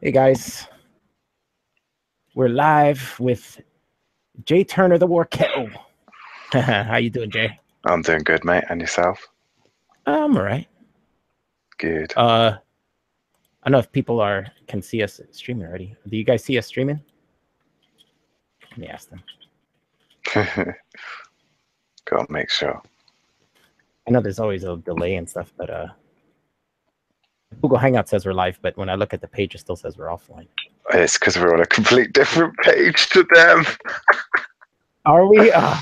Hey guys, we're live with Jay Turner, the War Kettle. How you doing, Jay? I'm doing good, mate. And yourself? I'm all right. Good. I don't know if people can see us streaming already. Do you guys see us streaming? Let me ask them. Gotta make sure. I know there's always a delay and stuff, but Google Hangout says we're live, but when I look at the page, it still says we're offline. It's because we're on a complete different page to them. Are we? Yeah,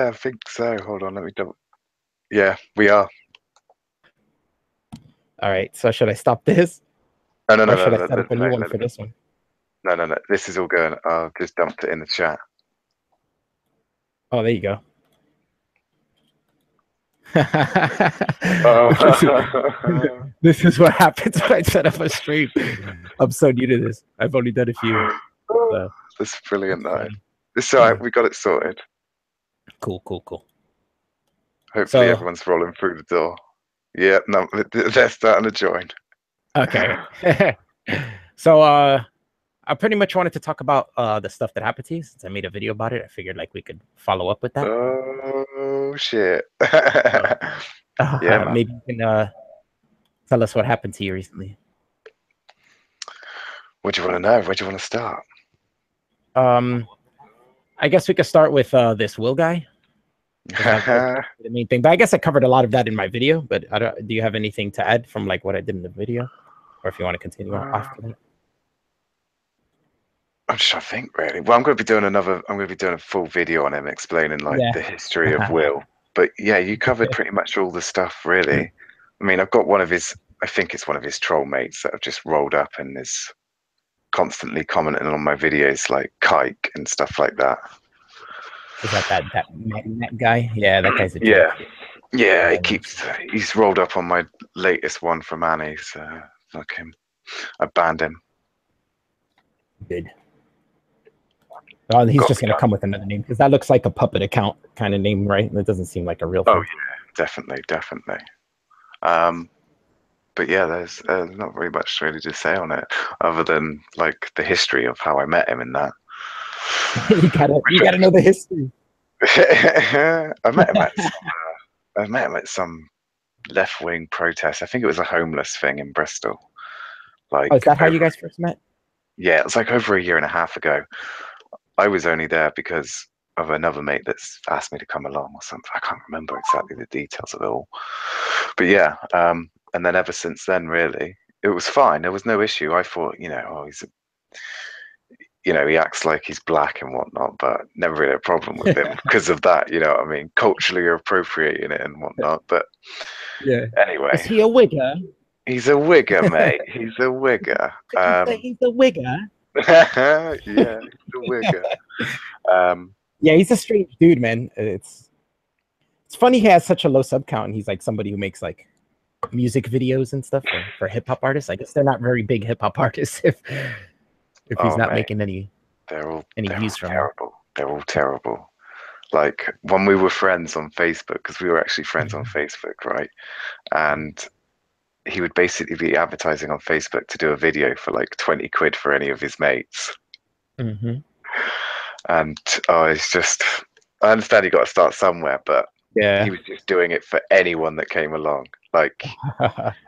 I think so. Hold on, let me double. Yeah, we are. All right. So should I stop this? No. Or should I set up a new one for this one? No. This is all good. I've just dumped it in the chat. Oh, there you go. This is what happens when I set up a stream. I'm so new to this. I've only done a few. So. That's brilliant, though. It's all right. We got it sorted. Cool. Hopefully everyone's rolling through the door. Yeah, no, they're starting to join. Okay. So I pretty much wanted to talk about the stuff that happened to you since I made a video about it. I figured like we could follow up with that. Oh shit. Yeah, maybe you can tell us what happened to you recently. What do you want to know? Where do you want to start? I guess we could start with this Will guy. The main thing, but I guess I covered a lot of that in my video. But do you have anything to add from like what I did in the video, or if you want to continue after that? I'm just trying to think, really. Well, I'm going to be doing a full video on him explaining like the history of Will. But yeah, you covered pretty much all the stuff, really. I mean, I've got I think it's one of his troll mates that have just rolled up and is constantly commenting on my videos, like Kike and stuff like that. Is that guy? Yeah, that guy's a joke. Yeah, he's rolled up on my latest one from Annie, so fuck him. I banned him. Good. Oh, he's just gonna come with another name because that looks like a puppet account kind of name, right? That doesn't seem like a real thing. Oh yeah, definitely. But yeah, there's not very much really to say on it, other than like the history of how I met him and that. you gotta know the history. I met him at some left-wing protest. I think it was a homeless thing in Bristol. Like, is that how you guys first met? Yeah, it was like over a year and a half ago. I was only there because of another mate that's asked me to come along or something. I can't remember exactly the details of it all. But yeah, and then ever since then, really, it was fine. There was no issue. I thought, he acts like he's black and whatnot, but never really a problem with him because of that. You know what I mean? Culturally appropriating it and whatnot. But yeah. Anyway, is he a wigger? He's a wigger, mate. He's a wigger. He's a wigger. Yeah, he's a wigger. Yeah, he's a strange dude, man. It's funny he has such a low sub count, and he's like somebody who makes like music videos and stuff for hip hop artists. I guess they're not very big hip hop artists if he's not making any views from terrible. They're all terrible. Like when we were friends on Facebook, because we were actually friends on Facebook, right? And he would basically be advertising on Facebook to do a video for like 20 quid for any of his mates. And it's just, I understand you got to start somewhere, but he was just doing it for anyone that came along. Like,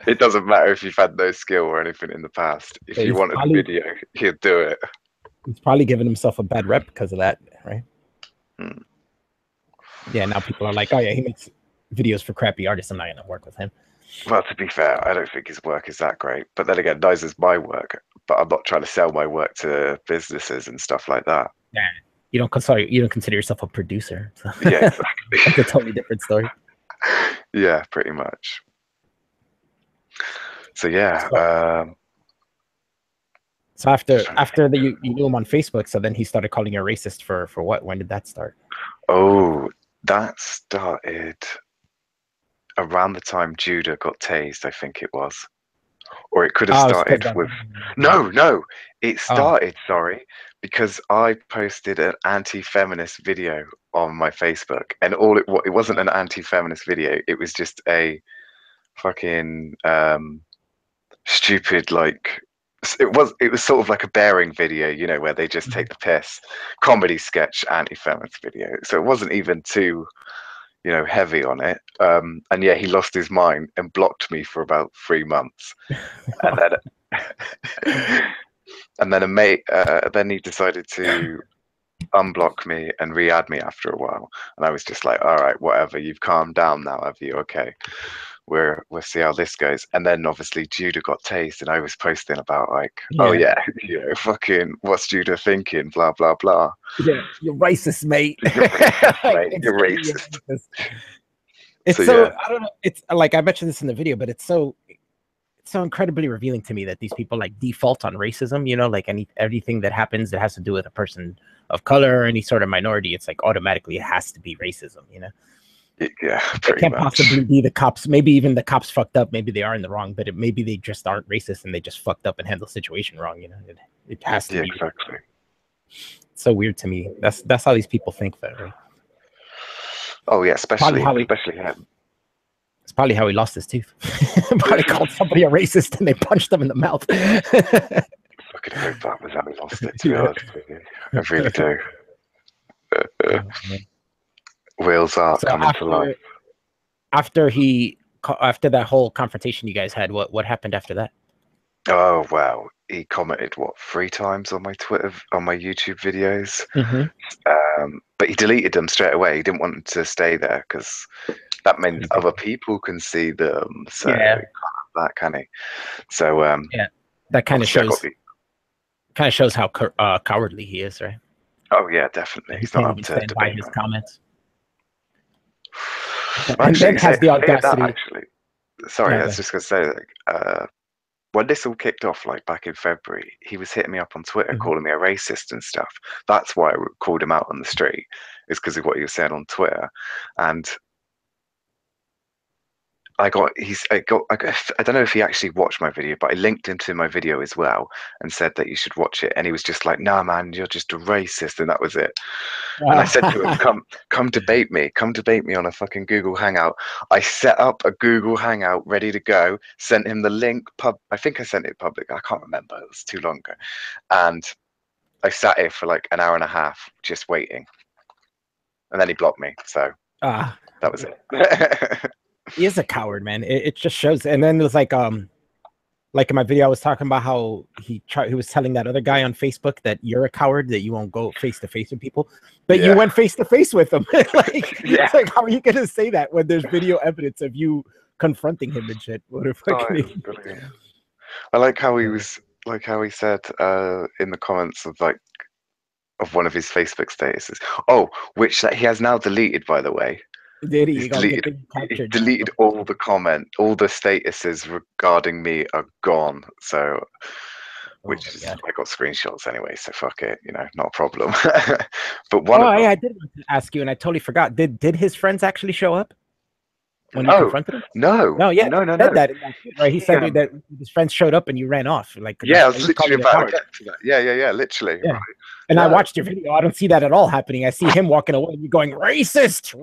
it doesn't matter if you've had no skill or anything in the past. If you wanted a video, he'd do it. He's probably giving himself a bad rep because of that, right? Yeah, now people are like, oh yeah, he makes videos for crappy artists. I'm not going to work with him. Well, to be fair, I don't think his work is that great. But then again, neither is my work. But I'm not trying to sell my work to businesses and stuff like that. Yeah, you don't consider yourself a producer. So. Yeah, exactly. That's a totally different story. Yeah, pretty much. So yeah. So after you knew him on Facebook, so then he started calling you a racist for what? When did that start? Oh, that started around the time Judah got tased, I think it was. Or it could have started with... No. It started, because I posted an anti-feminist video on my Facebook. And it wasn't an anti-feminist video. It was just a fucking... stupid, like, it was sort of like a bearing video, you know, where they just take the piss, comedy sketch, anti-feminist video. So it wasn't even too, you know, heavy on it. And yeah, he lost his mind and blocked me for about 3 months, and then and then a mate, then he decided to unblock me and re-add me after a while, and I was just like, all right, whatever, you've calmed down now, have you? Okay, we'll see how this goes. And then obviously Judah got tased, and I was posting about like, oh yeah, you know, fucking what's Judah thinking, blah blah blah. Yeah, you're racist, mate. You're racist, mate. You're racist. It's so I don't know. It's like I mentioned this in the video, but it's so incredibly revealing to me that these people like default on racism. You know, like everything that happens that has to do with a person of color or any sort of minority, it's like automatically it has to be racism. You know. Yeah, it can't possibly be the cops. Maybe even the cops fucked up. Maybe they are in the wrong, but maybe they just aren't racist and they just fucked up and handled the situation wrong. You know, it has to be. Exactly. It's so weird to me. That's how these people think, though, right? Oh yeah, especially him. It's probably how he lost his tooth. Probably called somebody a racist and they punched him in the mouth. Fucking hope that was how he lost it. To be honest with you, I really do. Will's art coming to life. After that whole confrontation you guys had, what happened after that? Oh wow, he commented what 3 times on my Twitter, on my YouTube videos, but he deleted them straight away. He didn't want them to stay there because that meant other people can see them. So that can he? So yeah, that kind of shows how cowardly he is, right? Oh yeah, definitely. He's not up to debate his comments. And actually, then has the audacity. Sorry, I was just gonna say, like, when this all kicked off, like back in February, he was hitting me up on Twitter, calling me a racist and stuff. That's why I called him out on the street, is because of what he was saying on Twitter. And I don't know if he actually watched my video, but I linked him to my video as well and said that you should watch it. And he was just like, "Nah, man, you're just a racist," and that was it. And I said to him, come debate me on a fucking Google Hangout. I set up a Google Hangout ready to go, sent him the link, I think I sent it public, I can't remember, it was too long ago. And I sat here for like an hour and a half just waiting. And then he blocked me, so that was it. He is a coward, man. It just shows. And then it was like in my video, I was talking about how he was telling that other guy on Facebook that you're a coward, that you won't go face to face with people, but you went face to face with him. It's like, how are you gonna say that when there's video evidence of you confronting him and shit? What if I like how he was, like how he said in the comments of one of his Facebook statuses. Oh, which that he has now deleted, by the way. Did he? He deleted all the all the statuses regarding me are gone. So, which is, I got screenshots anyway. So fuck it, you know, not a problem. But I did want to ask you, and I totally forgot. Did his friends actually show up when you confronted him? No. That right? He said that his friends showed up and you ran off. Like, I was literally about to get to that. Yeah, literally. Yeah. Right. And I watched your video. I don't see that at all happening. I see him walking away and you going, racist.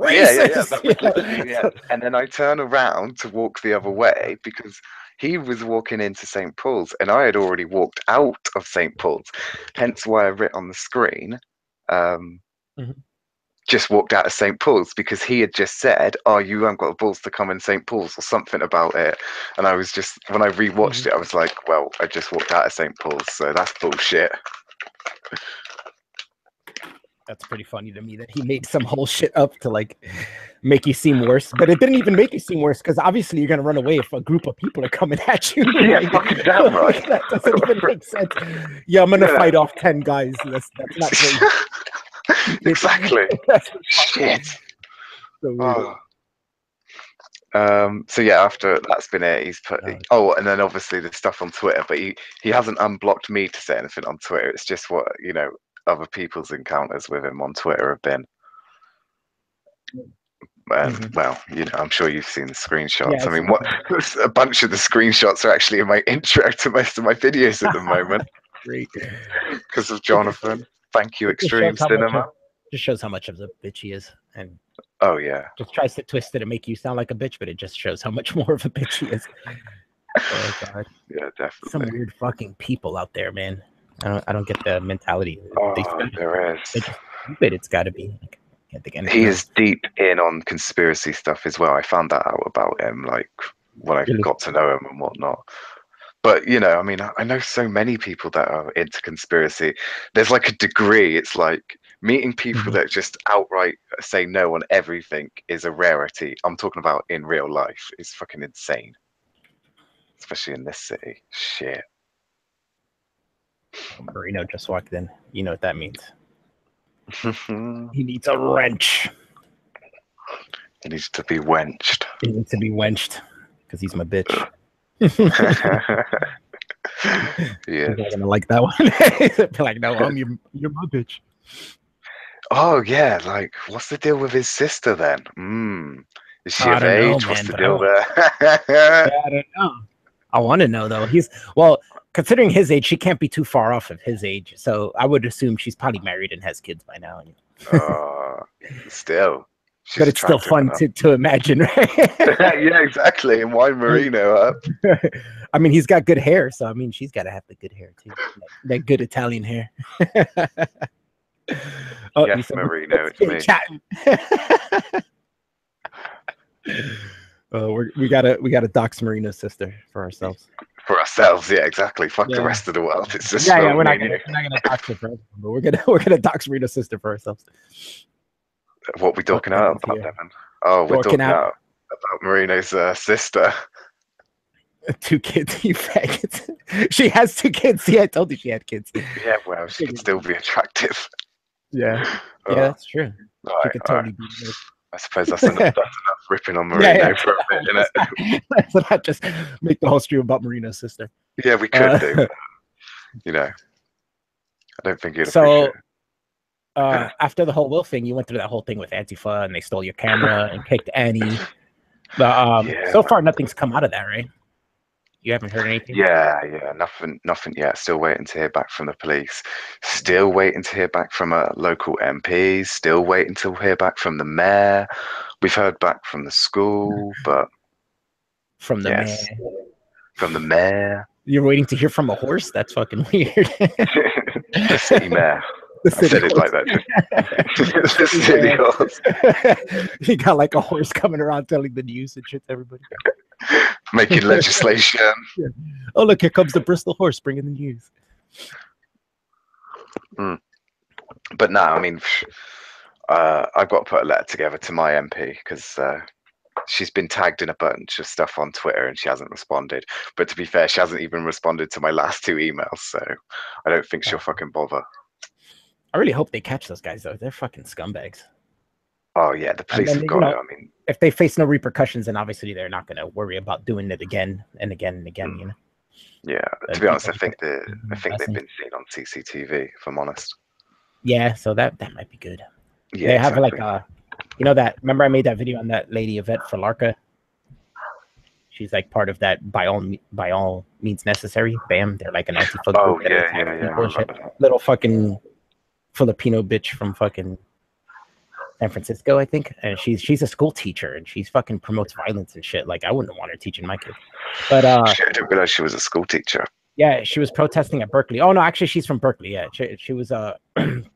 Yeah. And then I turn around to walk the other way because he was walking into St. Paul's and I had already walked out of St. Paul's. Hence why I writ on the screen, just walked out of St. Paul's, because he had just said, "Oh, you haven't got the balls to come in St. Paul's," or something about it. And I was just, when I rewatched it, I was like, well, I just walked out of St. Paul's, so that's bullshit. That's pretty funny to me that he made some whole shit up to like make you seem worse, but it didn't even make you seem worse because obviously you're gonna run away if a group of people are coming at you. Yeah, fucking damn right. That doesn't even make sense. Yeah, I'm gonna fight off 10 guys. That's not great. Exactly. Shit. So yeah, after that's been it, he's put and then obviously the stuff on Twitter, but he hasn't unblocked me to say anything on Twitter. It's just what, you know, other people's encounters with him on Twitter have been. And well, you know, I'm sure you've seen the screenshots. Yeah, I mean, a bunch of the screenshots are actually in my intro to most of my videos at the moment. Great. Because of Jonathan. Thank you, Extreme Cinema. Just shows how much of a bitch he is, and just tries to twist it and make you sound like a bitch, but it just shows how much more of a bitch he is. God. Yeah, definitely. Some weird fucking people out there, man. I don't get the mentality. There is. They're just stupid. It's got to be. Like, I can't think anything He else. is deep in on conspiracy stuff as well. I found that out about him, like when I got to know him and whatnot. But you know, I mean, I know so many people that are into conspiracy. There's like a degree. It's like meeting people that just outright say no on everything is a rarity. I'm talking about in real life. It's fucking insane, especially in this city. Shit. Marino just walked in. You know what that means. He needs a wrench. He needs to be wenched. He needs to be wenched because he's my bitch. Yeah, I'm not gonna like that one. Be like, no, you're my bitch. Oh yeah, like what's the deal with his sister then? Is she of age? What's the deal there? I don't know. I want to know though. Considering his age, she can't be too far off of his age. So I would assume she's probably married and has kids by now. Still. But it's still fun to imagine, right? Yeah, exactly. And why Marino up? I mean, he's got good hair, so I mean, she's got to have the good hair too. That good Italian hair. Yes, Marino, it's me. Chattin. We gotta dox Marino's sister for ourselves. For ourselves, yeah, exactly. Fuck the rest of the world. It's just we're not gonna dox her for everyone, but we're gonna dox Marino's sister for ourselves. What we talking about, Devin? Oh, we're talking about Marino's sister. 2 kids, you faggots. She has 2 kids. See, I told you she had kids. Yeah, well, she could still be attractive. Yeah, that's true. She could totally be. I suppose that's enough ripping on Marino for a bit, isn't it? Let's not just make the whole stream about Marino's sister. Yeah, we could do. You know, I don't think you'd appreciate it. After the whole Will thing, you went through that whole thing with Antifa, and they stole your camera and kicked Annie. But so far, nothing's come out of that, right? You haven't heard anything? Yeah, nothing yet. Still waiting to hear back from the police. Still waiting to hear back from a local MP. Still waiting to hear back from the mayor. We've heard back from the school, but from the mayor. From the mayor. You're waiting to hear from a horse? That's fucking weird. The city mayor. I said it like that. The city horse. He got like a horse coming around telling the news and shit to everybody. Making legislation. Yeah. Oh, look, here comes the Bristol horse bringing the news. But no, I mean, I've got to put a letter together to my MP because she's been tagged in a bunch of stuff on Twitter and she hasn't responded. But to be fair, she hasn't even responded to my last 2 emails, so I don't think she'll fucking bother. I really hope they catch those guys, though. They're fucking scumbags. Oh, yeah, the police have got it. I mean, if they face no repercussions, then obviously they're not going to worry about doing it again and again and again, you know? Yeah, to be honest, I think they've been seen on CCTV, if I'm honest. Yeah, so that might be good. Yeah, they have like you know that, remember I made that video on that lady Yvette for Larka? She's like part of that by all means necessary. Bam, they're like an Antifa group. Yeah. Little fucking Filipino bitch from fucking San Francisco, I think, and she's a school teacher and she's fucking promotes violence and shit. Like I wouldn't want her teaching my kids. But I didn't realize she was a school teacher. Yeah, she was protesting at Berkeley. Oh no, actually she's from Berkeley. Yeah, she was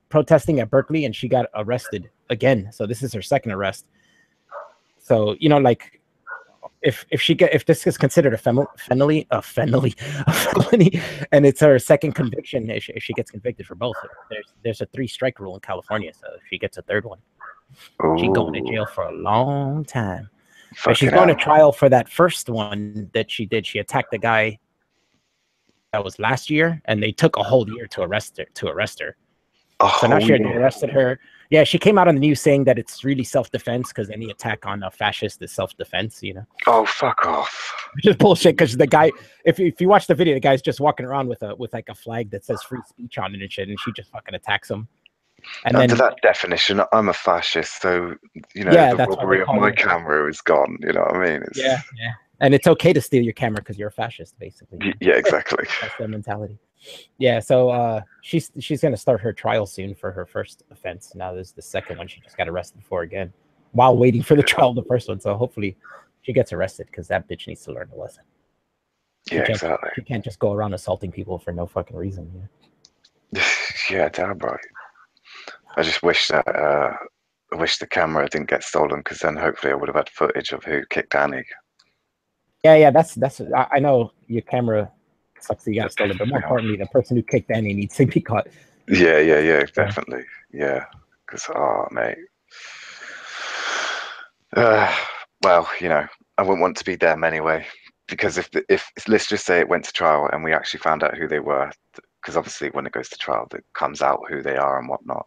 protesting at Berkeley and she got arrested again. So this is her second arrest. So you know, like if this is considered a felony, and it's her second conviction, if she gets convicted for both, there's a 3-strike rule in California. So if she gets a third one, she's going to jail for a long time. But she's going to trial for that first one that she did. She attacked the guy. That was last year, and they took a whole year to arrest her. So now she arrested her. Yeah, she came out on the news saying that it's really self-defense because any attack on a fascist is self-defense, you know? Oh, fuck off. Which is bullshit because the guy, if you watch the video, the guy's just walking around with like a flag that says free speech on it and shit, and she just fucking attacks him. And under that definition, I'm a fascist, so, you know, the robbery of my camera is gone, you know what I mean? Yeah. And it's okay to steal your camera because you're a fascist, basically. Yeah, exactly. That's their mentality. Yeah, so she's going to start her trial soon for her first offense. Now there's the second one she just got arrested for again while waiting for the trial of the first one. So hopefully she gets arrested because that bitch needs to learn a lesson. Yeah, exactly. She can't just go around assaulting people for no fucking reason. Yeah, yeah, damn right. I just wish that I wish the camera didn't get stolen, because then hopefully I would have had footage of who kicked Annie. Yeah. That's. I know your camera sucks that you got stolen, but more importantly, the person who kicked Annie needs to be caught. Yeah, definitely. Yeah, because mate. Well, I wouldn't want to be them anyway, because if let's just say it went to trial and we actually found out who they were, because obviously when it goes to trial, it comes out who they are and whatnot,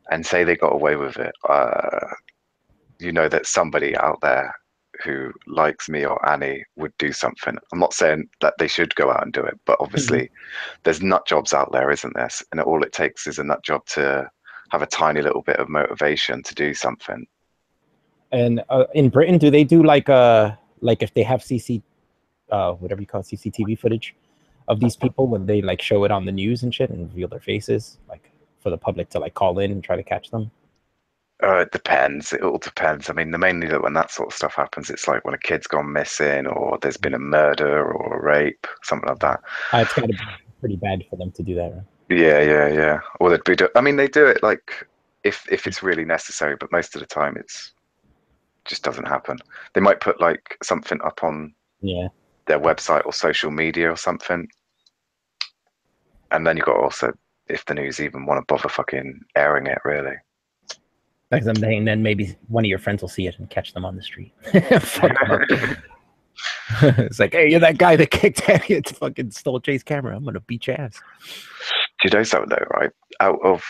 and say they got away with it, that somebody out there who likes me or Annie would do something. I'm not saying that they should go out and do it, but obviously there's nut jobs out there, isn't there? And all it takes is a nut job to have a tiny little bit of motivation to do something. And in Britain, do they do like if they have whatever you call it, CCTV footage of these people, when they like show it on the news and shit and reveal their faces, like for the public to like call in and try to catch them? It depends. It all depends. I mean, mainly that when that sort of stuff happens, it's like when a kid's gone missing or there's been a murder or a rape, something like that. It's got to be pretty bad for them to do that, right? Yeah. Or they'd be I mean, they do it like if it's really necessary, but most of the time it's just doesn't happen. They might put like something up on their website or social media or something, and then you got also, if the news even want to bother fucking airing it, really. Like something, then maybe one of your friends will see it and catch them on the street. It's like, hey, you're that guy that kicked Annie and fucking stole Jay's camera. I'm gonna beat your ass. Do you know something though, right? Out of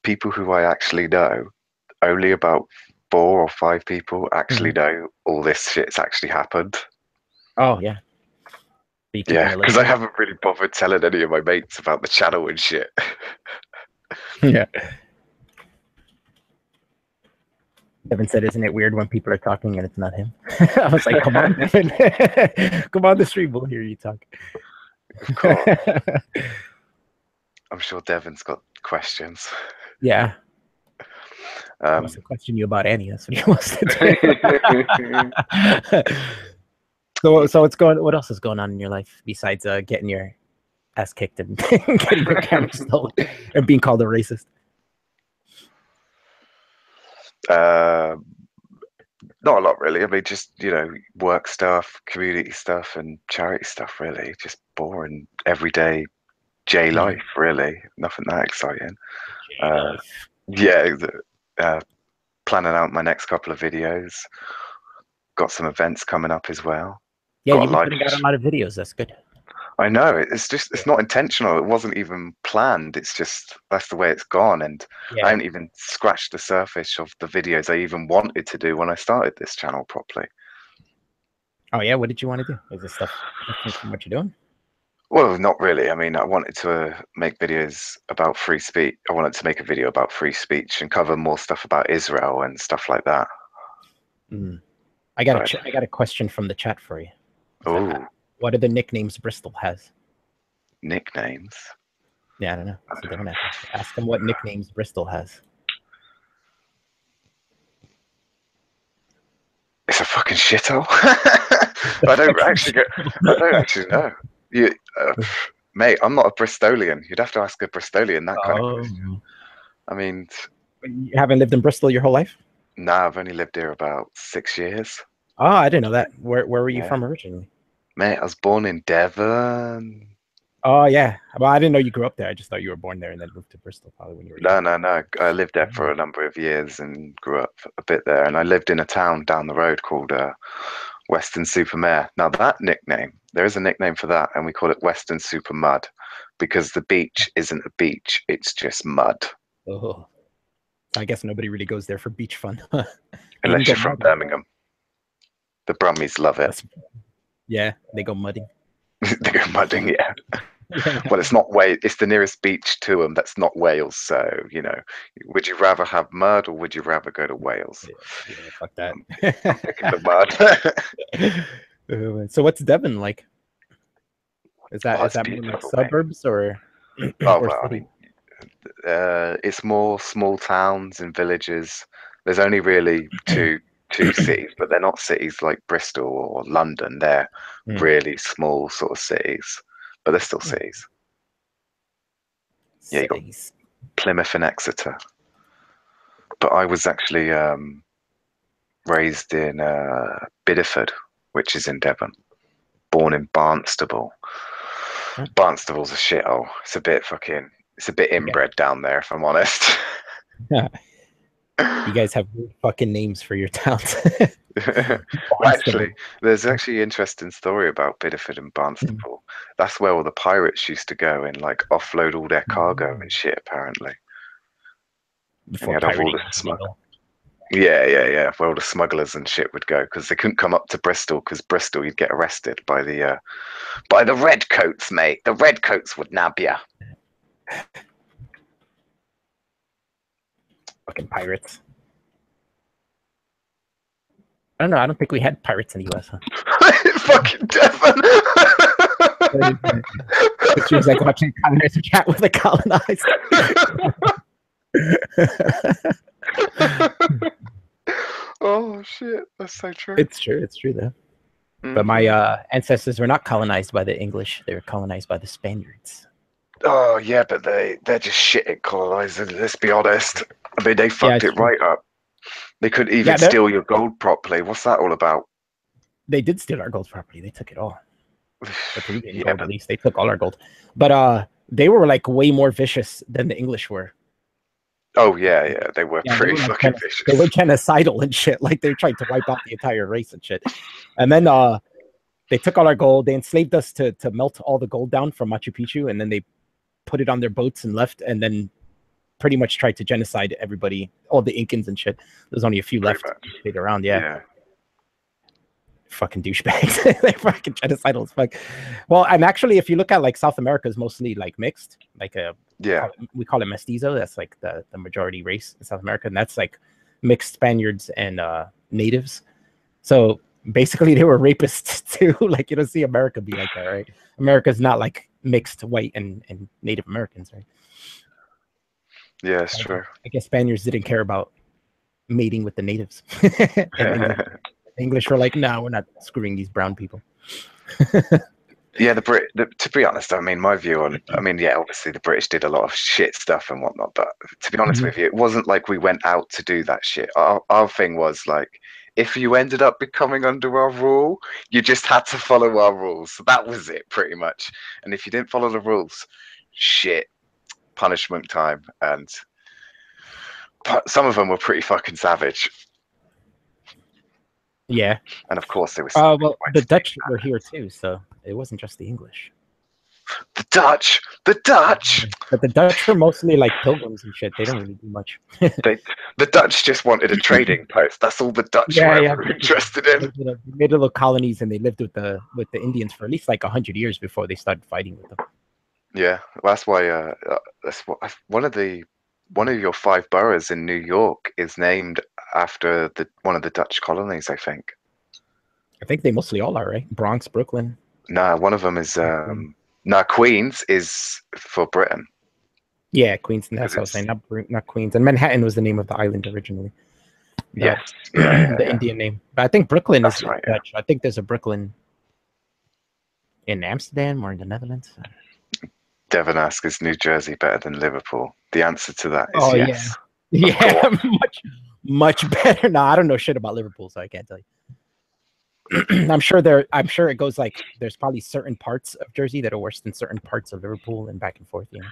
people who I actually know, only about 4 or 5 people actually know all this shit's actually happened. Oh yeah. Yeah, because I haven't really bothered telling any of my mates about the channel and shit. Yeah. Devin said, "Isn't it weird when people are talking and it's not him?" I was like, "Come on, Devin, come on the stream. We'll hear you talk." Of course. I'm sure Devin's got questions. Yeah. He wants to question you about Annie. That's what he wants to do. So what else is going on in your life besides getting your ass kicked and getting your camera stolen and being called a racist? Not a lot, really. I mean, just, work stuff, community stuff, and charity stuff, really. Just boring, everyday J life, really. Nothing that exciting. Yeah, planning out my next couple of videos. Got some events coming up as well. Yeah, you've been putting out a lot of videos. That's good. I know. It's not intentional. It wasn't even planned. It's just, that's the way it's gone. And I haven't even scratched the surface of the videos I even wanted to do when I started this channel properly. Oh yeah, what did you want to do? Is this stuff different from what you're doing? Well, not really. I mean, I wanted to make videos about free speech. I wanted to make a video about free speech and cover more stuff about Israel and stuff like that. I got a question from the chat for you. Oh. What are the nicknames Bristol has? Nicknames? Yeah, I don't know. So they're gonna ask him what nicknames Bristol has. It's a fucking shithole. I don't actually know. Mate, I'm not a Bristolian. You'd have to ask a Bristolian that kind of question. I mean, you haven't lived in Bristol your whole life? Nah, I've only lived here about 6 years. Oh, I didn't know that. Where were you from originally? Mate, I was born in Devon. Oh yeah, well, I didn't know you grew up there. I just thought you were born there and then moved to Bristol probably when you were young. No. I lived there for a number of years and grew up a bit there. And I lived in a town down the road called Weston-super-Mare. Now that nickname, there is a nickname for that, and we call it Weston-super-Mud, because the beach isn't a beach; it's just mud. Oh, I guess nobody really goes there for beach fun, unless you're from Birmingham. The Brummies love it. Yeah, they go mudding. They go mudding, yeah. Well, it's not Wales. It's the nearest beach to them. That's not Wales. So, would you rather have mud or would you rather go to Wales? Yeah, fuck that. I'm picking the mud. So, what's Devon like? Is that more like suburbs or? I mean, it's more small towns and villages. There's only really two two cities, but they're not cities like Bristol or London. They're really small sort of cities, but they're still cities. Yeah, you got Plymouth and Exeter. But I was actually raised in Bideford, which is in Devon. Born in Barnstable. Barnstable's a shithole. It's a bit inbred down there, if I'm honest. You guys have weird fucking names for your towns. Well, actually, there's actually an interesting story about Bideford and Barnstable. That's where all the pirates used to go and like offload all their cargo and shit, apparently. Before pirating was legal. Yeah. Where all the smugglers and shit would go because they couldn't come up to Bristol because Bristol you'd get arrested by the redcoats, mate. The redcoats would nab you. Fucking pirates. I don't know. I don't think we had pirates in the U.S. Huh? Fucking Devon. She was like watching colonizer chat with the colonized. Oh shit, that's so true. It's true though. But my ancestors were not colonized by the English. They were colonized by the Spaniards. Oh yeah, but they're just shit at colonizing, let's be honest. I mean, they fucked it right up. They couldn't even steal your gold properly. What's that all about? They did steal our gold properly. They took it all. The Peruvian gold, at least. They took all our gold. But they were like way more vicious than the English were. Oh yeah, they were pretty fucking vicious. They were genocidal and shit. Like they tried to wipe out the entire race and shit. And then they took all our gold. They enslaved us to melt all the gold down from Machu Picchu, and then they put it on their boats and left, and then pretty much tried to genocide everybody, all the Incans and shit. There's only a few left stayed around. Yeah. Fucking douchebags. They're fucking genocidal as fuck. Well, and actually, if you look at like South America, is mostly like mixed. Like we call it mestizo. That's like the majority race in South America, and that's like mixed Spaniards and natives. So basically, they were rapists too. Like you don't see America be like that, right? America's not like mixed white and Native Americans, right? Yeah, it's true. I guess Spaniards didn't care about mating with the natives. English were like, no, we're not screwing these brown people. Yeah, to be honest, I mean, my view on, obviously the British did a lot of shit stuff and whatnot, but to be honest with you, it wasn't like we went out to do that shit. Our thing was like, if you ended up becoming under our rule, you just had to follow our rules. So that was it, pretty much. And if you didn't follow the rules, shit, punishment time. And some of them were pretty fucking savage. Yeah. And of course, there was. Well, the Dutch were here too, so it wasn't just the English. The Dutch. But the Dutch were mostly like pilgrims and shit. They don't really do much. The Dutch just wanted a trading post. That's all the Dutch were ever interested in. They made little colonies, and they lived with the Indians for at least like 100 years before they started fighting with them. Yeah, well, that's why. That's what one of your 5 boroughs in New York is named after one of the Dutch colonies, I think. I think they mostly all are, right? Bronx, Brooklyn. Nah, one of them is. Queens is for Britain. Yeah, Queens. That's what I was saying. Not Queens. And Manhattan was the name of the island originally. Yes. The Indian name. But I think Brooklyn is right, Dutch. I think there's a Brooklyn in Amsterdam or in the Netherlands. Devon asks, is New Jersey better than Liverpool? The answer to that is yes. Yeah, much better. No, I don't know shit about Liverpool, so I can't tell you. I'm sure it goes like there's probably certain parts of Jersey that are worse than certain parts of Liverpool and back and forth, you know.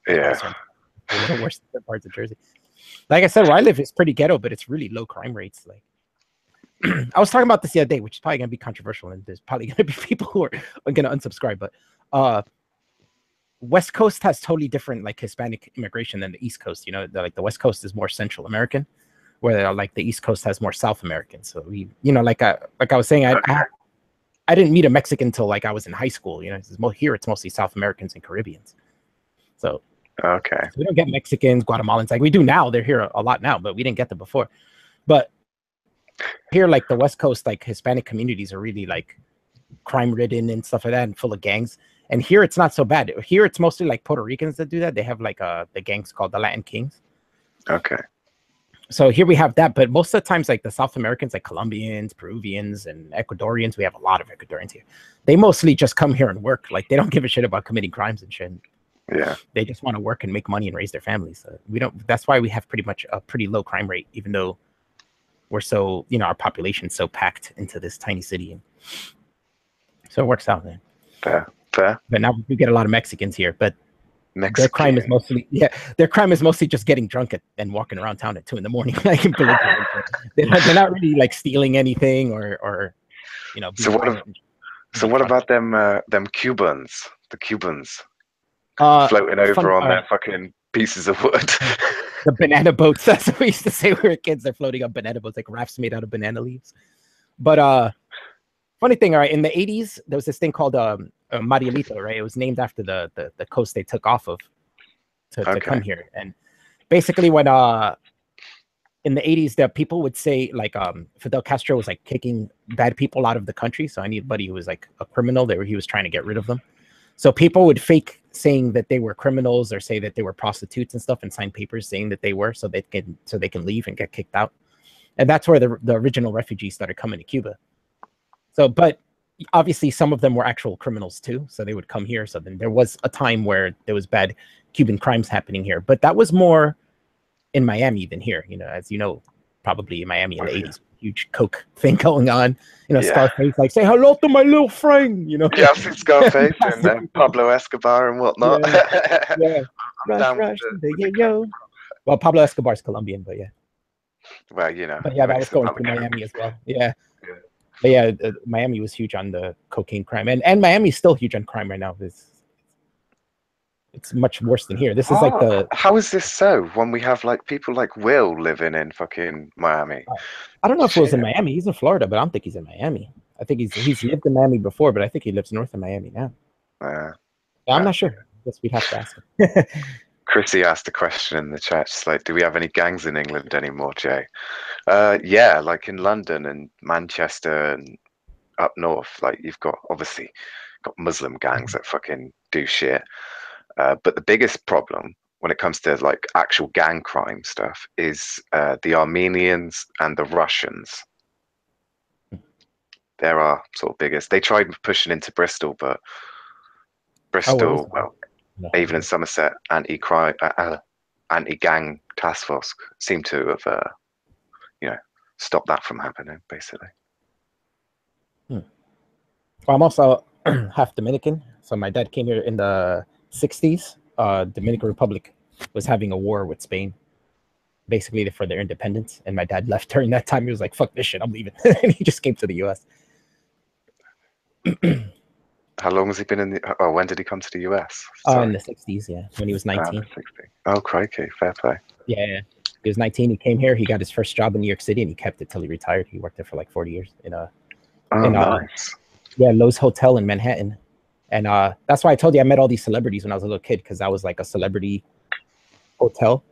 Yeah. They're worse than parts of Jersey. Like I said, where I live is pretty ghetto, but it's really low crime rates. Like I was talking about this the other day, which is probably gonna be controversial, and there's probably gonna be people who are gonna unsubscribe, but West Coast has totally different like Hispanic immigration than the East Coast. You know, like the West Coast is more Central American, where like the East Coast has more South American. So we, you know, like I was saying, I didn't meet a Mexican until like I was in high school. You know, here it's mostly South Americans and Caribbeans. So okay, so we don't get Mexicans, Guatemalans like we do now. They're here a lot now, but we didn't get them before. But here, like the West Coast, like Hispanic communities are really like crime ridden and stuff like that, and full of gangs. And here it's not so bad. Here it's mostly like Puerto Ricans that do that. They have like the gangs called the Latin Kings. Okay. So here we have that, but most of the times, like the South Americans, like Colombians, Peruvians, and Ecuadorians, we have a lot of Ecuadorians here. They mostly just come here and work. Like they don't give a shit about committing crimes and shit. Yeah, they just want to work and make money and raise their families. So we don't. That's why we have pretty much a pretty low crime rate, even though we're so, our population's so packed into this tiny city. So it works out, man. Fair. But now we get a lot of Mexicans here, but Mexican. their crime is mostly just getting drunk and walking around town at 2 a.m. Like they're not really like stealing anything or So what about them Cubans? The Cubans floating over on their fucking pieces of wood. The banana boats. That's what we used to say when we were kids. They're floating on banana boats, like rafts made out of banana leaves. But funny thing, all right, in the 80s, there was this thing called Marielito, right? It was named after the coast they took off of to come here. And basically when in the 80s, the people would say like Fidel Castro was like kicking bad people out of the country. So anybody who was like a criminal, he was trying to get rid of them. So people would fake saying that they were criminals or say that they were prostitutes and stuff and sign papers saying that they were, so they can leave and get kicked out. And that's where the original refugees started coming to Cuba. So, but obviously some of them were actual criminals too. So they would come here. So then there was a time where there was bad Cuban crimes happening here, but that was more in Miami than here. As you know, probably in Miami in the 80s, huge coke thing going on. Scarface like, say hello to my little friend. Yeah, I've seen Scarface and Pablo Escobar and whatnot. Yeah. Rush, well, Pablo Escobar's Colombian, but yeah. Well, But yeah, that was going through Miami as well. Yeah. But yeah, Miami was huge on the cocaine crime, and Miami's still huge on crime right now. It's much worse than here. This is like the. How is this so? When we have like people like Will living in fucking Miami. I don't know if Will's in Miami. He's in Florida, but I don't think he's in Miami. I think he's lived in Miami before, but I think he lives north of Miami now. I'm not sure. I guess we'd have to ask him. Chrissy asked a question in the chat. She's like, "Do we have any gangs in England anymore, Jay?" Yeah, like in London and Manchester and up north, like you've got obviously got Muslim gangs that fucking do shit. But the biggest problem when it comes to like actual gang crime stuff is the Armenians and the Russians. There are sort of biggest. They tried pushing into Bristol, but Bristol, even in Somerset, anti-gang task force seem to have, stopped that from happening, basically. Well, I'm also half Dominican, so my dad came here in the 60s. Dominican Republic was having a war with Spain, basically for their independence, and my dad left during that time. He was like, "Fuck this shit, I'm leaving," and he just came to the U.S. How long has he been in the? Oh, when did he come to the US? In the 60s, yeah, when he was 19. Oh, crikey, fair play. Yeah, he was 19. He came here. He got his first job in New York City, and he kept it till he retired. He worked there for like 40 years nice. Lowe's Hotel in Manhattan, and that's why I told you I met all these celebrities when I was a little kid, because I was like a celebrity hotel.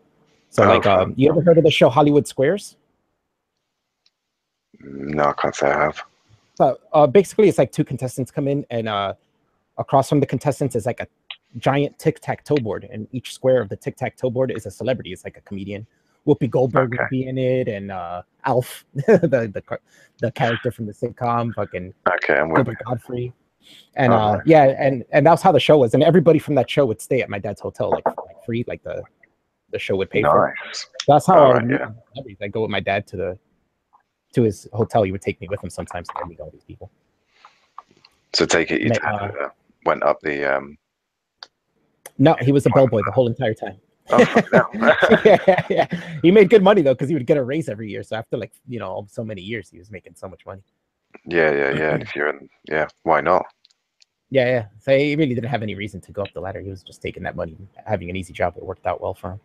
So you ever heard of the show Hollywood Squares? No, I can't say I have. So basically, it's like two contestants come in, and across from the contestants is like a giant tic-tac-toe board, and each square of the tic-tac-toe board is a celebrity. It's like a comedian. Whoopi Goldberg would be in it, and Alf, the character from the sitcom, fucking Gilbert Godfrey, and and that's how the show was. And everybody from that show would stay at my dad's hotel, like free, like the show would pay for. That's how I go with my dad to his hotel. He would take me with him sometimes to meet all these people. So take it you went up the. No, he was a bellboy the whole entire time. Oh, no. Yeah. He made good money though, because he would get a raise every year. So after like so many years, he was making so much money. Yeah. And if you're in, why not? Yeah. So he really didn't have any reason to go up the ladder. He was just taking that money, having an easy job. It worked out well for him.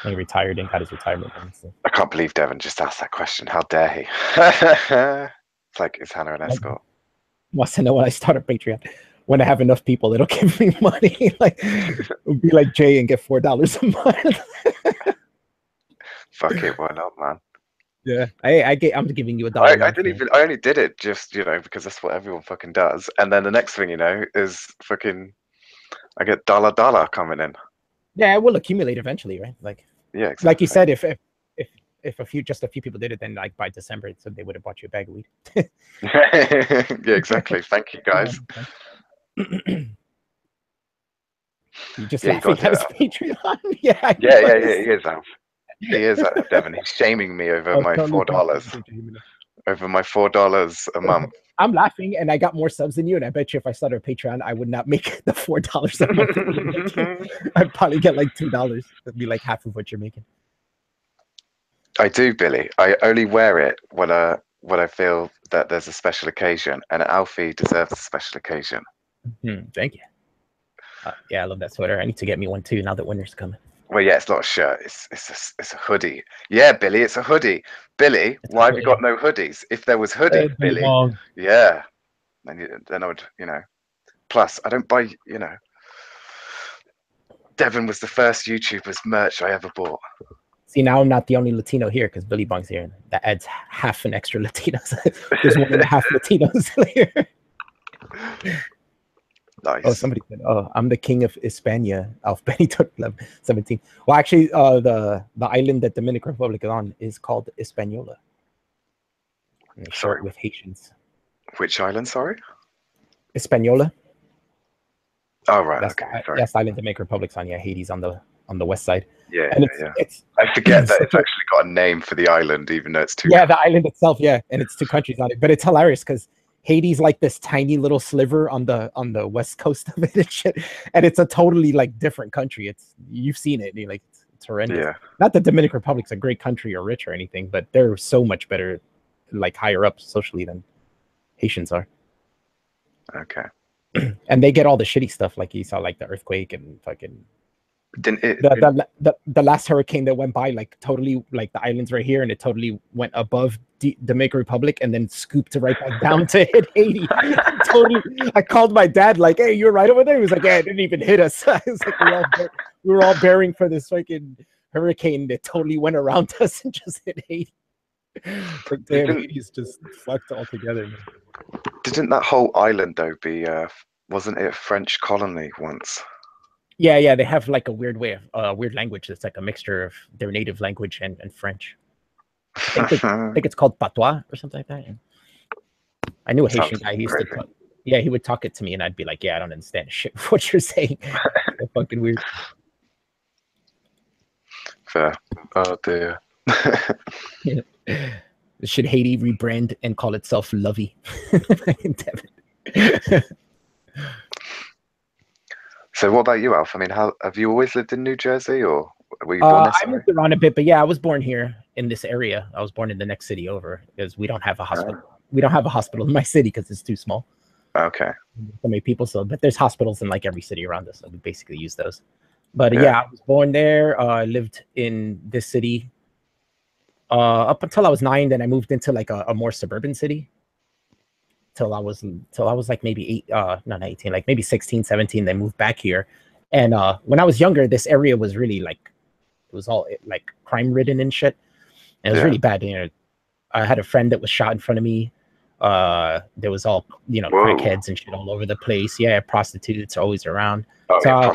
And he retired and got his retirement money. So. I can't believe Devin just asked that question. How dare he? It's like, is Hannah an escort? Wants to know when I start a Patreon. When I have enough people that'll give me money, like be like Jay and get $4 a month. Fuck it, why not, man? Yeah, I'm giving you $1. I only did it just because that's what everyone fucking does. And then the next thing you know is fucking I get dollar coming in. Yeah, it will accumulate eventually, right? Like exactly. Like you said, if if just a few people did it, then like by December, so they would have bought you a bag of weed. Yeah, exactly. Thank you, guys. You just Yeah, you got laughing to at do his it. Patreon. Yeah, Yeah. He is, Alf. He is, Devin. He's shaming me over Oh, my totally $4. Over my $4 a month. I'm laughing, and I got more subs than you, and I bet you if I started a Patreon, I would not make the $4 a month that you're making. I'd probably get like $2. It'd be like half of what you're making. I do, Billy. I only wear it when I feel that there's a special occasion, and Alfie deserves a special occasion. Thank you. Yeah, I love that sweater. I need to get me one too now that winter's coming. Well, yeah, it's not a shirt. It's a hoodie. Yeah, Billy, it's a hoodie. Billy, why have you got no hoodies? If there was hoodies, Billy, yeah, then I would, Plus, I don't buy, Devin was the first YouTuber's merch I ever bought. See, now I'm not the only Latino here because Billy Bong's here. That adds half an extra Latinos. There's 1.5 Latinos here. Nice. Oh, somebody said, "Oh, I'm the king of Hispania." Alf Benito 17. Well, actually, the island that Dominican Republic is on is called Hispaniola. And they share it with Haitians. Which island? Sorry. Hispaniola. Oh right, that's the island Dominican Republic's on. Yeah, Haiti's on the west side. Yeah, I forget that it's actually got a name for the island, even though it's two. Yeah, the island itself. Yeah, and it's two countries on it. But it's hilarious because Haiti's like this tiny little sliver on the west coast of it and shit, and it's a totally like different country. You've seen it. Like it's horrendous. Yeah. Not that Dominican Republic's a great country or rich or anything, but they're so much better, like higher up socially than Haitians are. Okay. And they get all the shitty stuff, like you saw, like the earthquake and fucking. The last hurricane that went by, like totally, like the island's right here, and it totally went above Dominican Republic and then scooped right back down to hit Haiti. Totally. I called my dad, like, "Hey, you're right over there." He was like, "Yeah, it didn't even hit us." I was like, we were all bearing for this fucking hurricane that totally went around us and just hit Haiti. Like, damn, Haiti's just fucked altogether, man. Didn't that whole island though wasn't it a French colony once? Yeah, they have like a weird weird language that's like a mixture of their native language and French. I think it's called patois or something like that. I knew a Haitian guy. He used to talk, he would talk it to me, and I'd be like, "Yeah, I don't understand shit what you're saying." It's fucking weird. Fair. Oh dear. Should Haiti rebrand and call itself Lovey? So what about you, Alf? I mean, how have you always lived in New Jersey, or were you born there? I moved around a bit, but yeah, I was born here in this area. I was born in the next city over because we don't have a hospital. We don't have a hospital in my city because it's too small. Okay. So many people, but there's hospitals in like every city around us, so we basically use those. But yeah, I was born there. I lived in this city up until I was 9. Then I moved into like a more suburban city till I was like maybe 18, like maybe 16, 17. Then moved back here. And when I was younger, this area was really like, it was all like crime ridden and shit. And it was really bad. I had a friend that was shot in front of me. There was all, crackheads and shit all over the place. Yeah, prostitutes are always around. Oh, so,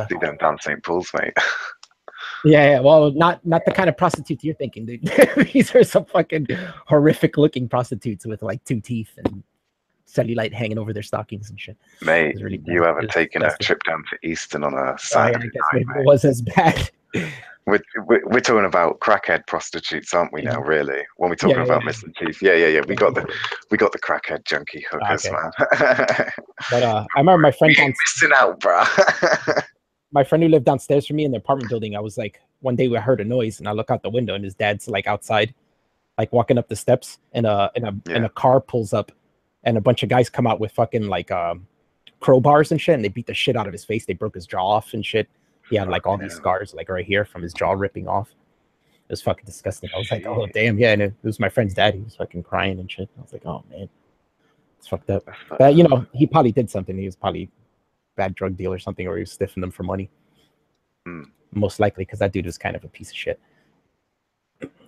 see them down St. Paul's, mate. Yeah, well, not the kind of prostitutes you're thinking, dude. These are some fucking horrific looking prostitutes with like 2 teeth and cellulite hanging over their stockings and shit. Mate, really you haven't taken a trip down to Easton on a Saturday. I guess maybe it was as bad. We're talking about crackhead prostitutes, aren't we now? Really, when we're talking about missing teeth, yeah. We got the crackhead junkie hookers, man. But I remember my friend missing out, bro. My friend who lived downstairs from me in the apartment building. I was like, one day we heard a noise, and I look out the window, and his dad's like outside, like walking up the steps, and a car pulls up, and a bunch of guys come out with fucking like crowbars and shit, and they beat the shit out of his face. They broke his jaw off and shit. He had like all these scars like right here from his jaw ripping off. It was fucking disgusting. I was like, oh damn, yeah. And it was my friend's dad. He was fucking crying and shit. I was like, oh man, it's fucked up. But he probably did something. He was probably bad drug deal or something, or he was stiffing them for money. Most likely, because that dude was kind of a piece of shit.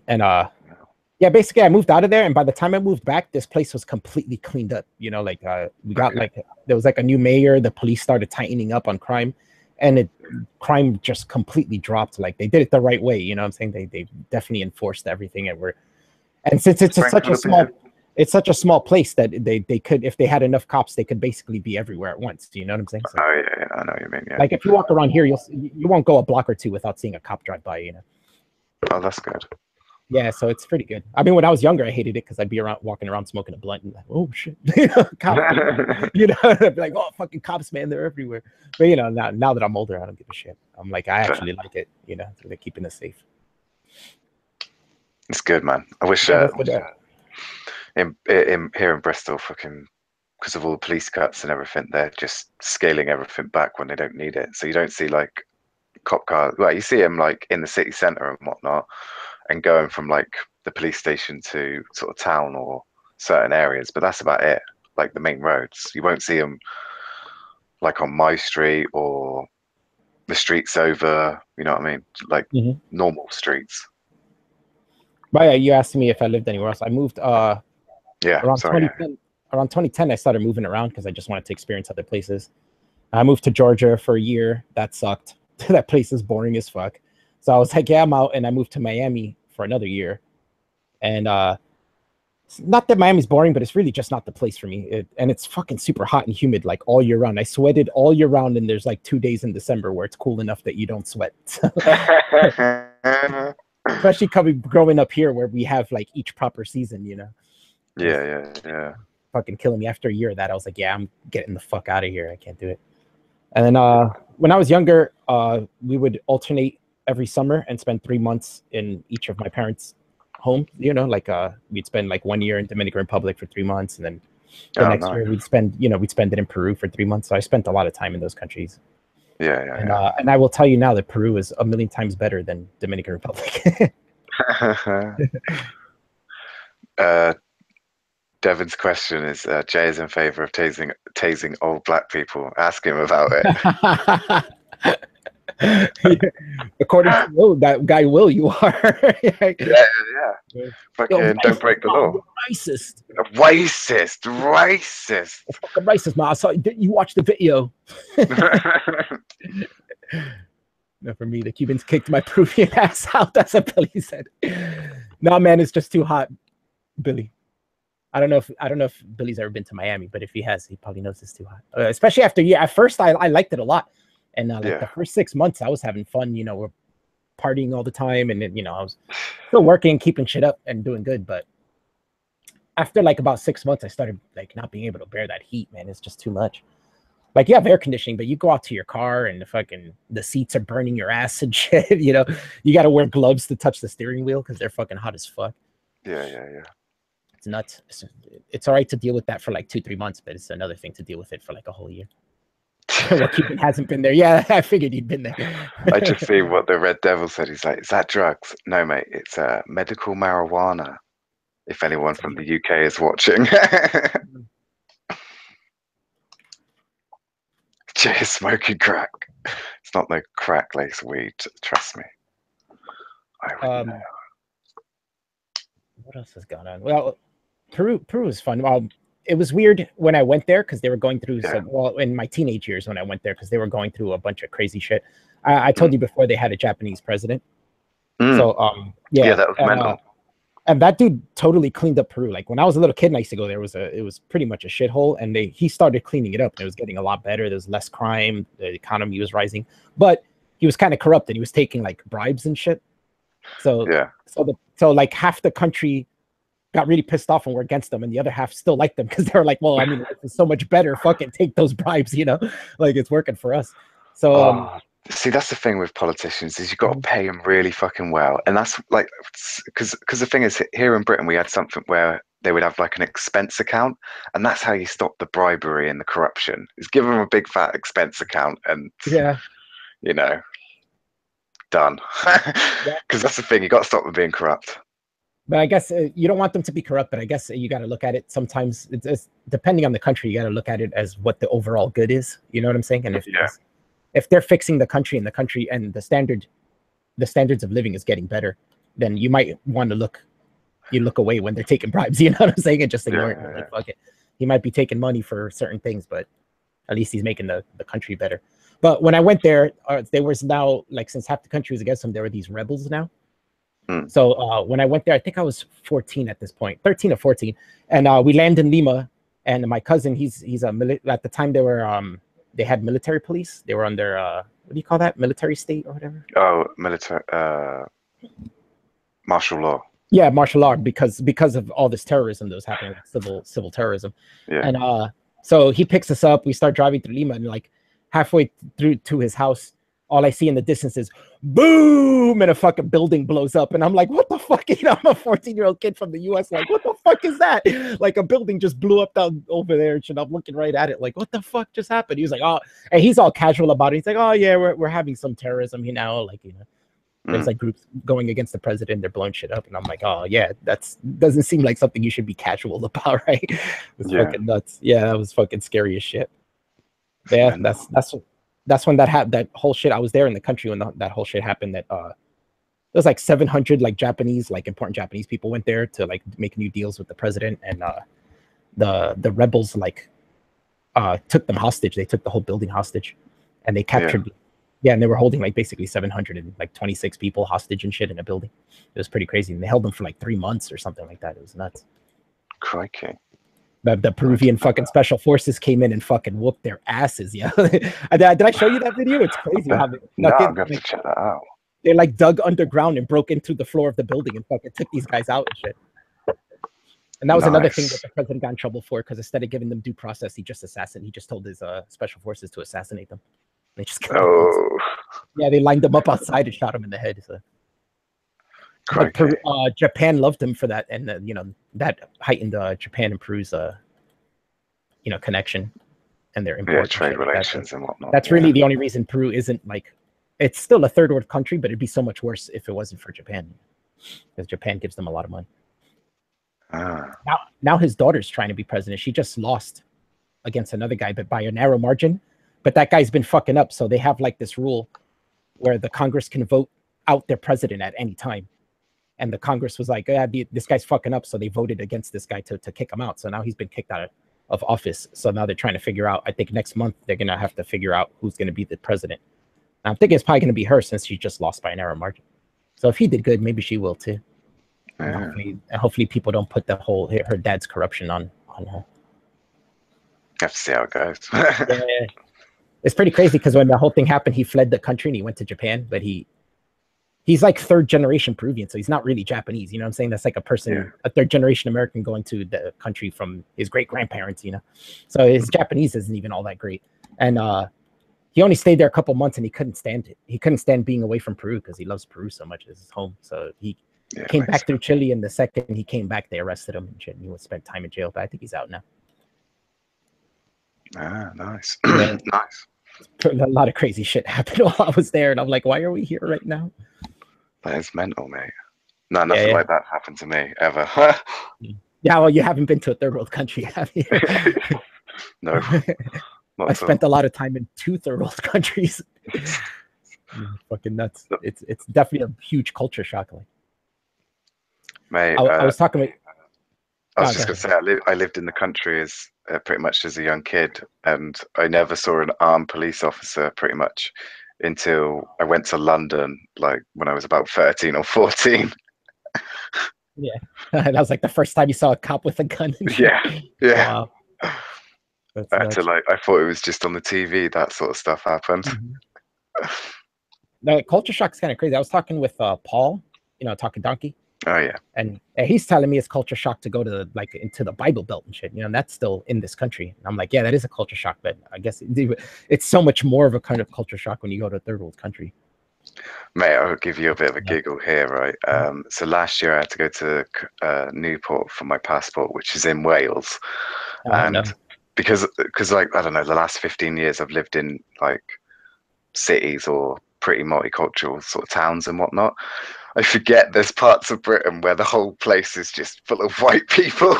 And yeah, basically I moved out of there, and by the time I moved back, this place was completely cleaned up. We got like there was like a new mayor. The police started tightening up on crime. and crime just completely dropped. Like they did it the right way, you know what I'm saying? They definitely enforced everything, and since it's such a small place that they could, if they had enough cops, they could basically be everywhere at once. Do you know what I'm saying? So, oh yeah, I know what you mean. Yeah. Like if you walk around here, you won't go a block or two without seeing a cop drive by. You know. Oh, that's good. Yeah, so it's pretty good. I mean, when I was younger, I hated it because I'd be walking around smoking a blunt and like, oh shit, cops, you know, I'd be like, oh fucking cops, man, they're everywhere. But you know, now that I'm older, I don't give a shit. I'm like, I actually like it, you know, so they're keeping us safe. It's good, man. I wish in here in Bristol, fucking, because of all the police cuts and everything, they're just scaling everything back when they don't need it. So you don't see like cop cars. Well, you see them like in the city centre and whatnot, and going from like the police station to sort of town or certain areas, but that's about it. Like the main roads, you won't see them like on my street or the streets over. You know what I mean? Like normal streets. But yeah, you asked me if I lived anywhere else. I moved around 2010. Around 2010, I started moving around because I just wanted to experience other places. I moved to Georgia for a year. That sucked. That place is boring as fuck. So I was like, yeah, I'm out. And I moved to Miami for another year. And not that Miami's boring, but it's really just not the place for me. And it's fucking super hot and humid like all year round. I sweated all year round, and there's like 2 days in December where it's cool enough that you don't sweat. Especially growing up here where we have like each proper season, you know. Yeah. Fucking killing me. After a year of that, I was like, yeah, I'm getting the fuck out of here. I can't do it. And then when I was younger, we would alternate every summer and spend 3 months in each of my parents' homes. You know, like we'd spend like 1 year in Dominican Republic for 3 months, and then the next year we'd spend it in Peru for 3 months. So I spent a lot of time in those countries. And I will tell you now that Peru is a million times better than Dominican Republic. Devin's question is: Jay is in favor of tasing old black people. Ask him about it. According to Will, that guy Will, you are. yeah. Fucking don't break the law. Racist. Racist. Fucking racist, man. I saw you watch the video. No, for me, the Cubans kicked my Peruvian ass out. That's what Billy said. No, man, it's just too hot, Billy. I don't know if Billy's ever been to Miami, but if he has, he probably knows it's too hot. Especially after a year. At first, I liked it a lot, and the first 6 months, I was having fun. You know, we're partying all the time, and then, you know, I was still working, keeping shit up, and doing good. But after like about 6 months, I started like not being able to bear that heat. Man, it's just too much. Like, you have air conditioning, but you go out to your car and the seats are burning your ass and shit. You know, you got to wear gloves to touch the steering wheel because they're fucking hot as fuck. Yeah. It's nuts. It's all right to deal with that for like 2-3 months, but it's another thing to deal with it for like a whole year. Well, Cuban hasn't been there. Yeah, I figured he'd been there. I just see what the Red Devil said. He's like, is that drugs? No, mate, it's medical marijuana. If anyone from the UK is watching. Jay is smoking crack. It's not no crack lace weed, trust me. What else has gone on? Well, Peru was fun. Well, it was weird when I went there because they were going through in my teenage years when I went there, because they were going through a bunch of crazy shit. I told you before they had a Japanese president. So that was mental. And that dude totally cleaned up Peru. Like when I was a little kid and I used to go there, it was pretty much a shithole, and he started cleaning it up, and it was getting a lot better. There was less crime, the economy was rising, but he was kind of corrupt, and he was taking like bribes and shit. So like half the country got really pissed off and were against them, and the other half still liked them because they were like, well, I mean, it's so much better. Fucking take those bribes, you know, like it's working for us. So see, that's the thing with politicians, is you've got to pay them really fucking well. And that's like, because the thing is, here in Britain, we had something where they would have like an expense account, and that's how you stop the bribery and the corruption, is give them a big fat expense account, and you know, done. Because that's the thing, you got to stop them being corrupt. But I guess you don't want them to be corrupt, but I guess you got to look at it sometimes. It's depending on the country, you got to look at it as what the overall good is. You know what I'm saying? And if they're fixing the country and the standards of living is getting better, then you might want to look away when they're taking bribes. You know what I'm saying? And just ignore it. Like, fuck it. He might be taking money for certain things, but At least he's making the country better. But when I went there, there was now, like, since half the country was against him, there were these rebels now. So when I went there, I think I was 14 at this point, 13 or 14, and we land in Lima. And my cousin, he's at the time they had military police. They were under what do you call that? Military state or whatever. Oh, military martial law. Yeah, martial law because of all this terrorism that was happening, like civil terrorism. Yeah. And so he picks us up. We start driving through Lima, and like halfway through to his house, all I see in the distance is boom, and a fucking building blows up. And I'm like, what the fuck? You know, I'm a 14-year-old kid from the US, like, what the fuck is that? Like, a building just blew up down over there, and I'm looking right at it, like, what the fuck just happened? He was like, oh, and he's all casual about it. He's like, oh yeah, we're having some terrorism, you know, like, you know, there's like groups going against the president, they're blowing shit up. And I'm like, oh yeah, doesn't seem like something you should be casual about, right? It's fucking nuts. Yeah, that was fucking scary as shit. Yeah, that's when that whole shit. I was there in the country when that whole shit happened. That there was like 700 like Japanese, like important Japanese people went there to like make new deals with the president, and the rebels like took them hostage. They took the whole building hostage, and they captured. Yeah, and they were holding like basically 726 people hostage and shit in a building. It was pretty crazy, and they held them for like 3 months or something like that. It was nuts. Crikey. The Peruvian fucking special forces came in and fucking whooped their asses. Yeah, did I show you that video? It's crazy. No, I'm gonna have to check that out. They like dug underground and broke into the floor of the building and fucking took these guys out and shit. And that was another thing that the president got in trouble for, because instead of giving them due process, he just told his special forces to assassinate them. They just killed them. Yeah, they lined them up outside and shot them in the head. So. Japan loved him for that, and you know, that heightened Japan and Peru's you know, connection and their import trade relations and whatnot. That's really the only reason Peru isn't like, it's still a third world country, but it'd be so much worse if it wasn't for Japan, because Japan gives them a lot of money. Now his daughter's trying to be president. She just lost against another guy, but by a narrow margin. But that guy's been fucking up, so they have like this rule where the Congress can vote out their president at any time. And the Congress was like, this guy's fucking up. So they voted against this guy to kick him out. So now he's been kicked out of office. So now they're trying to figure out, I think next month, they're going to have to figure out who's going to be the president. And I'm thinking it's probably going to be her, since she just lost by a narrow margin. So if he did good, maybe she will too. And hopefully people don't put the whole, her dad's corruption on her. Have to see how it goes. Yeah. It's pretty crazy, because when the whole thing happened, he fled the country and he went to Japan, but he's like third generation Peruvian, so he's not really Japanese. You know what I'm saying? That's like a person, a third generation American going to the country from his great grandparents, you know? So his Japanese isn't even all that great. And he only stayed there a couple months, and he couldn't stand it. He couldn't stand being away from Peru, because he loves Peru so much as his home. So he came back through Chile, and the second he came back, they arrested him and shit, and he spent time in jail, but I think he's out now. Nice. Yeah. Nice. A lot of crazy shit happened while I was there, and I'm like, why are we here right now? That is mental, mate. No, nothing like that happened to me ever. Yeah, well, you haven't been to a third world country, have you? No. I spent a lot of time in 2 third world countries. Fucking nuts. It's definitely a huge culture shock. Like, mate, I was talking about. I was just gonna say, I lived in the country as pretty much as a young kid, and I never saw an armed police officer pretty much until I went to London, like when I was about 13 or 14. Yeah, that was like the first time you saw a cop with a gun. Yeah. Wow. I thought it was just on the TV that sort of stuff happened. The culture shock is kind of crazy. I was talking with Paul, you know, Talking Donkey. Oh yeah. And he's telling me it's culture shock to go to like into the Bible Belt and shit, you know, and that's still in this country. And I'm like, yeah, that is a culture shock, but I guess it's so much more of a kind of culture shock when you go to a third world country. Mate, I'll give you a bit of a giggle here, right? So last year I had to go to Newport for my passport, which is in Wales, and because like, I don't know, the last 15 years I've lived in like cities or pretty multicultural sort of towns and whatnot. I forget there's parts of Britain where the whole place is just full of white people.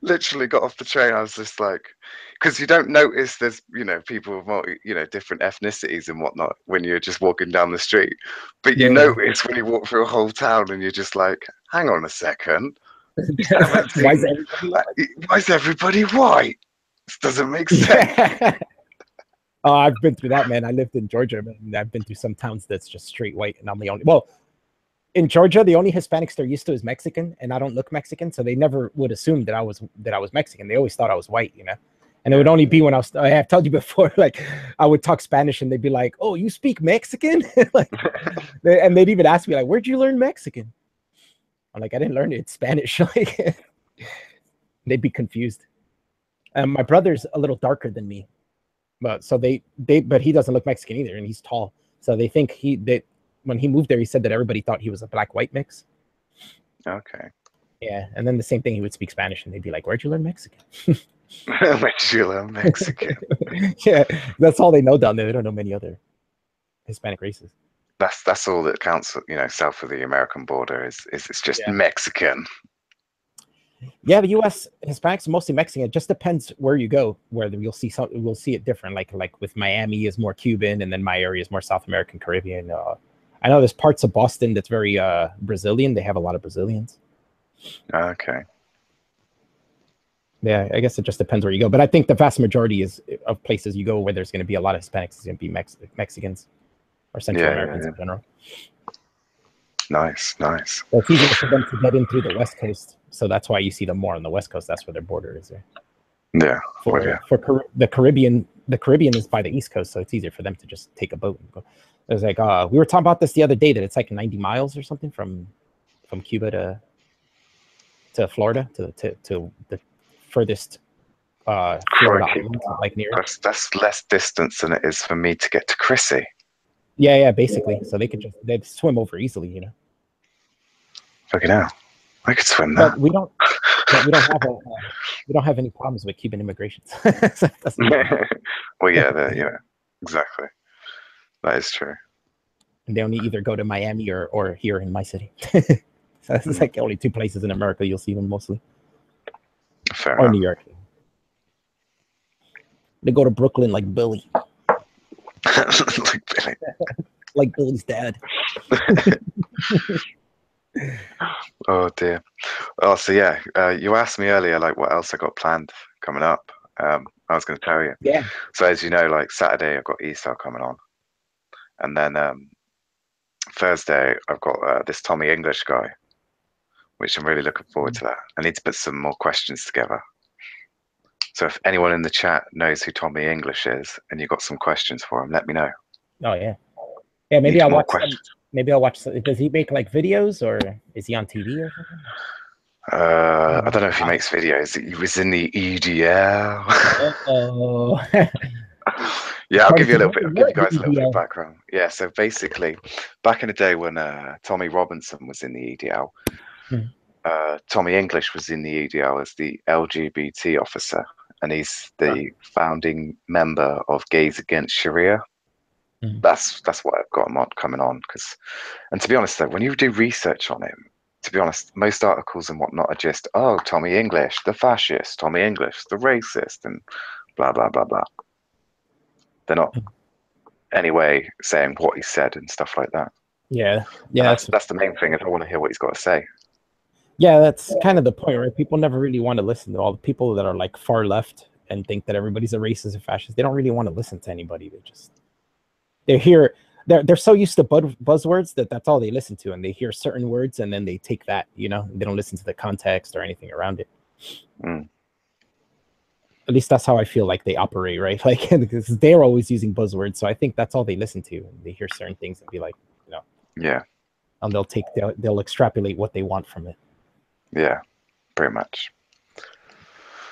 Literally got off the train. I was just like, because you don't notice there's, you know, people of different ethnicities and whatnot when you're just walking down the street. But you notice when you walk through a whole town and you're just like, hang on a second, Why is everybody white? Why is everybody white? This doesn't make sense. Yeah. Oh, I've been through that, man. I lived in Georgia, and I've been through some towns that's just straight white, and I'm the only. Well, in Georgia, the only Hispanics they're used to is Mexican, and I don't look Mexican, so they never would assume that I was Mexican. They always thought I was white, you know. And it would only be when I have told you before, like I would talk Spanish, and they'd be like, "Oh, you speak Mexican?" Like, and they'd even ask me like, "Where'd you learn Mexican?" I'm like, "I didn't learn it. It's Spanish." Like, they'd be confused. My brother's a little darker than me, but so but he doesn't look Mexican either, and he's tall, so they think when he moved there, he said that everybody thought he was a black-white mix. Okay. Yeah, and then the same thing, he would speak Spanish, and they'd be like, "Where'd you learn Mexican?" Where'd you learn Mexican? Yeah, that's all they know down there. They don't know many other Hispanic races. That's all that counts, you know, south of the American border is it's just Mexican. Yeah, the U.S. Hispanics are mostly Mexican. It just depends where you go, where we'll see it different. Like with Miami is more Cuban, and then my area is more South American, Caribbean. I know there's parts of Boston that's very Brazilian. They have a lot of Brazilians. Okay. Yeah, I guess it just depends where you go. But I think the vast majority of places you go where there's going to be a lot of Hispanics is going to be Mexicans or Central Americans in general. Nice. So it's easier for them to get in through the West Coast. So that's why you see them more on the West Coast. That's where their border is there. Yeah. For the Caribbean is by the East Coast, so it's easier for them to just take a boat and go. It was like we were talking about this the other day, that it's like 90 miles or something from Cuba to Florida, to the furthest Florida island, like near. That's less distance than it is for me to get to Chrissy. Yeah, basically. So they'd swim over easily, you know. Fucking hell, I could swim that. But we don't have any problems with Cuban immigration. So well, yeah, exactly. That is true. And they only either go to Miami or here in my city. So it's like only two places in America you'll see them mostly. Fair or enough. New York. They go to Brooklyn like Billy. Like Billy. Like Billy's dad. Oh dear. Oh, so yeah, you asked me earlier like what else I got planned coming up. I was going to tell you. Yeah. So as you know, like Saturday I've got Easter coming on, and then Thursday I've got this Tommy English guy, which I'm really looking forward to that. I need to put some more questions together. So if anyone in the chat knows who Tommy English is and you've got some questions for him, let me know. Oh yeah. Yeah, maybe I'll watch some, maybe I'll watch. Does he make like videos, or is he on TV or something? I don't know if he makes videos. He was in the EDL. Oh. Yeah, I'll give you a little bit. I'll give you guys a little bit of background. Yeah, so basically, back in the day when Tommy Robinson was in the EDL, Tommy English was in the EDL as the LGBT officer, and he's the founding member of Gays Against Sharia. That's what I've got him on coming on. And to be honest though, when you do research on him, to be honest, most articles and whatnot are just, oh, Tommy English, the fascist, Tommy English, the racist, and blah blah blah blah. They're not anyway saying what he said and stuff like that. Yeah. That's the main thing. Is I want to hear what he's got to say. Yeah, that's kind of the point, right? People never really want to listen to all the people that are like far left and think that everybody's a racist or fascist. They don't really want to listen to anybody. They're so used to buzzwords that's all they listen to, and they hear certain words and then they take that, you know, they don't listen to the context or anything around it. At least that's how I feel like they operate, right? Like, because they're always using buzzwords, so I think that's all they listen to. They hear certain things and be like, you know, yeah, and they'll extrapolate what they want from it. Yeah, pretty much.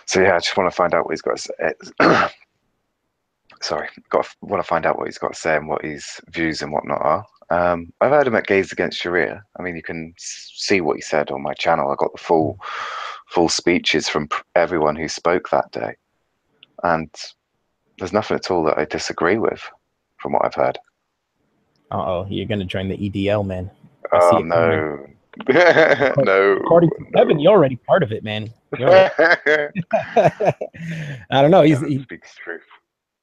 So yeah, I just want to find out what he's got to say. Sorry, want to find out what he's got to say and what his views and whatnot are. I've heard him at Gays Against Sharia. I mean, you can see what he said on my channel. I got the full speeches from everyone who spoke that day, and there's nothing at all that I disagree with, from what I've heard. Uh-oh, you're gonna join the EDL, man. Oh no. No. According to Kevin, you're already part of it, man. I don't know. He speaks truth.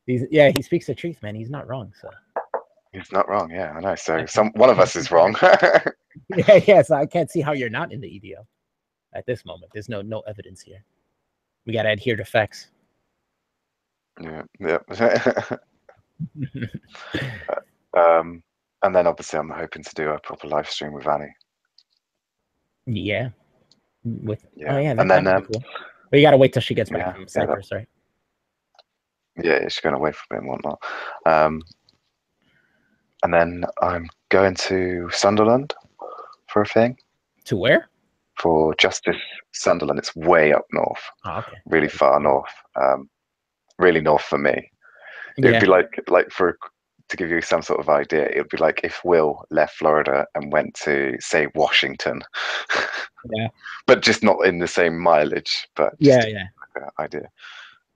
He speaks the truth, man. He's not wrong. So he's not wrong. Yeah, I know. So one of us is wrong. Yeah. So I can't see how you're not in the EDL. at this moment. There's no evidence here. We got to adhere to facts. Yeah. And then obviously I'm hoping to do a proper live stream with Annie. Yeah. Oh yeah, and then cool. But you gotta wait till she gets back from Cyprus, right? Yeah, she's going away for a bit and whatnot. And then I'm going to Sunderland for a thing. To where? For Justice Sunderland. It's way up north. Oh, okay. Really far north. Really north for me. It'd be like to give you some sort of idea, it would be like if Will left Florida and went to, say, Washington. Yeah. But just not in the same mileage, but just like an idea.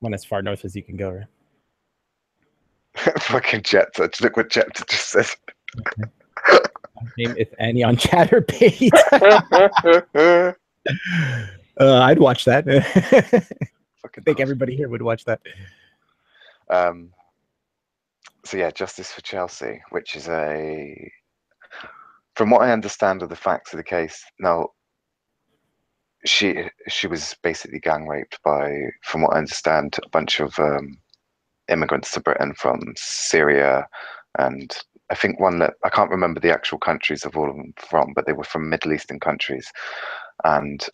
One as far north as you can go, right? Fucking Jetta. Look what Jetta just said. My name is Annie on Chatterbait. I'd watch that. I think everybody here would watch that. So yeah, Justice for Chelsea, which is from what I understand of the facts of the case. Now, she was basically gang raped by, from what I understand, a bunch of immigrants to Britain from Syria, and I think one that I can't remember the actual countries of all of them from, but they were from Middle Eastern countries. And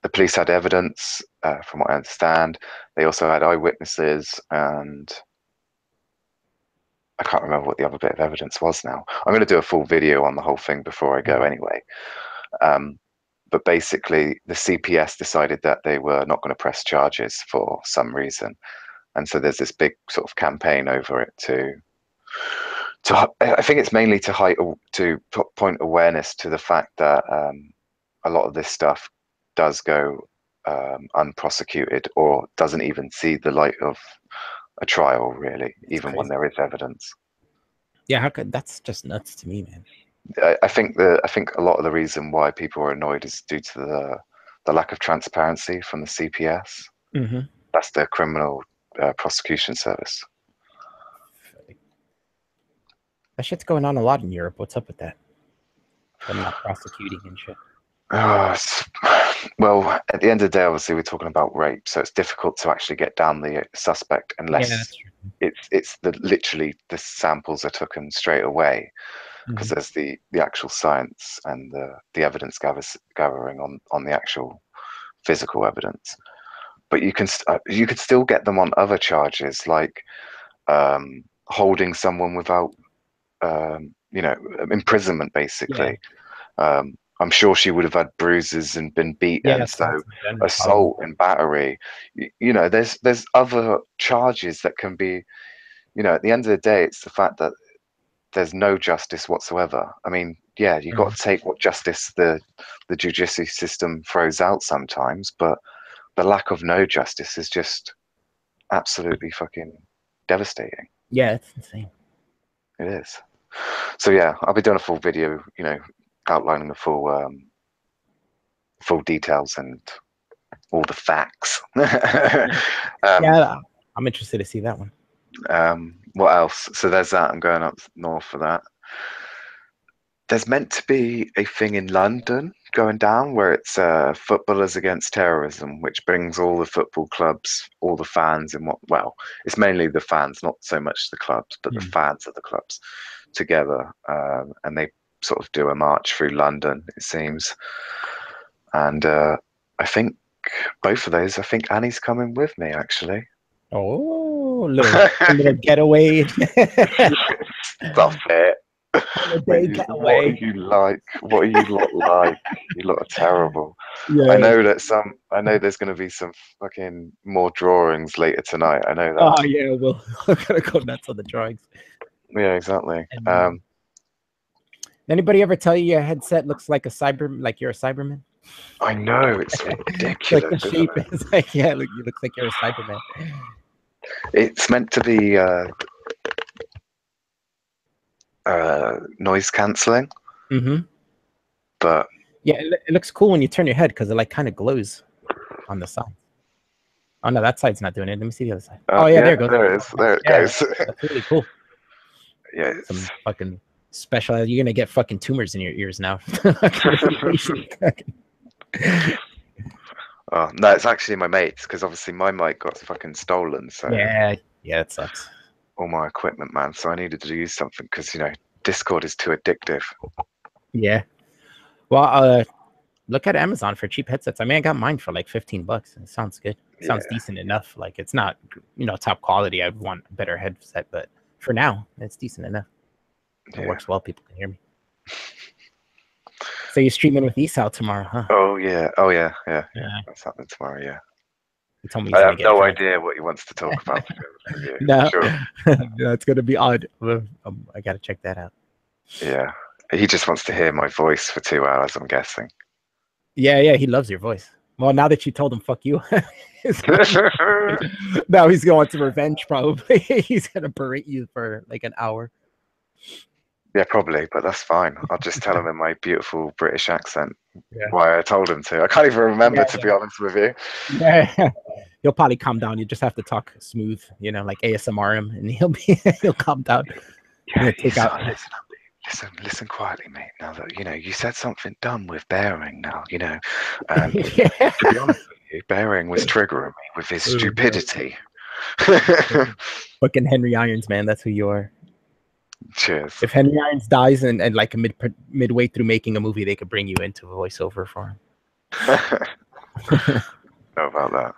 the police had evidence, from what I understand. They also had eyewitnesses, and I can't remember what the other bit of evidence was now. I'm going to do a full video on the whole thing before I go anyway. But basically, the CPS decided that they were not going to press charges for some reason. And so there's this big sort of campaign over it to I think it's mainly to point awareness to the fact that a lot of this stuff does go unprosecuted, or doesn't even see the light of a trial, really, even when there is evidence. Yeah, how could that's just nuts to me, man. I think a lot of the reason why people are annoyed is due to the lack of transparency from the CPS. Mm-hmm. That's the criminal prosecution service. That shit's going on a lot in Europe. What's up with that? Them not prosecuting and shit. Well, at the end of the day, obviously, we're talking about rape, so it's difficult to actually get down the suspect unless it's literally the samples are taken straight away, because there's the actual science and the evidence gathering on the actual physical evidence. But you could still get them on other charges, like holding someone without imprisonment, basically. I'm sure she would have had bruises and been beaten. So assault and battery, there's other charges that can be, at the end of the day, it's the fact that there's no justice whatsoever. I mean, yeah, you got to take what justice the judiciary system throws out sometimes, but the lack of no justice is just absolutely fucking devastating. Yeah, it's insane. It is. So yeah, I'll be doing a full video, outlining the full details and all the facts. Yeah, I'm interested to see that one. What else? So there's that. I'm going up north for that. There's meant to be a thing in London going down where it's Footballers Against Terrorism, which brings all the football clubs, all the fans, and it's mainly the fans, not so much the clubs, but the fans of the clubs together, and they sort of do a march through London, it seems. And I think both of those, I think Annie's coming with me, actually. Oh, a little getaway. Stop it. Holiday getaway. What are you like? What are you lot like? You lot are terrible. Yeah. I know there's going to be some fucking more drawings later tonight. I know that. Oh yeah, well, I'm gonna go nuts on the drawings. Yeah, exactly. Anybody ever tell you your headset looks like like you're a Cyberman? I know, it's ridiculous. Like the shape is like, yeah, you look like you're a Cyberman. It's meant to be noise cancelling. But yeah, it looks cool when you turn your head because it like kind of glows on the side. Oh no, that side's not doing it. Let me see the other side. Oh yeah, there it goes. There it is. There it goes. That's really cool. Yeah, some fucking special. You're gonna get fucking tumors in your ears now. Oh no, it's actually my mate's because obviously my mic got fucking stolen. So Yeah, it sucks. all my equipment, man. So I needed to use something because Discord is too addictive. Yeah. Well, look at Amazon for cheap headsets. I mean, I got mine for like $15. It sounds good. It sounds decent enough. Like it's not, top quality. I'd want a better headset, but for now, it's decent enough. It works well. People can hear me. So you're streaming with Esau tomorrow, huh? Oh yeah. That's happening tomorrow. Yeah. He told me I he's have gonna get no drunk. idea what he wants to talk about. You. No, Sure. No, it's gonna be odd. I gotta check that out. Yeah, he just wants to hear my voice for 2 hours. I'm guessing. Yeah, he loves your voice. Well, now that you told him "fuck you," now he's going to revenge. Probably he's gonna berate you for like an hour. Yeah, probably, but that's fine. I'll just tell him in my beautiful British accent why I told him to. I can't even remember, to be honest with you. Yeah, he'll probably calm down. You just have to talk smooth, like ASMR him, and he'll calm down. Yeah, take out. Listen quietly, mate. Now that you said something dumb with Bearing. Now to be honest with you, Bearing was triggering me with his stupidity. Fucking Henry Irons, man, that's who you are. Cheers. If Henry Irons dies and like midway through making a movie, they could bring you into a voiceover for him. Know about that.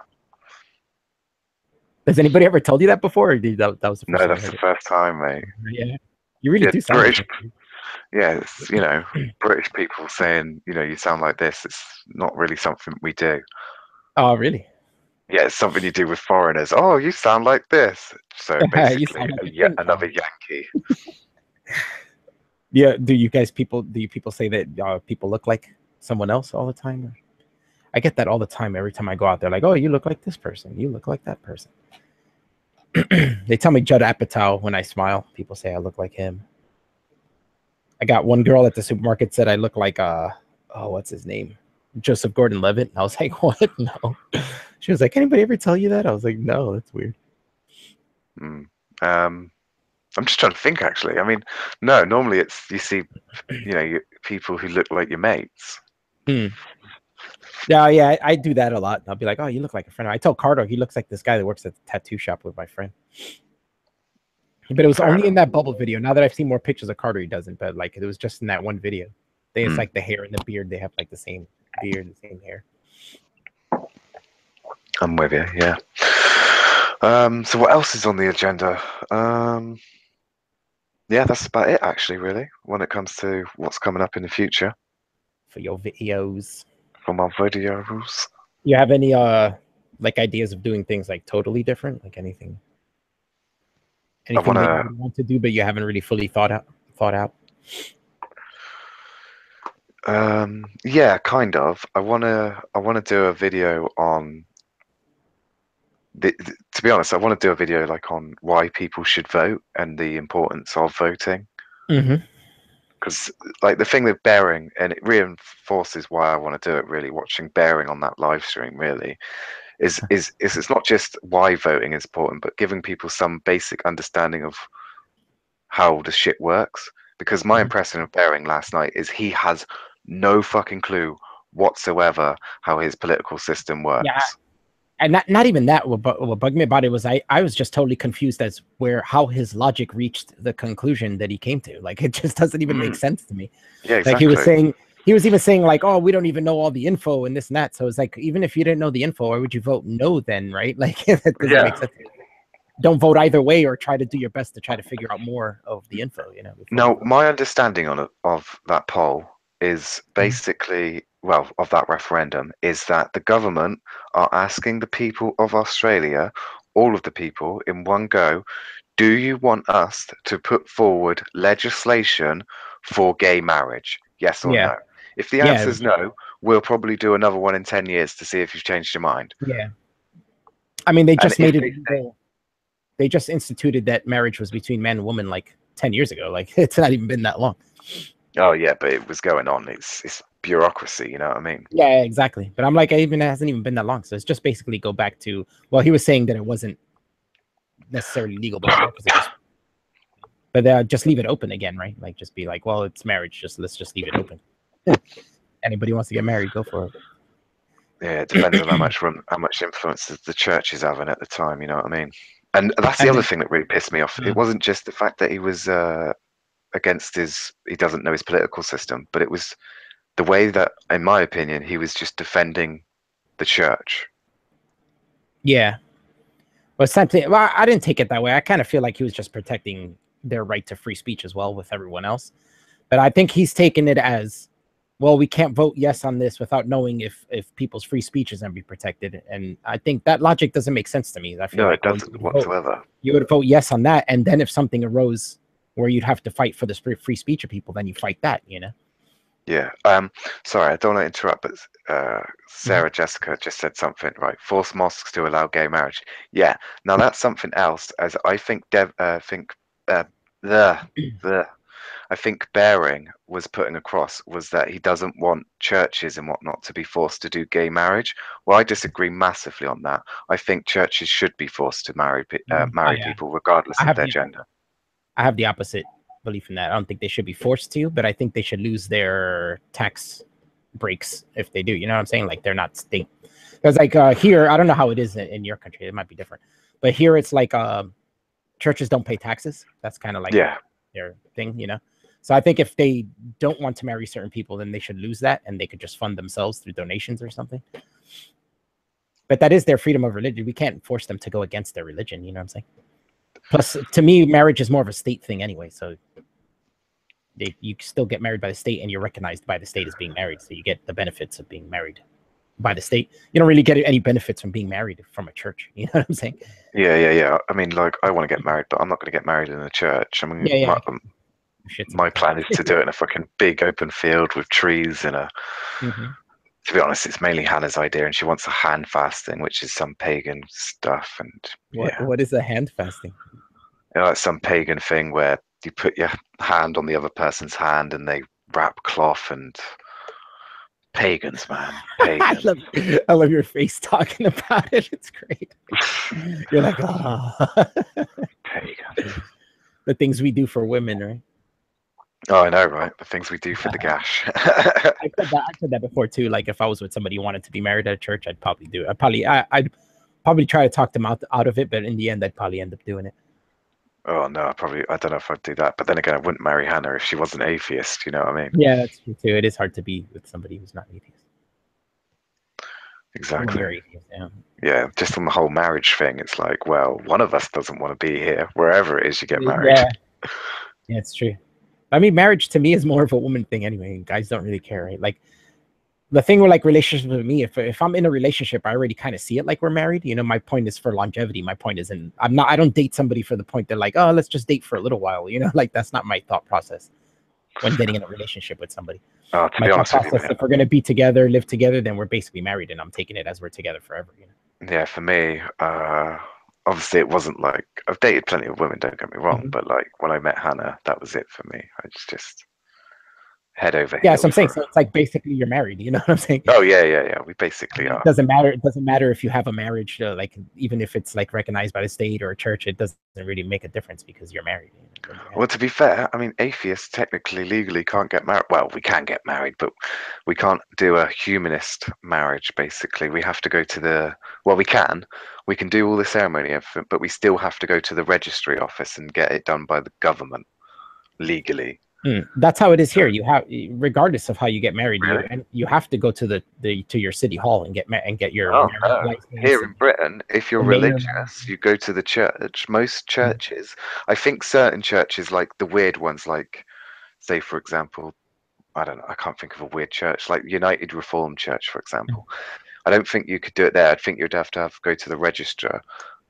Has anybody ever told you that before? Or that was the first time? No, that's the first time, mate. Yeah, you really do sound British. like it. Yeah, it's, British people saying, you sound like this. It's not really something we do. Oh, really? Yeah, it's something you do with foreigners. Oh, you sound like this. So basically, another Yankee. Yeah. Do you people say that people look like someone else all the time? I get that all the time. Every time I go out there, like, oh, you look like this person. You look like that person. They tell me Judd Apatow when I smile. People say I look like him. I got one girl at the supermarket said I look like what's his name? Joseph Gordon-Levitt. I was like, what? No. She was like, anybody ever tell you that? I was like, no, that's weird. I'm just trying to think, actually. I mean, no, normally it's you see, people who look like your mates. Yeah, I do that a lot. I'll be like, oh, you look like a friend. I tell Carter he looks like this guy that works at the tattoo shop with my friend. But it was only in that bubble video. Now that I've seen more pictures of Carter, he doesn't. But like, it was just in that one video. It's like the hair and the beard. They have like the same beard, the same hair. I'm with you. Yeah. So what else is on the agenda? Yeah, that's about it, actually. Really, when it comes to what's coming up in the future for your videos. For my videos. You have any like ideas of doing things like totally different, like anything that you would want to do, but you haven't really fully thought out? Yeah, kind of. I wanna do a video on to be honest, I want to do a video like on why people should vote and the importance of voting. Because like the thing with Bearing, and it reinforces why I want to do it, really, watching Bearing on that live stream really is it's not just why voting is important, but giving people some basic understanding of how the shit works. Because my impression of Bearing last night is he has no fucking clue whatsoever how his political system works. Yeah. And not even that. What bugged me about it was I was just totally confused as how his logic reached the conclusion that he came to. Like, it just doesn't even make sense to me. Yeah, exactly. Like he was even saying like, oh, we don't even know all the info and this and that. So it's like, even if you didn't know the info, why would you vote no then, right? Like, that doesn't make sense. Don't vote either way, or try to do your best to try to figure out more of the info, No, my understanding of that poll is basically, of that referendum, is that the government are asking the people of Australia, all of the people in one go, do you want us to put forward legislation for gay marriage? Yes or no? If the answer is no, we'll probably do another one in 10 years to see if you've changed your mind. Yeah. I mean, they just made it legal. They just instituted that marriage was between man and woman like 10 years ago. Like, it's not even been that long. Oh yeah, but it was going on. It's bureaucracy, you know what I mean? Yeah, exactly. But I'm like, it hasn't even been that long. So it's just basically go back to, well, he was saying that it wasn't necessarily legal before, but just leave it open again, right? Like, just be like, well, it's marriage. Let's just leave it open. Anybody wants to get married, go for it. Yeah, it depends on how much influence the church is having at the time. You know what I mean? And that's the And other then, thing that really pissed me off. It wasn't just the fact that he was against he doesn't know his political system, but it was the way that, in my opinion, he was just defending the church. yeah, but something. Well, I didn't take it that way. I kind of feel like he was just protecting their right to free speech as well with everyone else. But I think he's taken it as, well, we can't vote yes on this without knowing if people's free speech is going to be protected. And I think that logic doesn't make sense to me. I feel No, like, it well, doesn't whatsoever. you would vote yes on that, and then if something arose where you'd have to fight for the free speech of people, then you fight that, you know? Yeah. Sorry, I don't want to interrupt, but Sarah Jessica just said something, right? Force mosques to allow gay marriage. Yeah. Now that's something else, as I think uh, the I think Baring was putting across was that he doesn't want churches and whatnot to be forced to do gay marriage. Well, I disagree massively on that. I think churches should be forced to marry people regardless I of have their the gender. I have the opposite belief in that. I don't think they should be forced to, but I think they should lose their tax breaks if they do. You know what I'm saying? Like they're not state. Because like here, I don't know how it is in your country. It might be different, but here it's like churches don't pay taxes. That's kind of like Yeah. their thing, you know. So I think if they don't want to marry certain people, then they should lose that, and they could just fund themselves through donations or something. But that is their freedom of religion. We can't force them to go against their religion. You know what I'm saying? Plus, to me, marriage is more of a state thing anyway. So you still get married by the state, and you're recognized by the state as being married. So you get the benefits of being married by the state. You don't really get any benefits from being married from a church. You know what I'm saying? Yeah. I mean, like, I want to get married, but I'm not going to get married in a church. I mean, Yeah. my plan is to do it in a fucking big open field with trees and a. To be honest, it's mainly Hannah's idea, and she wants a hand fasting, which is some pagan stuff. And yeah, What is a hand fasting? you know, it's some pagan thing where you put your hand on the other person's hand and they wrap cloth and pagans, man, pagans. I love your face talking about it. It's great. You're like, oh, Pagans. the things we do for women, right? Oh, I know, right? The things we do for the gash. I've said that before too. Like if I was with somebody who wanted to be married at a church, I'd probably do it. I'd probably try to talk them out of it, but in the end, I'd probably end up doing it. Oh no, I don't know if I'd do that. But then again, I wouldn't marry Hannah if she was an atheist. You know what I mean? Yeah, that's true too. It is hard to be with somebody who's not atheist. Exactly. Atheist, yeah. Yeah, just on the whole marriage thing, it's like, well, one of us doesn't want to be here. Wherever it is you get married. Yeah, it's true. I mean, marriage to me is more of a woman thing anyway. Guys don't really care, right? Like the thing with like relationships with me, if I'm in a relationship, I already kind of see it like we're married. You know, my point is for longevity. My point isn't. I don't date somebody for the point that like, oh, let's just date for a little while. You know, like that's not my thought process when getting in a relationship with somebody. To My be thought honest with you, process, if we're gonna be together, live together, then we're basically married, and I'm taking it as we're together forever. You know? yeah, for me, obviously it wasn't like I've dated plenty of women, don't get me wrong, but like when I met Hannah, that was it for me. I just head over Yeah, heels so I'm saying, for so her. it's like basically you're married. You know what I'm saying? Oh yeah. We basically It are. doesn't matter. It doesn't matter if you have a marriage, like even if it's like recognized by the state or a church, it doesn't really make a difference because you're married. You know? Well, to be fair, I mean, atheists technically legally can't get married. Well, we can get married, but we can't do a humanist marriage. Basically, we have to go to the. Well, we can do all the ceremony, everything, but we still have to go to the registry office and get it done by the government legally. That's how it is So, here. You have, regardless of how you get married, really? you have to go to to your city hall and get your Oh marriage no. license. Here And in Britain, if you're the mayor. religious, you go to the church. Most churches, I think certain churches, like the weird ones, like, say, for example, I don't know, I can't think of a weird church, like United Reformed Church, for example. I don't think you could do it there. I think you'd have to go to the registrar.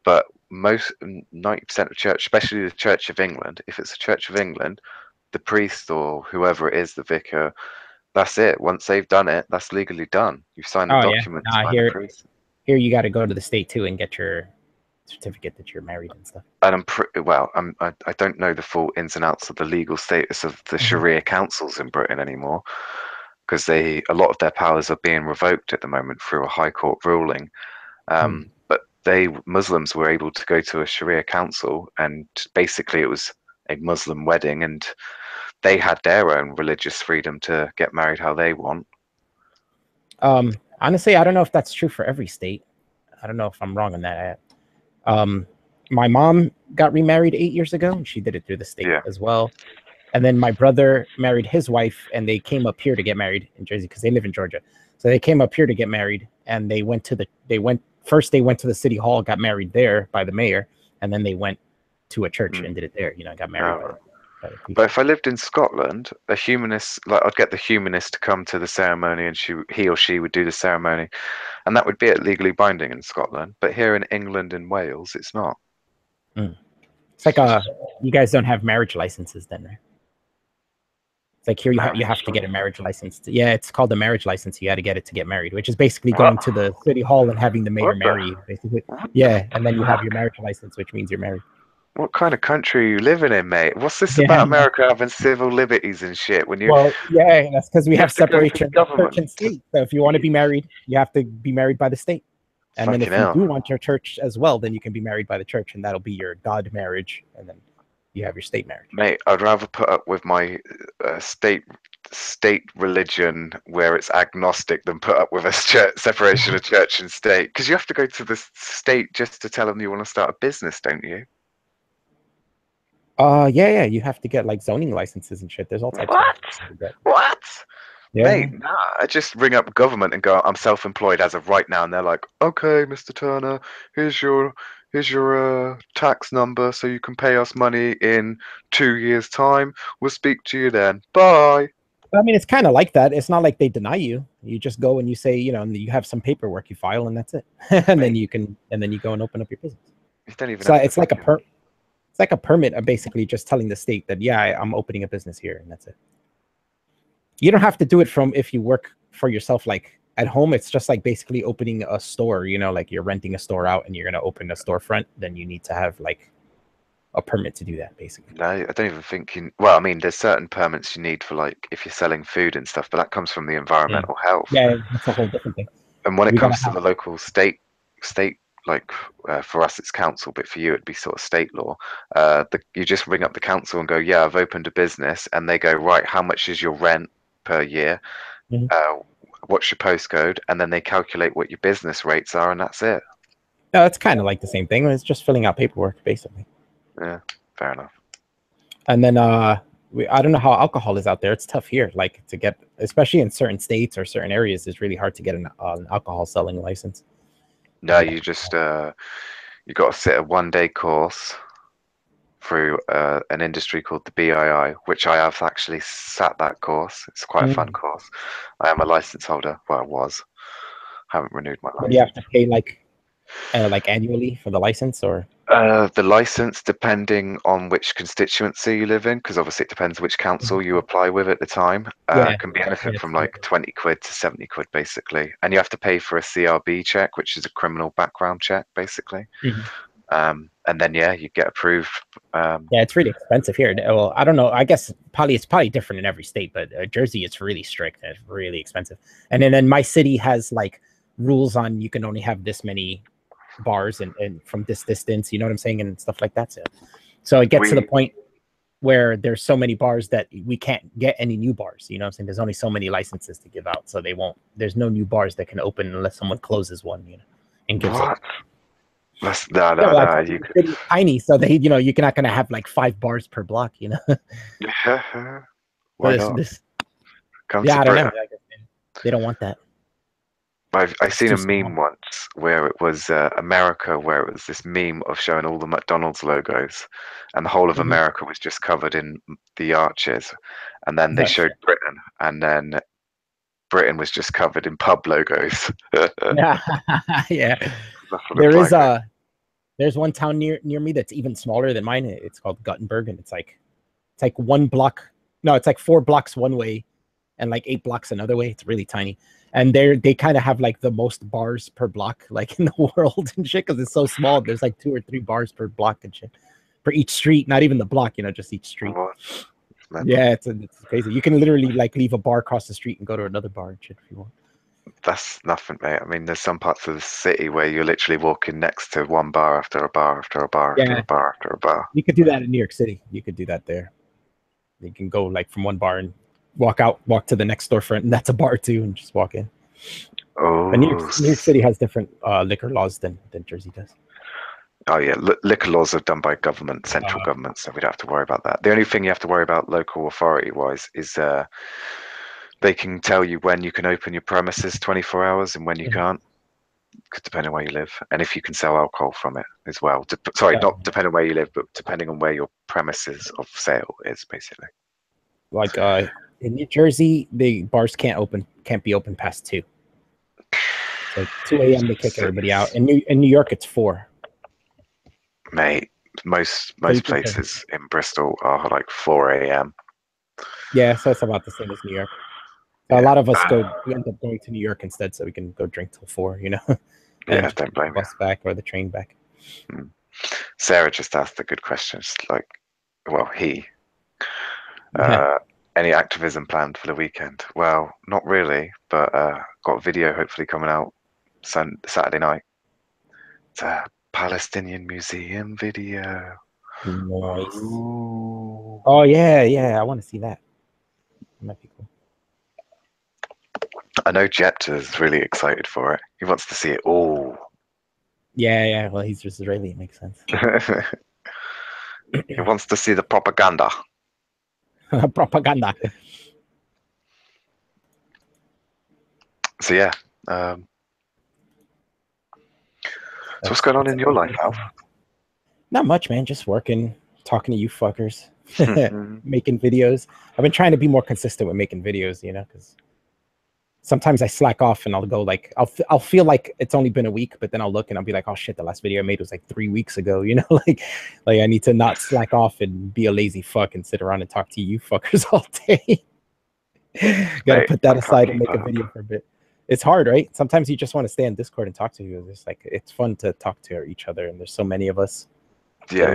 But most 90% of church, especially the Church of England, if it's a Church of England, the priest or whoever it is, the vicar, that's it. Once they've done it, that's legally done. You sign the Oh yeah, documents by the here priest. you got to go to the state too and get your certificate that you're married and stuff. And I don't know the full ins and outs of the legal status of the Sharia councils in Britain anymore, because a lot of their powers are being revoked at the moment through a high court ruling. But Muslims were able to go to a Sharia council, and basically it was a Muslim wedding, and they had their own religious freedom to get married how they want. Honestly, I don't know if that's true for every state. I don't know if I'm wrong on that. My mom got remarried 8 years ago, and she did it through the state as well. And then my brother married his wife, and they came up here to get married in Jersey because they live in Georgia. So they came up here to get married, and they went to the city hall, got married there by the mayor, and then they went to a church and did it there. Got married by the But if I lived in Scotland, a humanist, like I'd get the humanist to come to the ceremony, and he or she would do the ceremony, and that would be legally binding in Scotland. But here in England and Wales, it's not. It's like you guys don't have marriage licenses then, right? It's like here you have to get a marriage license. Yeah, it's called a marriage license. You got to get it to get married, which is basically going to the city hall and having the mayor marry you, basically. Yeah, and then you have your marriage license, which means you're married. What kind of country are you living in, mate? What's this about America having civil liberties and shit? Well, yeah, that's because we have separation of church and state. So if you want to be married, you have to be married by the state. And then if you do want your church as well, then you can be married by the church, and that'll be your God marriage, and then you have your state marriage. Mate, I'd rather put up with my state religion where it's agnostic than put up with a separation of church and state. Because you have to go to the state just to tell them you want to start a business, don't you? Yeah, you have to get like zoning licenses and shit. There's all types of stuff. What? Yeah. Mate, nah, I just ring up government and go, I'm self-employed as of right now, and they're like, okay, Mr. Turner, here's your tax number so you can pay us money in 2 years' time. We'll speak to you then. Bye. I mean, it's kind of like that. It's not like they deny you. You just go and you say, you have some paperwork you file, and that's it. And then you go and open up your business. You don't even it's like a permit, basically just telling the state that, yeah, I'm opening a business here, and that's it. You don't have to do it if you work for yourself, like at home. It's just like basically opening a store, like you're renting a store out and you're going to open a storefront. Then you need to have like a permit to do that, basically. No, I don't even think well, I mean, there's certain permits you need for like if you're selling food and stuff, but that comes from the environmental health. Yeah, that's a whole different thing. And when it comes to the local state, like for us it's council, but for you it'd be sort of state law. You just ring up the council and go, yeah, I've opened a business, and they go, right, how much is your rent per year? What's your postcode? And then they calculate what your business rates are, and that's it. No, it's kind of like the same thing. It's just filling out paperwork, basically. Yeah, fair enough. And then I don't know how alcohol is out there. It's tough here, like to get, especially in certain states or certain areas, it's really hard to get an alcohol selling license. No, you just you got to sit a 1-day course through an industry called the BII, which I have actually sat that course. It's quite a fun course. I am a license holder. Well, I was. Haven't renewed my license. You have to pay like annually for the license, or the license, depending on which constituency you live in, because obviously it depends which council you apply with at the time. Can be anything from like 20 quid to 70 quid, basically. And you have to pay for a CRB check, which is a criminal background check, basically. And then you get approved. Yeah, it's really expensive here. Well, I don't know. I guess it's probably different in every state, but Jersey is really strict and it's really expensive. And then my city has like rules on you can only have this many bars and from this distance, you know what I'm saying, and stuff like that. So it gets to the point where there's so many bars that we can't get any new bars. You know what I'm saying? There's only so many licenses to give out, so there's no new bars that can open unless someone closes one, and gives it. That's it's tiny, so you're not gonna have like 5 bars per block, Why not? I don't know. They don't want that. I've seen a meme once where it was America, where it was this meme of showing all the McDonald's logos, and the whole of America was just covered in the arches, and then they showed Britain, and then Britain was just covered in pub logos. Yeah. There's one town near me that's even smaller than mine. It's called Guttenberg, and it's like 1 block. No, it's like 4 blocks one way, and like 8 blocks another way. It's really tiny, and they kind of have like the most bars per block like in the world and shit, because it's so small. There's like 2 or 3 bars per block and shit for each street, not even the block, just each street. Yeah, it's crazy. You can literally like leave a bar across the street and go to another bar and shit if you want. That's nothing, mate. I mean, there's some parts of the city where you're literally walking next to one bar after a bar after a bar after a bar after a bar. You could do that in New York City. You could do that there. You can go like from one bar and walk to the next storefront, and that's a bar too, and just walk in. But New Oh, York City has different liquor laws than Jersey does. oh yeah, liquor laws are done by government, central government, so we don't have to worry about that. The only thing you have to worry about local authority wise is they can tell you when you can open your premises 24 hours and when you can't, depending on where you live, and if you can sell alcohol from it as well. Sorry, not depending on where you live, but depending on where your premises of sale is, basically. Like in New Jersey, the bars can't be open past 2. So 2 a.m. they kick everybody out. In New York, it's 4. Mate, most places in Bristol are like 4 a.m. Yeah, so it's about the same as New York. So a lot of us we end up going to New York instead, so we can go drink till 4. You know. Yeah, don't blame me. Bus back or the train back. Sarah just asked a good question. She's like, well, any activism planned for the weekend? Well, not really, but got a video hopefully coming out Saturday night. It's a Palestinian museum video. Nice. Ooh. Oh yeah, I want to see that. That might be cool. I know Jepta's really excited for it. He wants to see it all. Yeah. Well, he's just Israeli. It makes sense. He wants to see the propaganda. Propaganda. So yeah. So what's going on in your life, Alf? Not much, man. Just working, talking to you fuckers, making videos. I've been trying to be more consistent with making videos, you know, because sometimes I slack off and I'll go like, I'll feel like it's only been a week, but then I'll look and I'll be like, oh shit, the last video I made was like 3 weeks ago, you know, like I need to not slack off and be a lazy fuck and sit around and talk to you fuckers all day. Gotta put that aside and make a video for a bit. It's hard, right? Sometimes you just want to stay in Discord and talk to you. It's like, it's fun to talk to each other, and there's so many of us. Yeah.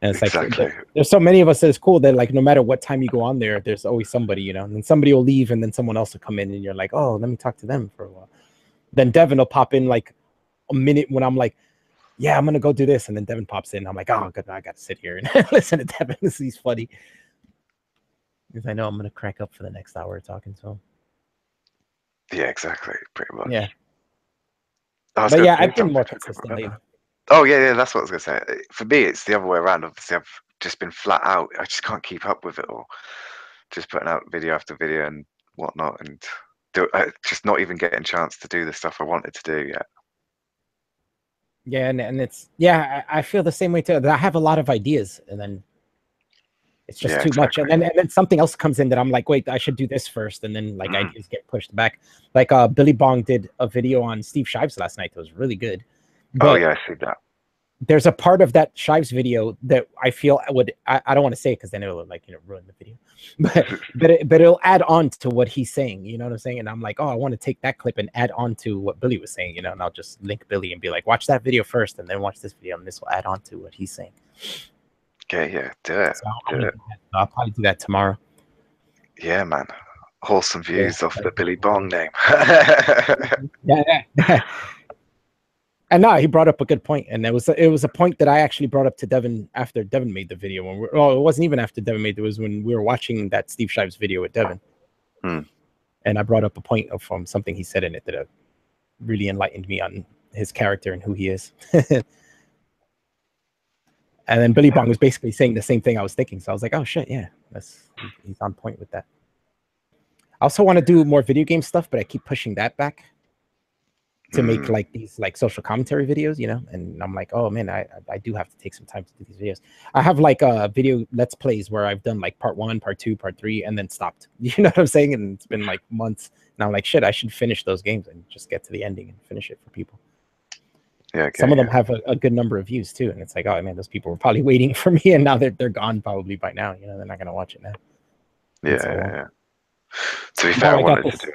And it's exactly. Like there's so many of us that it's cool that like no matter what time you go on there's always somebody, you know, and then somebody will leave and then someone else will come in and you're like, oh, let me talk to them for a while. Then Devin will pop in like a minute when I'm like, yeah, I'm gonna go do this, and then Devin pops in. I'm like, oh, good, I gotta sit here and listen to Devin. He's funny because I know I'm gonna crack up for the next hour talking to him. Yeah, exactly. Pretty much. Yeah. But yeah, I've been more consistent lately. Oh yeah, that's what I was gonna say. For me, it's the other way around. Obviously, I've just been flat out. I just can't keep up with it all. Just putting out video after video and whatnot, and just not even getting a chance to do the stuff I wanted to do yet. Yeah, and it's I feel the same way too. I have a lot of ideas, and then it's just too much, and then something else comes in that I'm like, wait, I should do this first, and then like ideas get pushed back. Like Billy Bong did a video on Steve Shives last night that was really good. But oh yeah, I see that. There's a part of that Shives video that I feel I don't want to say because then it'll like, you know, ruin the video, but it'll add on to what he's saying, you know what I'm saying? And I'm like, oh, I want to take that clip and add on to what Billy was saying, you know, and I'll just link Billy and be like, watch that video first and then watch this video, and this will add on to what he's saying. Okay, yeah, do it. So I'll probably do that tomorrow. Yeah, man. Wholesome views off the Billy Bong name. Yeah. And no, he brought up a good point, and it was a point that I actually brought up to Devin after Devin made the video. It wasn't even after Devin made it. It was when we were watching that Steve Shives video with Devin, and I brought up a point from something he said in it that really enlightened me on his character and who he is. And then Billy Bong was basically saying the same thing I was thinking, so I was like, oh shit, yeah, he's on point with that. I also want to do more video game stuff, but I keep pushing that back to make like these like social commentary videos, you know, and I'm like, oh man, I do have to take some time to do these videos. I have like video let's plays where I've done like part 1, part 2, part 3, and then stopped. You know what I'm saying? And it's been like months. And I'm like, shit, I should finish those games and just get to the ending and finish it for people. Yeah, some of them have a good number of views too, and it's like, oh man, those people were probably waiting for me, and now they're gone probably by now. You know, they're not gonna watch it now. Yeah. To be fair, I wanted to do it.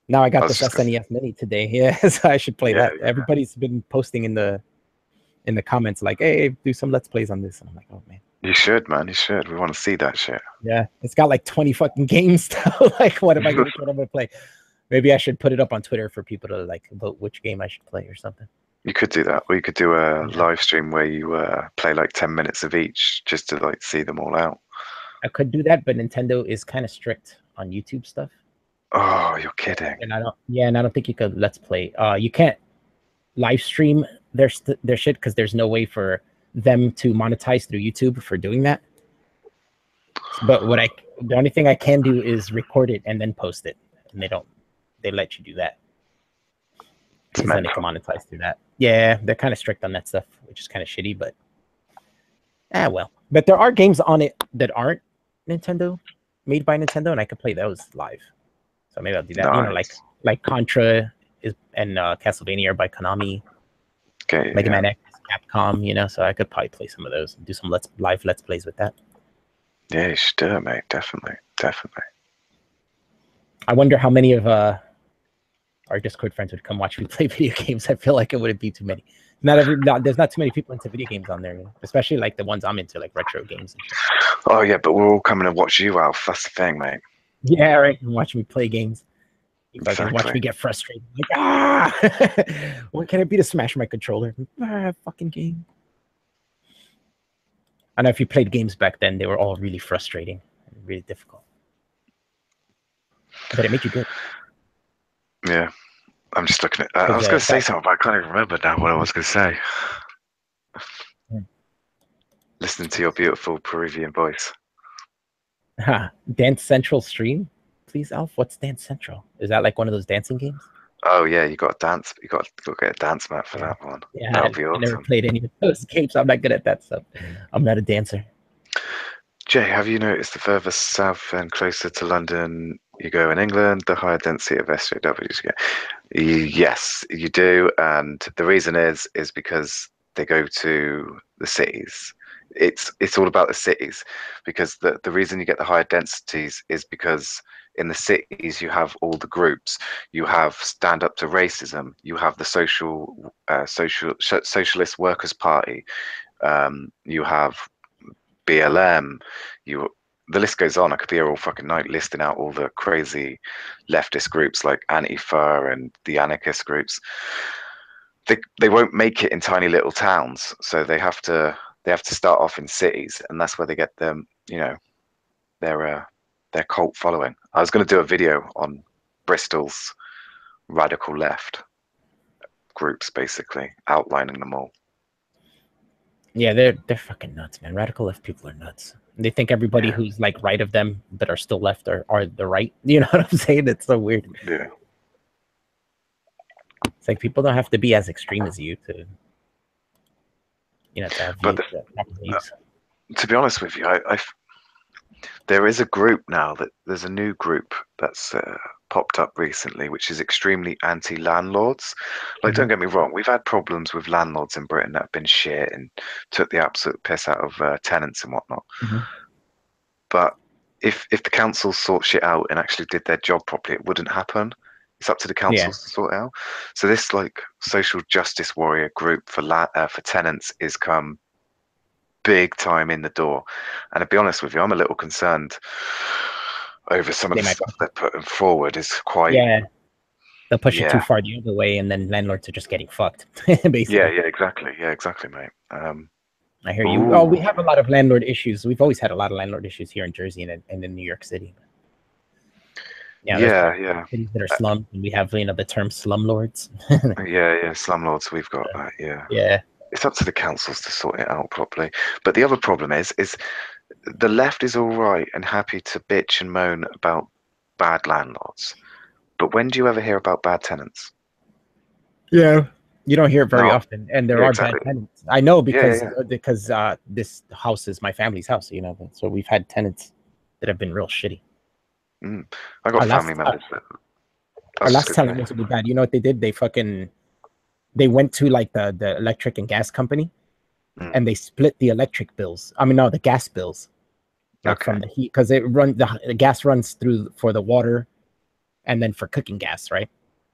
Now I got this SNES Mini today. Yeah, so I should play that. Everybody's been posting in the comments like, hey, do some Let's Plays on this. And I'm like, oh man. You should, man. You should. We want to see that shit. Yeah. It's got like 20 fucking games though. Like, what am I gonna play? Maybe I should put it up on Twitter for people to like vote which game I should play or something. You could do that. Or you could do a live stream where you play like 10 minutes of each just to like see them all out. I could do that, but Nintendo is kind of strict on YouTube stuff. Oh, you're kidding. And I don't think you could let's play. You can't live stream their shit because there's no way for them to monetize through YouTube for doing that. But the only thing I can do is record it and then post it, and they let you do that because then they can monetize through that. Yeah, they're kind of strict on that stuff, which is kind of shitty, but well. But there are games on it that aren't made by Nintendo, and I could play those live. So maybe I'll do that. Nice. You know, like Contra and Castlevania are by Konami. Okay. Mega Man X, Capcom. You know, so I could probably play some of those and do some live let's plays with that. Yeah, you should do it, mate. Definitely. I wonder how many of our Discord friends would come watch me play video games. I feel like it wouldn't be too many. There's not too many people into video games on there, you know? Especially like the ones I'm into, like retro games and shit. Oh yeah, but we're all coming to watch you, Alf. That's the thing, mate. Yeah, right. And watch me play games. You fucking watch me get frustrated. Like, what can I be to smash my controller? Fucking game. I know if you played games back then, they were all really frustrating and really difficult. But it made you good. Yeah. I'm just looking at I was going to say something, but I can't even remember now what I was going to say. Listening to your beautiful Peruvian voice. Dance Central stream, please, Alf. What's Dance Central? Is that like one of those dancing games? Oh yeah, you got to dance. You got to get a dance mat for that one. Yeah, that would be awesome. I never played any of those games. I'm not good at that stuff. I'm not a dancer. Jay, have you noticed the further south and closer to London you go in England, the higher density of SJWs you get? Yes, you do, and the reason is because they go to the cities. It's all about the cities, because the reason you get the higher densities is because in the cities you have all the groups. You have Stand Up to Racism. You have the Socialist Workers' Party. You have BLM. The list goes on. I could be here all fucking night listing out all the crazy leftist groups like Antifa and the anarchist groups. They won't make it in tiny little towns, so they have to start off in cities, and that's where they get them, you know, their cult following. I was going to do a video on Bristol's radical left groups, basically outlining them all. Yeah, they're fucking nuts, man. Radical left people are nuts. They think everybody who's like right of them but are still left are the right. You know what I'm saying? It's so weird. Yeah. It's like people don't have to be as extreme as you to, you know, to have views. To be honest with you, there is a group now there's a new group that's popped up recently, which is extremely anti-landlords. Like, don't get me wrong, we've had problems with landlords in Britain that have been shit and took the absolute piss out of tenants and whatnot. But if the council sort shit out and actually did their job properly, it wouldn't happen. It's up to the councils to sort it out. So this like social justice warrior group for tenants is come big time in the door. And to be honest with you, I'm a little concerned over some of the stuff they're putting forward. Is quite they'll push it too far the other way, and then landlords are just getting fucked. Basically. Yeah, exactly, mate. I hear you. Oh, we have a lot of landlord issues. We've always had a lot of landlord issues here in Jersey and in New York City. Yeah. Cities that are slums, and we have, you know, the term slumlords. yeah, slumlords. We've got that. Yeah. It's up to the councils to sort it out properly. But the other problem is the left is all right and happy to bitch and moan about bad landlords. But when do you ever hear about bad tenants? Yeah. You don't hear it very often, and there are bad tenants. I know because this house is my family's house, you know, so we've had tenants that have been real shitty. I got family members that... Our last tenant was really bad. You know what they did? They went to like the electric and gas company, and they split the electric bills. I mean, no, the gas bills, like from the heat, because the gas runs through for the water, and then for cooking gas, right?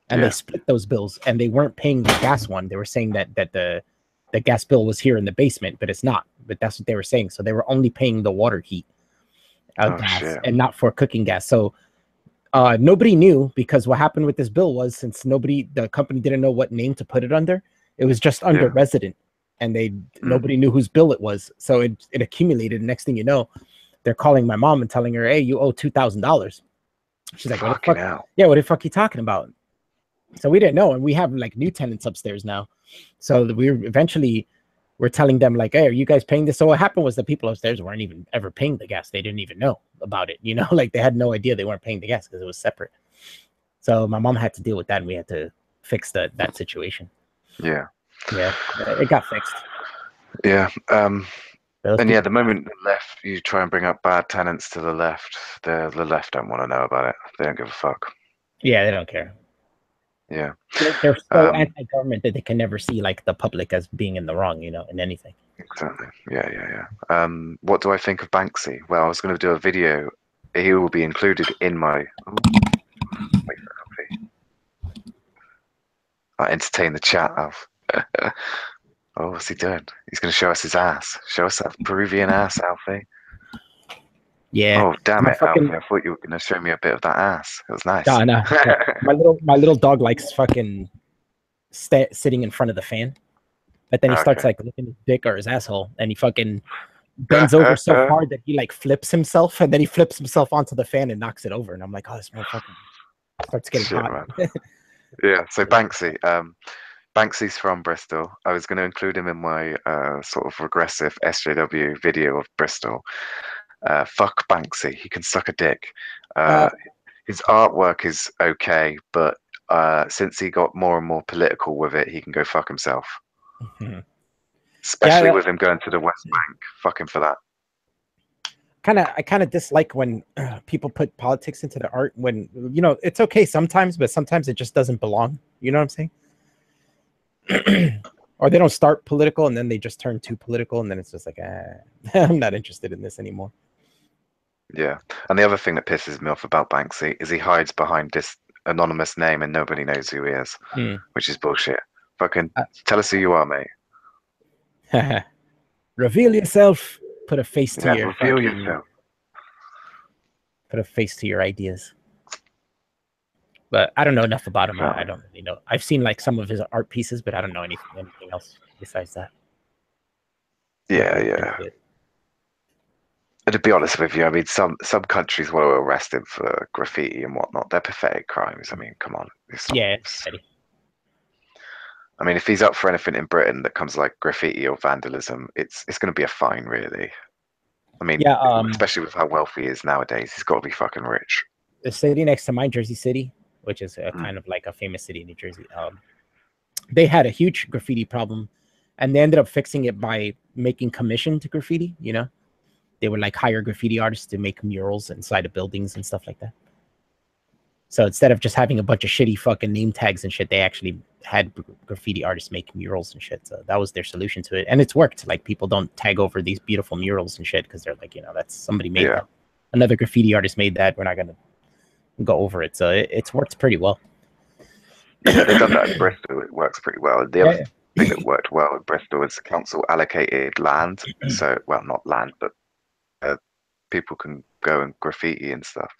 And they split those bills, and they weren't paying the gas one. They were saying that the gas bill was here in the basement, but it's not. But that's what they were saying. So they were only paying the water heat gas and not for cooking gas. So nobody knew, because what happened with this bill was, since the company didn't know what name to put it under, it was just under resident, and nobody knew whose bill it was. So it accumulated. Next thing you know, they're calling my mom and telling her, "Hey, you owe $2,000." She's like, what the fuck? Hell. Yeah, what the fuck are you talking about? So we didn't know, and we have like new tenants upstairs now. So we're telling them like, hey, are you guys paying this? So what happened was the people upstairs weren't even ever paying the gas. They didn't even know about it, you know, like they had no idea they weren't paying the gas because it was separate. So my mom had to deal with that, and we had to fix that situation. Yeah. Yeah, it got fixed. Yeah. And yeah, the moment the left, you try and bring up bad tenants to the left, the left don't want to know about it. They don't give a fuck. Yeah, they don't care. Yeah. They're so anti-government that they can never see like the public as being in the wrong, you know, in anything. Exactly. Yeah. What do I think of Banksy? Well, I was going to do a video. He will be included in my... wait for Alfie. I entertain the chat, Alf. Oh, what's he doing? He's going to show us his ass. Show us that Peruvian ass, Alfie. Yeah. Oh, damn it, Alfie. I thought you were going to show me a bit of that ass. It was nice. No. my little dog likes fucking sitting in front of the fan. But then he starts like looking at his dick or his asshole, and he fucking bends over so hard that he like flips himself, and then he flips himself onto the fan and knocks it over. And I'm like, oh, this motherfucker starts getting hot. Yeah, so Banksy. Banksy's from Bristol. I was going to include him in my sort of regressive SJW video of Bristol. Fuck Banksy. He can suck a dick. His artwork is okay, but since he got more and more political with it, he can go fuck himself. Mm-hmm. Especially with him going to the West Bank. Fuck him for that. I kind of dislike when people put politics into the art when, you know, it's okay sometimes, but sometimes it just doesn't belong. You know what I'm saying? Or they don't start political and then they just turn too political, and then it's just like, I'm not interested in this anymore. Yeah. And the other thing that pisses me off about Banksy is he hides behind this anonymous name and nobody knows who he is, which is bullshit. Fucking tell us who you are, mate. Reveal yourself. Put a face to your reveal yourself. Put a face to your ideas. But I don't know enough about him. I don't really know. I've seen like some of his art pieces, but I don't know anything else besides that. Yeah. And to be honest with you, I mean, some countries want to arrest him for graffiti and whatnot. They're pathetic crimes. I mean, come on. It's petty. I mean, if he's up for anything in Britain that comes like graffiti or vandalism, it's going to be a fine, really. I mean, especially with how wealthy he is nowadays, he's got to be fucking rich. The city next to mine, Jersey City, which is kind of like a famous city in New Jersey, they had a huge graffiti problem, and they ended up fixing it by making commissioned graffiti. You know, they would like hire graffiti artists to make murals inside of buildings and stuff like that. So instead of just having a bunch of shitty fucking name tags and shit, they actually had graffiti artists make murals and shit. So that was their solution to it. And it's worked. Like, people don't tag over these beautiful murals and shit because they're like, you know, that's somebody made that. Another graffiti artist made that. We're not going to go over it. So it's worked pretty well. Yeah, they've done that in Bristol. It works pretty well. The other thing that worked well in Bristol is the council allocated land. So, well, not land, but people can go and graffiti and stuff.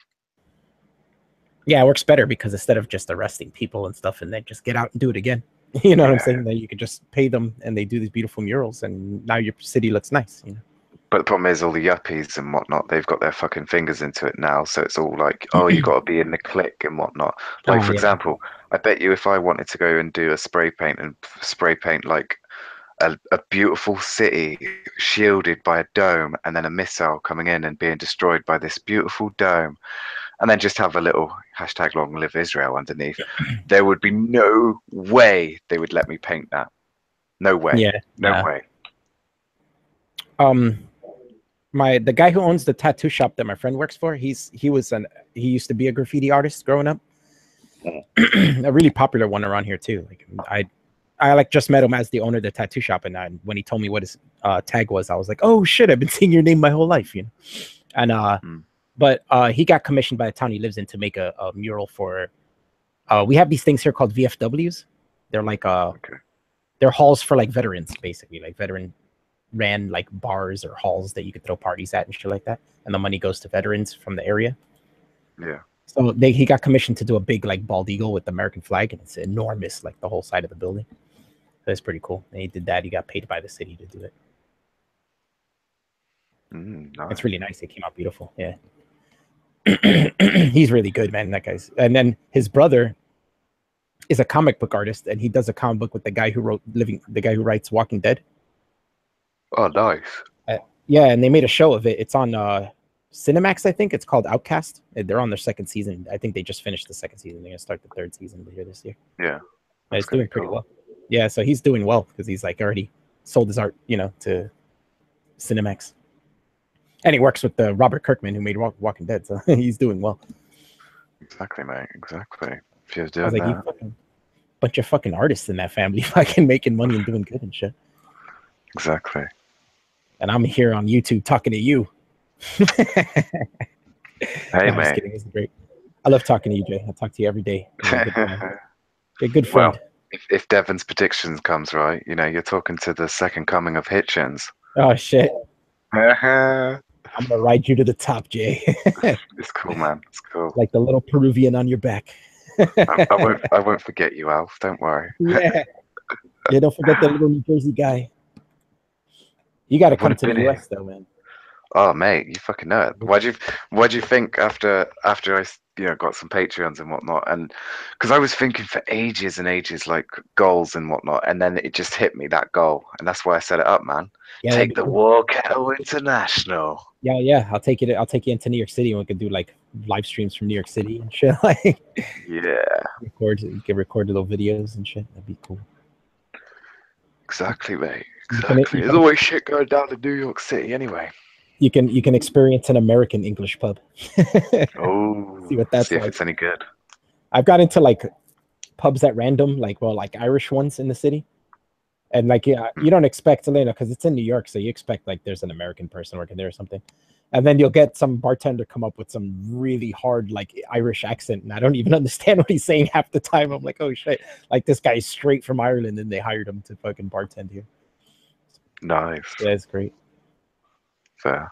Yeah, it works better because instead of just arresting people and stuff and then just get out and do it again, you know what I'm saying? Then you could just pay them and they do these beautiful murals and now your city looks nice, you know? But the problem is all the yuppies and whatnot, they've got their fucking fingers into it now. So it's all like, oh, you got to be in the clique and whatnot. Like, for example, I bet you if I wanted to go and do a spray paint like a beautiful city shielded by a dome and then a missile coming in and being destroyed by this beautiful dome, and then just have a little hashtag long live Israel underneath, there would be no way they would let me paint that. No way. Yeah. No way. The guy who owns the tattoo shop that my friend works for, he used to be a graffiti artist growing up. A really popular one around here too. Like I like just met him as the owner of the tattoo shop, and when he told me what his tag was, I was like, oh shit, I've been seeing your name my whole life, you know. And but he got commissioned by the town he lives in to make a mural for. We have these things here called VFWs. They're like they're halls for like veterans, basically, like veteran ran like bars or halls that you could throw parties at and shit like that, and the money goes to veterans from the area. Yeah. So he got commissioned to do a big like bald eagle with the American flag, and it's enormous, like the whole side of the building. So it's pretty cool. And he did that. He got paid by the city to do it. Nice. It's really nice. It came out beautiful. Yeah. He's really good, man. That guy's. And then his brother is a comic book artist, and he does a comic book with the guy who writes Walking Dead. Oh, nice. Yeah, and they made a show of it. It's on Cinemax, I think. It's called Outcast. They're on their second season. I think they just finished the second season. They're gonna start the third season later this year. Yeah, it's doing pretty well. Yeah, so he's doing well because he's like already sold his art, to Cinemax, and he works with Robert Kirkman, who made Walking Dead. So he's doing well. Exactly, mate. Exactly. If you're doing I was like, you bunch of fucking artists in that family, fucking making money and doing good and shit. Exactly. And I'm here on YouTube talking to you. Hey, no, mate. This is great. I love talking to you, Jay. I talk to you every day. You're a good friend. Well, if Devon's predictions comes right, you're talking to the second coming of Hitchens. Oh, shit. I'm going to ride you to the top, Jay. It's cool, man. It's cool. Like the little Peruvian on your back. I won't forget you, Alf. Don't worry. Yeah. Yeah, don't forget the little New Jersey guy. You got to come to the US, though, man. Oh, mate, you fucking know it. What'd you think after I got some Patreons and whatnot? And because I was thinking for ages and ages, like goals and whatnot, and then it just hit me, that goal, and that's why I set it up, man. Yeah, take the War Kettle International. Yeah. I'll take you into New York City, and we could do like live streams from New York City and shit. Like, yeah, you can record little videos and shit. That'd be cool. Exactly, mate. Exactly. There's always shit going down in New York City, anyway. You can experience an American English pub. Oh, see what that's see if like. It's any good. I've got into like pubs at random, like Irish ones in the city, and like you don't expect because it's in New York, so you expect like there's an American person working there or something, and then you'll get some bartender come up with some really hard like Irish accent, and I don't even understand what he's saying half the time. I'm like, oh shit, like this guy is straight from Ireland, and they hired him to fucking bartend here. Nice. Yeah, it's great. Fair.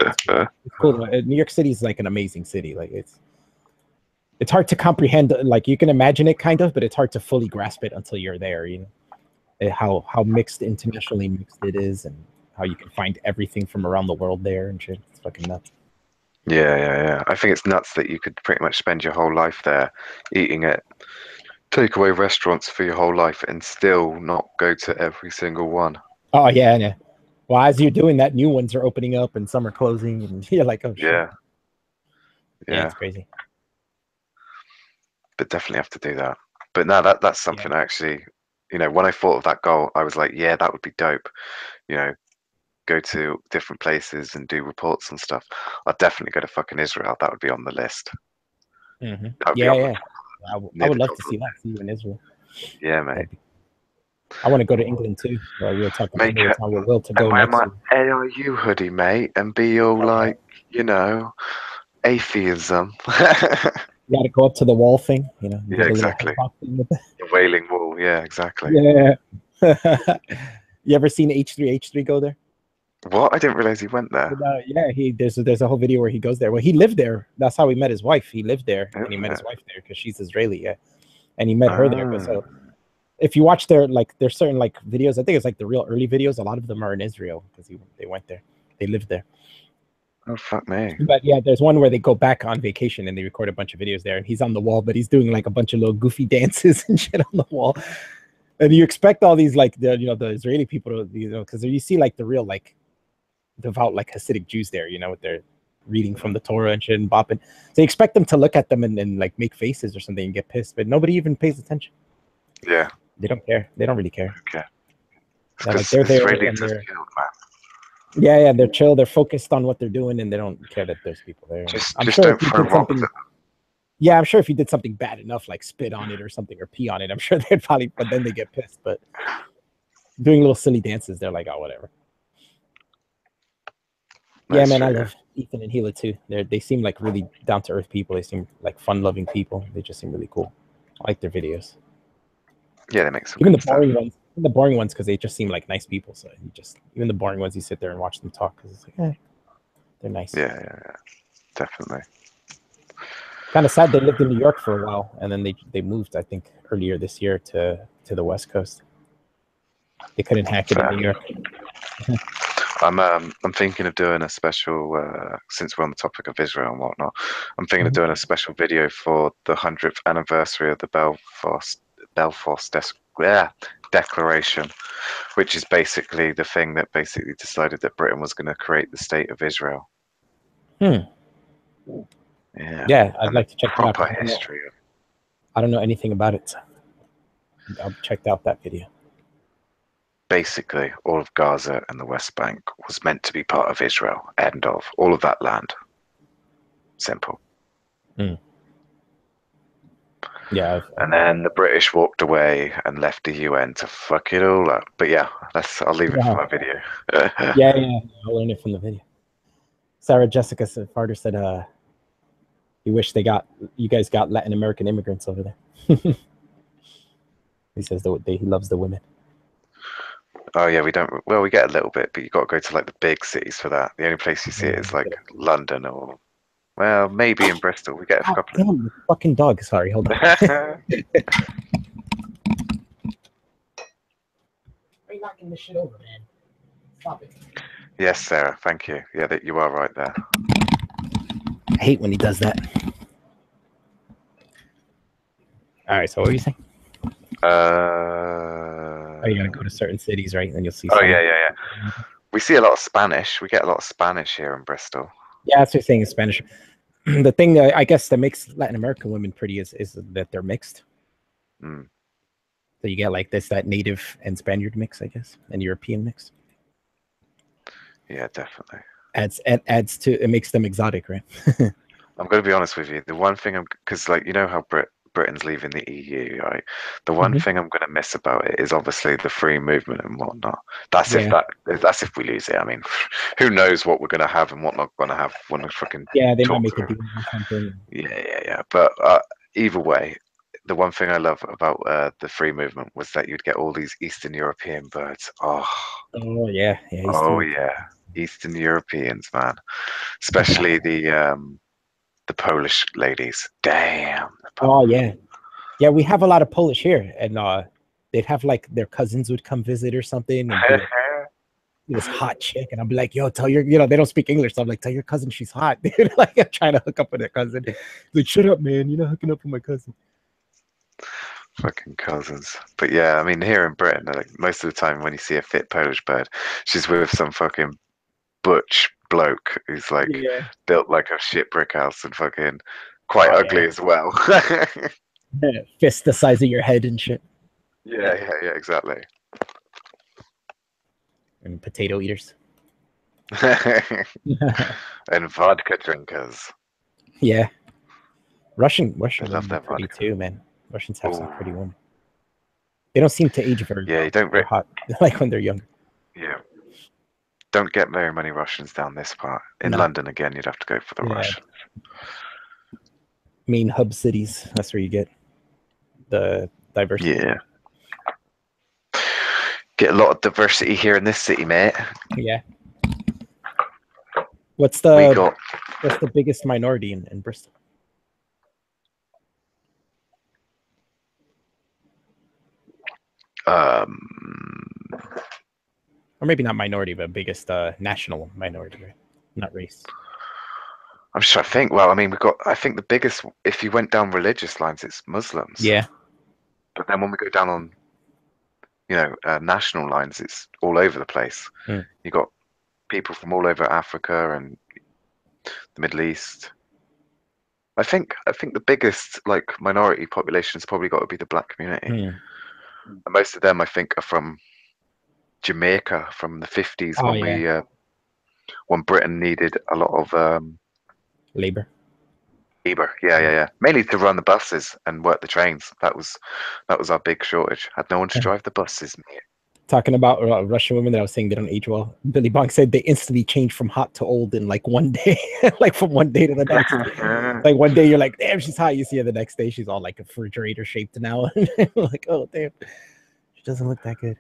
It's cool. New York City is like an amazing city. Like it's hard to comprehend. Like you can imagine it kind of, but it's hard to fully grasp it until you're there. How internationally mixed it is, and how you can find everything from around the world there and shit. It's fucking nuts. Yeah. I think it's nuts that you could pretty much spend your whole life there, eating at takeaway restaurants for your whole life, and still not go to every single one. Oh yeah. Well, as you're doing that, new ones are opening up and some are closing, and you're like, oh shit. Yeah, it's crazy. But definitely have to do that. But no, that's something I actually, when I thought of that goal, I was like, yeah, that would be dope. Go to different places and do reports and stuff. I'd definitely go to fucking Israel. That would be on the list. Mm-hmm. Yeah. I would love to see that. See you in Israel. Yeah, mate. I want to go to England too. We were talking about how we're will to go next my ARU hoodie, mate, and be all like, atheism. You got to go up to the wall thing, Yeah, exactly. The Wailing Wall. Yeah, exactly. Yeah. You ever seen H3 go there? What? I didn't realize he went there. Yeah, there's a whole video where he goes there. Well, he lived there. That's how he met his wife. He lived there, and he met his wife there because she's Israeli. Yeah, and he met her there. But so, if you watch there's certain like videos. I think it's like the real early videos. A lot of them are in Israel because they went there. They lived there. Oh fuck me! But yeah, there's one where they go back on vacation and they record a bunch of videos there, and he's on the wall, but he's doing like a bunch of little goofy dances and shit on the wall. And you expect all these like the Israeli people to because you see like the real like devout like Hasidic Jews there, with their reading from the Torah and shit and bopping. So you expect them to look at them and like make faces or something and get pissed, but nobody even pays attention. Yeah, they don't care. They don't really care. Okay, like they're there and they're they're chill. They're focused on what they're doing and they don't care that there's people there. I'm sure if you did something. Yeah, I'm sure if you did something bad enough, like spit on it or something or pee on it, I'm sure they'd probably. But then they get pissed. But doing little silly dances, they're like, oh, whatever. Yeah, man, I love Ethan and Gila too. They seem like really down to earth people. They seem like fun loving people. They just seem really cool. I like their videos. Yeah, they make some. Even the boring ones. Even the boring ones because they just seem like nice people. So even the boring ones, you sit there and watch them talk because it's like, they're nice. Yeah, definitely. Kind of sad they lived in New York for a while and then they moved. I think earlier this year to the West Coast. They couldn't hack it in New York. I'm thinking of doing a special since we're on the topic of Israel and whatnot. I'm thinking of doing a special video for the 100th anniversary of the Belfast Declaration, which is basically the thing that basically decided that Britain was going to create the state of Israel. Yeah, I'd like to check it out. Proper history. I don't know anything about it. So I'll check out that video. Basically, all of Gaza and the West Bank was meant to be part of Israel. End of. All of that land. Simple. Yeah. And then the British walked away and left the UN to fuck it all up. But yeah, I'll leave it for my video. yeah, I'll learn it from the video. Sarah Jessica Farter said, "You wish you guys got Latin American immigrants over there." He says he loves the women. Oh yeah, we don't. Well, we get a little bit, but you got to go to like the big cities for that. The only place you see it is like London or, well, maybe in Bristol. We get a couple. Damn, fucking dog. Sorry, hold on. Are you knocking this shit over, man? Stop it. Yes, Sarah. Thank you. Yeah, that you are right there. I hate when he does that. All right. So what were you saying? You gotta go to certain cities, right? And you'll see. Oh yeah. We see a lot of Spanish. We get a lot of Spanish here in Bristol. Yeah, that's what I'm saying is Spanish. The thing that I guess that makes Latin American women pretty is that they're mixed. So you get like that native and Spaniard mix, I guess, and European mix. Yeah, definitely. Adds to it, makes them exotic, right? I'm going to be honest with you. The one thing because like, you know how Britain's leaving the EU, right? The one thing I'm going to miss about it is obviously the free movement and whatnot. That's if we lose it. I mean, who knows what we're going to have and what not going to have when we fucking they might make a deal or something. Yeah. But either way, the one thing I love about the free movement was that you'd get all these Eastern European birds. Oh yeah. Eastern Europeans, man. Especially the Polish ladies. Damn. Yeah. We have a lot of Polish here, and they'd have like their cousins would come visit or something. And this hot chick, and I'm like, yo, tell your, they don't speak English, so I'm like, tell your cousin she's hot. Like, I'm trying to hook up with their cousin. Like, shut up, man. You're not hooking up with my cousin. Fucking cousins. But yeah, I mean, here in Britain, like most of the time when you see a fit Polish bird, she's with some fucking butch bloke who's like built like a shit brick house and fucking quite ugly as well. Fist the size of your head and shit. Yeah, exactly. And potato eaters. And vodka drinkers. Yeah. Russian love that pretty vodka too, man. Russians have some pretty women. They don't seem to age very well. You don't hot like when they're younger. Yeah. Don't get very many Russians down this part. In London again, you'd have to go for the Russians. Main hub cities. That's where you get the diversity. Yeah. Get a lot of diversity here in this city, mate. Yeah. What's the biggest minority in Bristol? Or maybe not minority, but biggest national minority, right? Not race. I'm just trying to think. Well, I mean, I think the biggest, if you went down religious lines, it's Muslims. Yeah. But then when we go down on, national lines, it's all over the place. You got people from all over Africa and the Middle East. I think the biggest like minority population has probably got to be the black community. And most of them, I think, are from Jamaica from the 50s when Britain needed a lot of labor. Yeah. Mainly to run the buses and work the trains. That was our big shortage. Had no one to drive the buses, mate. Talking about Russian women that I was saying they don't age well. Billy Bonk said they instantly change from hot to old in like one day, like from one day to the next. Like one day you're like, damn, she's hot. You see her the next day, she's all like a refrigerator shaped now. Like, oh damn, she doesn't look that good.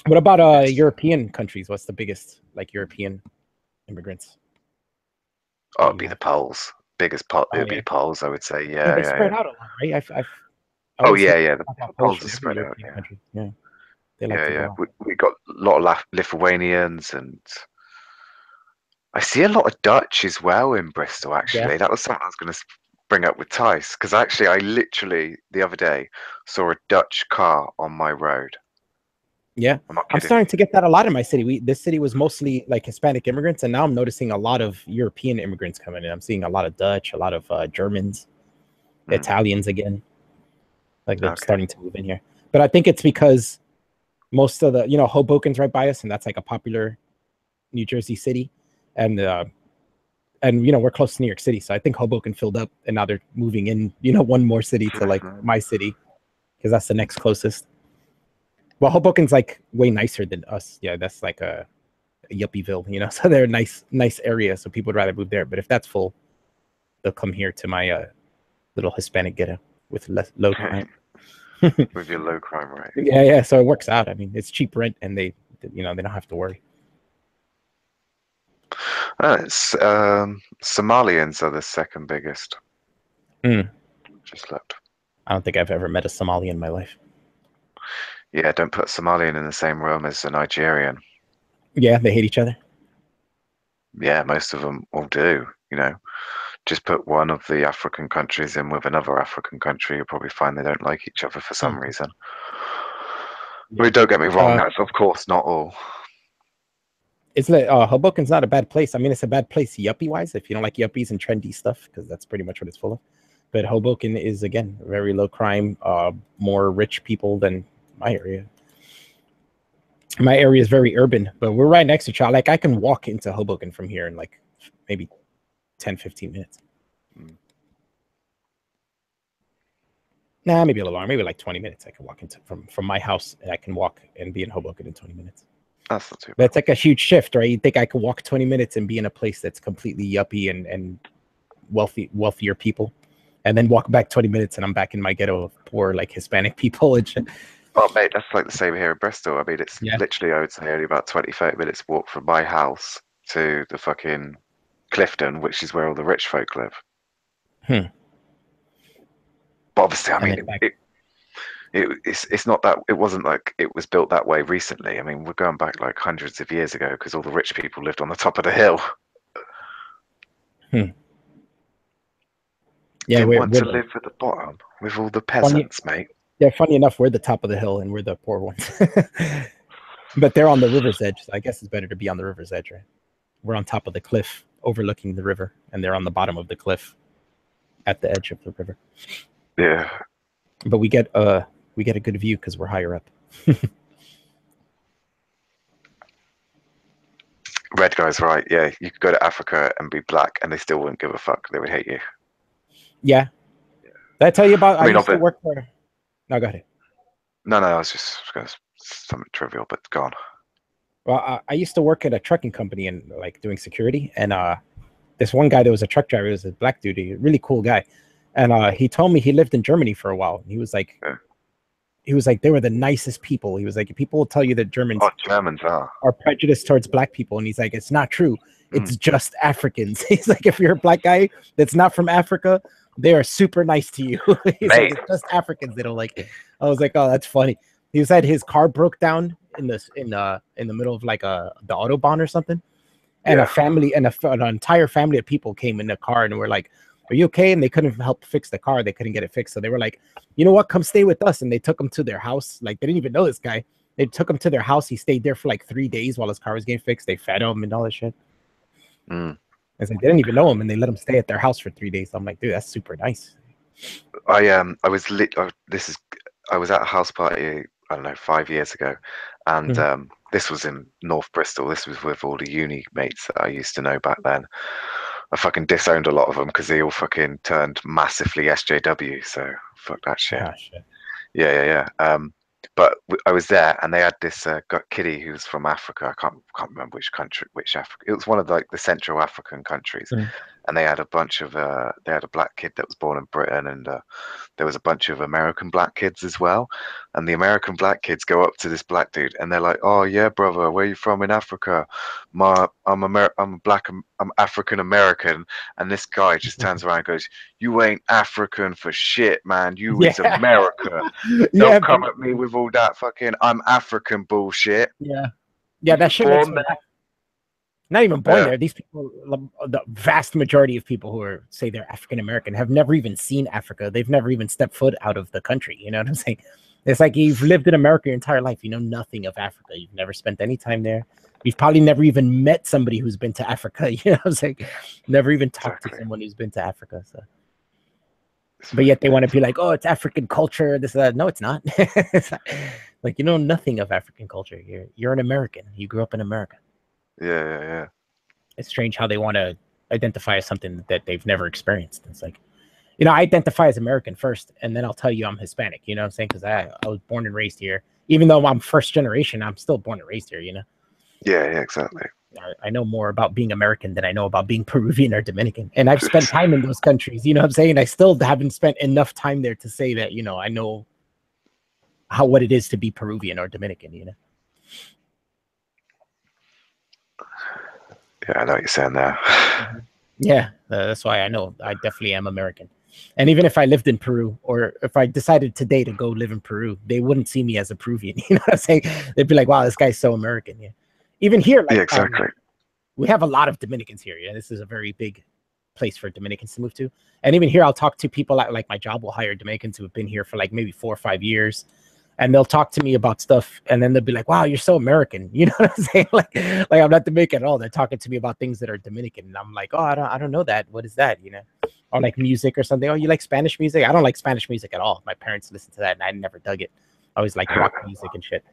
What about European countries? What's the biggest like European immigrants? Oh, it'd be the Poles. Biggest it would be Poles, I would say. Yeah, they spread out a lot, right? The Poles are spread out. Yeah. They like to go yeah. out. We got a lot of Lithuanians, and I see a lot of Dutch as well in Bristol. Yeah, Actually, that was something I was going to bring up with Tice, because actually, I literally the other day saw a Dutch car on my road. yeah. I'm not I'm kidding starting you. to get that a lot in my city. This city was mostly like Hispanic immigrants, and now I'm noticing a lot of European immigrants coming in. I'm seeing a lot of Dutch, a lot of Germans, Italians again. Like they're Okay. starting to move in here. But I think it's because most of the, Hoboken's right by us, and that's like a popular New Jersey city, and we're close to New York City, so I think Hoboken filled up, and now they're moving in, one more city to like my city, because that's the next closest. Well, Hoboken's like way nicer than us. Yeah, that's like a yuppieville, so they're a nice area, so people would rather move there. But if that's full, they'll come here to my little Hispanic ghetto with low crime. With your low crime rate. Yeah. So it works out. I mean, it's cheap rent, and they don't have to worry. It's Somalians are the second biggest. Just looked. I don't think I've ever met a Somali in my life. Yeah, don't put Somalian in the same room as a Nigerian. Yeah, they hate each other. Yeah, most of them all do. Just put one of the African countries in with another African country, you'll probably find they don't like each other for some reason. Yeah. I mean, don't get me wrong, that's of course not all. It's like Hoboken's not a bad place. I mean, it's a bad place yuppie wise if you don't like yuppies and trendy stuff, because that's pretty much what it's full of. But Hoboken is, again, very low crime, more rich people than my area. My area is very urban, but we're right next to each other. Like, I can walk into Hoboken from here in like maybe 10, 15 minutes. Nah, maybe a little longer, maybe like 20 minutes. I can walk into from my house, and I can walk and be in Hoboken in 20 minutes. That's not too bad. That's like a huge shift, right? You think I could walk 20 minutes and be in a place that's completely yuppie and wealthier people, and then walk back 20 minutes and I'm back in my ghetto of poor, like, Hispanic people and shit. Oh, mate, that's like the same here in Bristol. I mean, it's literally, I would say, only about 20, 30 minutes walk from my house to the fucking Clifton, which is where all the rich folk live. But obviously, I mean, it's not that, it wasn't like it was built that way recently. I mean, we're going back like hundreds of years ago, because all the rich people lived on the top of the hill. Yeah, we want to live at the bottom with all the peasants, mate. Yeah, funny enough, we're the top of the hill and we're the poor ones. But they're on the river's edge, so I guess it's better to be on the river's edge, right? We're on top of the cliff overlooking the river, and they're on the bottom of the cliff at the edge of the river. Yeah. But we get a good view because we're higher up. Red guy's right. Yeah, you could go to Africa and be black, and they still wouldn't give a fuck. They would hate you. Yeah. Did I tell you about? I used to work for. No, go ahead. No, I was just going to something trivial, but go on. Well, I used to work at a trucking company and like doing security, and this one guy that was a truck driver, was a black dude, a really cool guy, and he told me he lived in Germany for a while. He was like, they were the nicest people. He was like, people will tell you that Germans are prejudiced towards black people, and he's like, it's not true. It's just Africans. He's like, if you're a black guy that's not from Africa, they are super nice to you. He's like, it's just Africans they don't like it. I was like, oh, that's funny. He said his car broke down in the middle of like the Autobahn or something, and an entire family of people came in the car and were like, are you okay? And they couldn't help fix the car. They couldn't get it fixed. So they were like, you know what? Come stay with us. And they took him to their house. Like, they didn't even know this guy. They took him to their house. He stayed there for like 3 days while his car was getting fixed. They fed him and all that shit. It's like they didn't even know him, and they let him stay at their house for 3 days. I'm like, dude, that's super nice. I was at a house party, I don't know, 5 years ago, and this was in North Bristol. This was with all the uni mates that I used to know back then. I fucking disowned a lot of them because they all fucking turned massively SJW. So fuck that shit. Oh, shit. Yeah. But I was there, and they had this kiddie who was from Africa. I can't remember which country, which Africa. It was one of like the Central African countries, and they had a bunch of they had a black kid that was born in Britain, and there was a bunch of American black kids as well. and the American black kids go up to this black dude and they're like, "Oh yeah, brother, where you from in Africa? I'm African American." And this guy just turns around and goes, "You ain't African for shit, man. You is Yeah. American. Yeah, Don't come at me with all that fucking I'm African bullshit. yeah, yeah. You That shit makes born me there?" laugh. Not even born Yeah, there. These people, the vast majority of people who are say they're African American, have never even seen Africa. They've never even stepped foot out of the country. You know what I'm saying? It's like you've lived in America your entire life. You know nothing of Africa. You've never spent any time there. You've probably never even met somebody who's been to Africa. You know what I'm saying? Never even talked to exactly. someone who's been to Africa. So, but yet they want to be like, oh, it's African culture. This, that. No, it's not. It's not. Like, you know nothing of African culture. You're an American. You grew up in America. Yeah, yeah, yeah. It's strange how they want to identify as something that they've never experienced. It's like, you know, I identify as American first, and then I'll tell you I'm Hispanic. You know what I'm saying? Because I was born and raised here. Even though I'm first generation, I'm still born and raised here. You know. Yeah, yeah, exactly. I know more about being American than I know about being Peruvian or Dominican. And I've spent time in those countries. You know what I'm saying? I still haven't spent enough time there to say that, you know, I know what it is to be Peruvian or Dominican. You know. Yeah, I know what you're saying there. Yeah, that's why I know I definitely am American. And even if I lived in Peru, or if I decided today to go live in Peru, they wouldn't see me as a Peruvian. You know what I'm saying? They'd be like, "Wow, this guy's so American." Yeah. Even here, Yeah, like, exactly. we have a lot of Dominicans here. Yeah, this is a very big place for Dominicans to move to. And even here, I'll talk to people like my job will hire Dominicans who have been here for like maybe 4 or 5 years, and they'll talk to me about stuff, and then they'll be like, "Wow, you're so American." You know what I'm saying? Like I'm not Dominican at all. They're talking to me about things that are Dominican, and I'm like, "Oh, I don't know that. What is that?" You know, or like music or something. "Oh, you like Spanish music?" I don't like Spanish music at all. My parents listen to that, and I never dug it. I always like rock music and shit.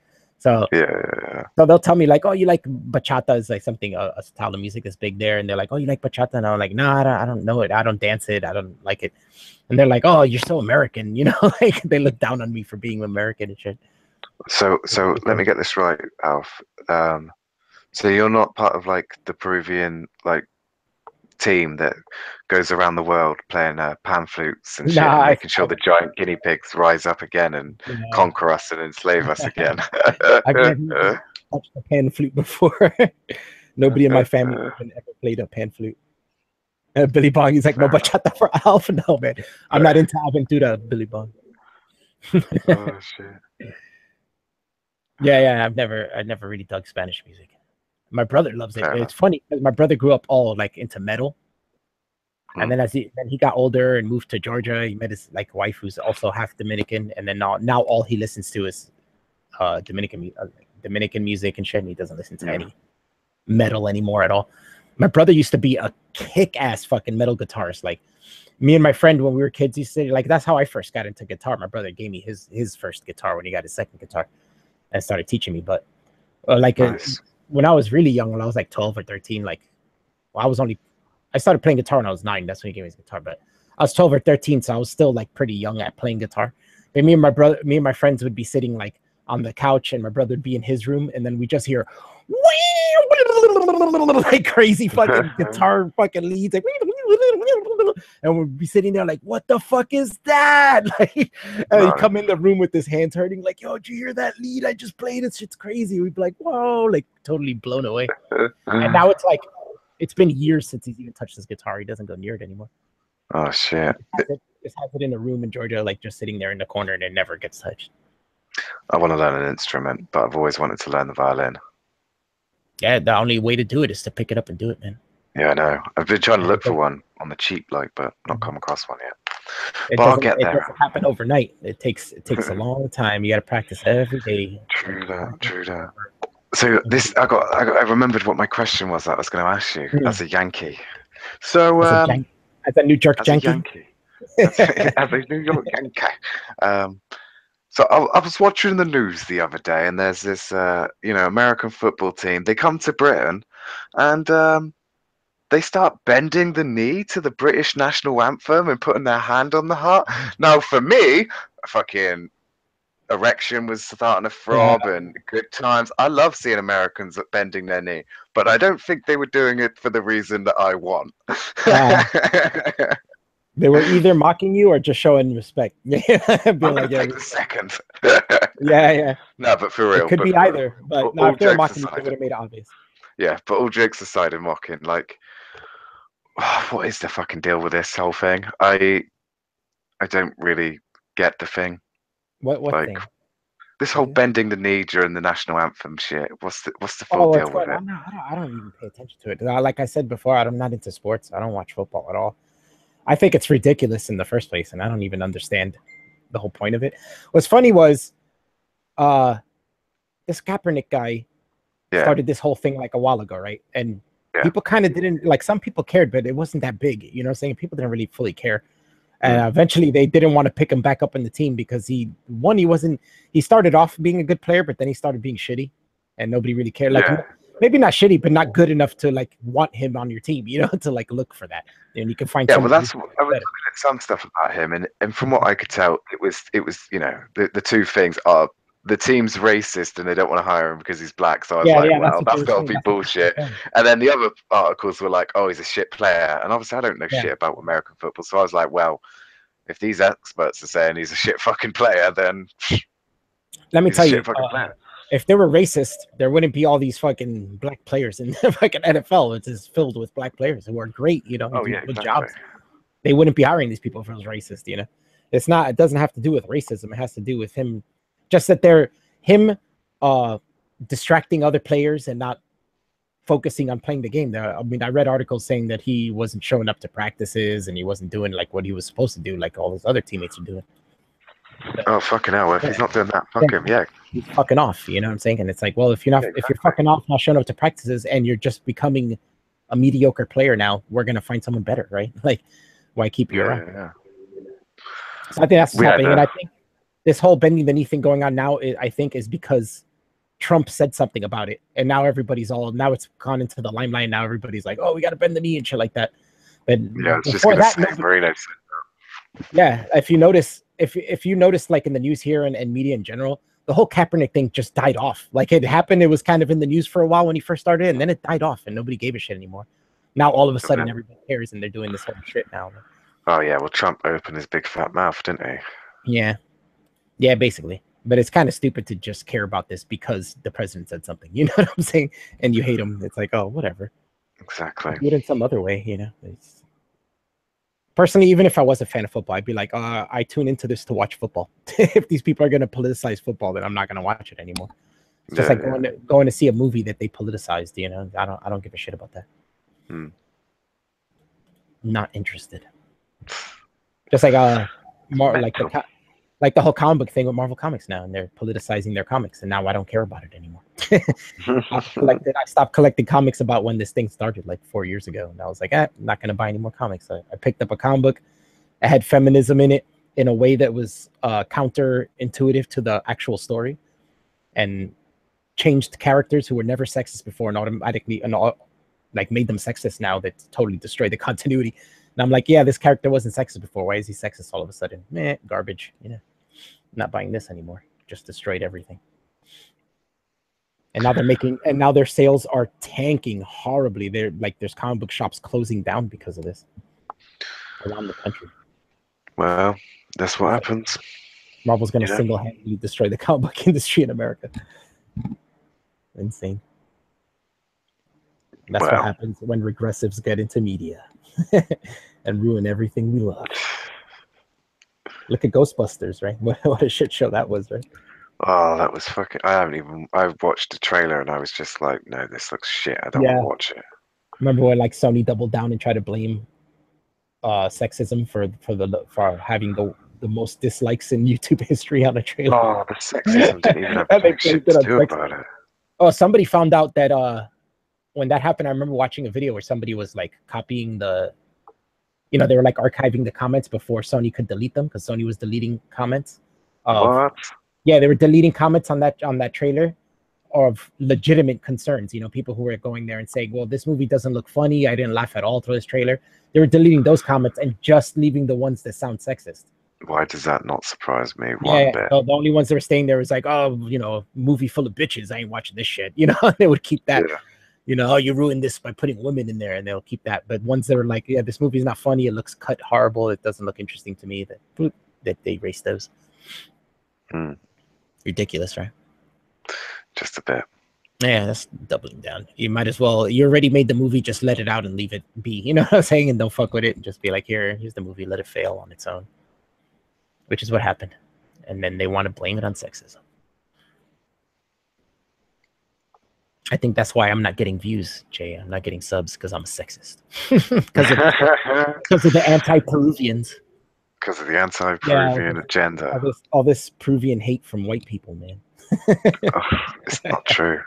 So Yeah. so they'll tell me like, "Oh, you like bachata?" Is like something a style of music is big there, and they're like, "Oh, you like bachata?" And I'm like, "No, I don't know it. I don't dance it. I don't like it." And they're like, "Oh, you're so American," you know, like they look down on me for being American and shit. So let me get this right, Alf. So you're not part of like the Peruvian like team that goes around the world playing pan flutes and shit and Nah, making sure the giant guinea pigs rise up again and no, conquer us and enslave us again. I've never even touched a pan flute before. Nobody in my family even ever played a pan flute. Billy Bong, he's like, "No bachata for Alpha." No, man, I'm not into aventura, Billy Bong. Oh shit. Yeah, I never really dug Spanish music. My brother loves it. Fair It's enough. funny because my brother grew up all like into metal, and then then he got older and moved to Georgia. He met his like wife who's also half Dominican, and then now all he listens to is Dominican music and shit. And he doesn't listen to any metal anymore at all. My brother used to be a kick-ass fucking metal guitarist. Like me and my friend when we were kids, he said like that's how I first got into guitar. My brother gave me his first guitar when he got his second guitar and started teaching me. But Nice. when I was really young, when I was like 12 or 13, like well, I started playing guitar when I was 9. That's when he gave me his guitar. But I was 12 or 13, so I was still like pretty young at playing guitar. But me and my friends would be sitting like on the couch, and my brother would be in his room, and then we just hear like crazy fucking guitar fucking leads, like, and we'd be sitting there like, "What the fuck is that?" Like, and he'd come in the room with his hands hurting, like, "Yo, did you hear that lead I just played? It's shit's crazy." We'd be like, "Whoa!" Like totally blown away. And now it's like it's been years since he's even touched his guitar. He doesn't go near it anymore. Oh shit. Just has it in a room in Georgia, like just sitting there in the corner, and it never gets touched. I want to learn an instrument, but I've always wanted to learn the violin. Yeah, the only way to do it is to pick it up and do it, man. Yeah, I know. I've been trying to look for one on the cheap, like, but not come across one yet. But I'll get there. It doesn't happen overnight. It takes a long time. You got to practice every day. True that. So I remembered what my question was that I was going to ask you as a Yankee. So as a New York as a Yankee, as a New York Yankee. So I was watching the news the other day, and there's this American football team. They come to Britain, and they start bending the knee to the British national anthem and putting their hand on the heart. Now, for me, fucking erection was starting to throb and good times. I love seeing Americans bending their knee, but I don't think they were doing it for the reason that I want. They were either mocking you or just showing respect. I'm gonna take the second. Yeah. No, but for real, it could be either. But no, if they were mocking you, they would have made it obvious. Yeah, but all jokes aside and mocking, like, what is the fucking deal with this whole thing? I don't really get the thing. What Like, thing? this whole bending the knee during the national anthem shit. What's the full deal with it? I don't even pay attention to it. Like I said before, I'm not into sports. I don't watch football at all. I think it's ridiculous in the first place, and I don't even understand the whole point of it. What's funny was, this Kaepernick guy started this whole thing like a while ago, right? And people kind of didn't, like, some people cared, but it wasn't that big. You know what I'm saying? People didn't really fully care. And eventually they didn't want to pick him back up in the team because he started off being a good player, but then he started being shitty and nobody really cared. Like, maybe not shitty, but not good enough to like want him on your team, you know, to like look for that. And you can find well, that's what I was looking at some stuff about him, and from what I could tell, it was you know, the two things are the team's racist and they don't want to hire him because he's black. So I was like, well, that's got to be bullshit. And then the other articles were like, oh, he's a shit player. And obviously I don't know shit about American football. So I was like, well, if these experts are saying he's a shit fucking player, then let me tell you, if they were racist, there wouldn't be all these fucking black players in the fucking NFL. It's just filled with black players who are great, you know, do good jobs. They wouldn't be hiring these people if it was racist, you know. It doesn't have to do with racism. It has to do with him, just that they're distracting other players and not focusing on playing the game. I mean, I read articles saying that he wasn't showing up to practices and he wasn't doing like what he was supposed to do, like all his other teammates are doing. Oh, fucking hell! If he's not doing that, fuck him. Yeah, he's fucking off. You know what I'm saying? And it's like, well, if you're fucking off, not showing up to practices, and you're just becoming a mediocre player now, we're gonna find someone better, right? Like, why keep you around? Yeah. So I think that's what's happening, and I think this whole bending the knee thing going on now, I think, is because Trump said something about it, and now now it's gone into the limelight. Now everybody's like, oh, we got to bend the knee and shit like that. But before that, if you notice, if you notice, like in the news here and media in general, the whole Kaepernick thing just died off. Like, it happened, it was kind of in the news for a while when he first started, and then it died off, and nobody gave a shit anymore. Now all of a sudden, everybody cares, and they're doing this whole shit now. Oh yeah, well, Trump opened his big fat mouth, didn't he? Yeah, basically. But it's kind of stupid to just care about this because the president said something. You know what I'm saying? And you hate him. It's like, oh, whatever. Exactly. Do it in some other way, you know. Personally, even if I was a fan of football, I'd be like, I tune into this to watch football. If these people are going to politicize football, then I'm not going to watch it anymore. It's just like going to see a movie that they politicized. You know, I don't give a shit about that. Not interested. Just like more like the whole comic book thing with Marvel Comics now, and they're politicizing their comics, and now I don't care about it anymore. I stopped collecting comics about when this thing started, like 4 years ago, and I was like, I'm not going to buy any more comics. I picked up a comic book. It had feminism in it in a way that was counterintuitive to the actual story, and changed characters who were never sexist before and automatically like made them sexist now. That totally destroyed the continuity. And I'm like, yeah, this character wasn't sexist before. Why is he sexist all of a sudden? Garbage. You know, not buying this anymore. Just destroyed everything. And now their sales are tanking horribly. They're like, there's comic book shops closing down because of this around the country. Well, that's what happens. Marvel's going to single-handedly destroy the comic book industry in America. Insane. That's what happens when regressives get into media and ruin everything we love. Look at Ghostbusters, right? What a shit show that was, right? Oh, that was fucking... I watched the trailer and I was just like, no, this looks shit. I don't want to watch it. Remember when like Sony doubled down and tried to blame sexism for having the most dislikes in YouTube history on a trailer? Oh, the sexism didn't even have shit to do about it. Oh, somebody found out that when that happened, I remember watching a video where somebody was like copying they were like archiving the comments before Sony could delete them, because Sony was deleting comments. What? Yeah, they were deleting comments on that trailer of legitimate concerns. You know, people who were going there and saying, well, this movie doesn't look funny. I didn't laugh at all through this trailer. They were deleting those comments and just leaving the ones that sound sexist. Why does that not surprise me one bit? The only ones that were staying there was like, oh, you know, movie full of bitches. I ain't watching this shit. You know, they would keep that. you know, oh, you ruined this by putting women in there, and they'll keep that. But ones that are like, yeah, this movie's not funny, it looks cut horrible, it doesn't look interesting to me, that they erase those. Ridiculous, right? Just a bit. Yeah, that's doubling down. You might as well. You already made the movie. Just let it out and leave it be. You know what I'm saying? And don't fuck with it. And just be like, here's the movie. Let it fail on its own. Which is what happened. And then they want to blame it on sexism. I think that's why I'm not getting views, Jay. I'm not getting subs because I'm a sexist. Because of the anti-Peruvians. Because of the anti-Peruvian agenda. All this Peruvian hate from white people, man. It's not true.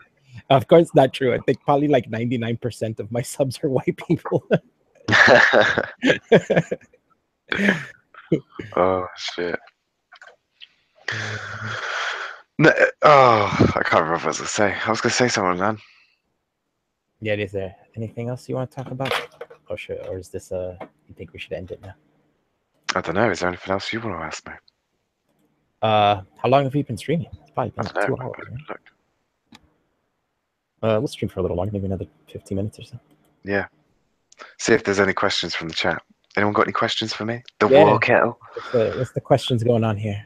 Of course, it's not true. I think probably like 99% of my subs are white people. Oh shit. No, I can't remember what I was gonna say. I was gonna say something, man. Yeah, is there anything else you want to talk about? Or is this you think we should end it now? I don't know. Is there anything else you want to ask me? How long have you been streaming? It's probably been 2 hours. Right? We'll stream for a little longer, maybe another 15 minutes or so. Yeah. See if there's any questions from the chat. Anyone got any questions for me? The War Kettle? What's the questions going on here?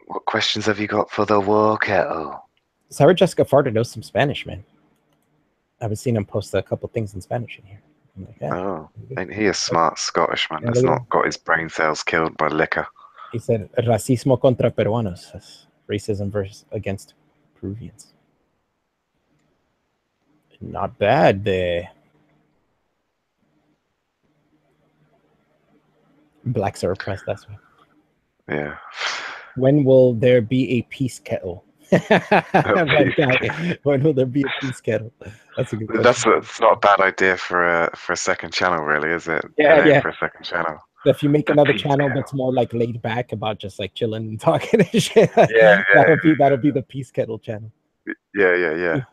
What questions have you got for the War Kettle? Sarah Jessica Farter knows some Spanish, man. I've seen him post a couple things in Spanish in here. Like, yeah, oh, ain't he a smart Scottish man that's not got his brain cells killed by liquor? He said, racismo contra peruanos. That's racism against Peruvians. Not bad there. Blacks are oppressed, that's why. Yeah. When will there be a peace kettle? When will there be a peace kettle? That's a good question. That's not a bad idea for a second channel, really, is it? Yeah. For a second channel. If you make another channel that's more like laid back about just like chilling and talking and shit, that'll be the peace kettle channel. Yeah.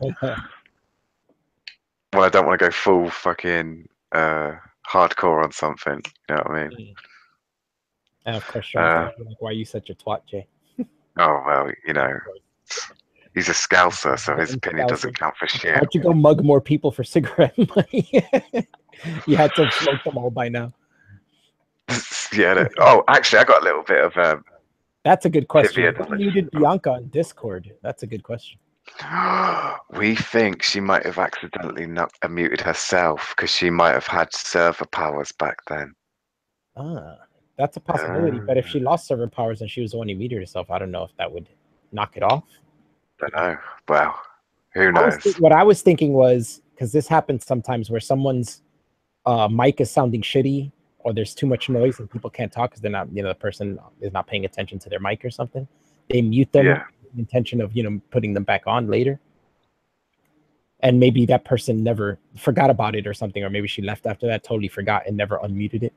Well, I don't want to go full fucking hardcore on something. You know what I mean? And of course, Sean's like, "Why are you such a twat, Jay?" Oh well, you know, he's a scouser, so his opinion doesn't count for shit. Why'd you go mug more people for cigarette money? You had to smoke them all by now. Yeah. Oh, actually, I got a little bit of. That's a good question. Who muted Bianca on Discord? That's a good question. We think she might have accidentally muted herself because she might have had server powers back then. That's a possibility. But if she lost server powers and she was the one who muted herself, I don't know if that would knock it off. Don't know. Well, who knows? What I was thinking was, because this happens sometimes where someone's mic is sounding shitty, or there's too much noise and people can't talk because they're not, the person is not paying attention to their mic or something. They mute them with the intention of, putting them back on later. And maybe that person never forgot about it or something, or maybe she left after that, totally forgot and never unmuted it.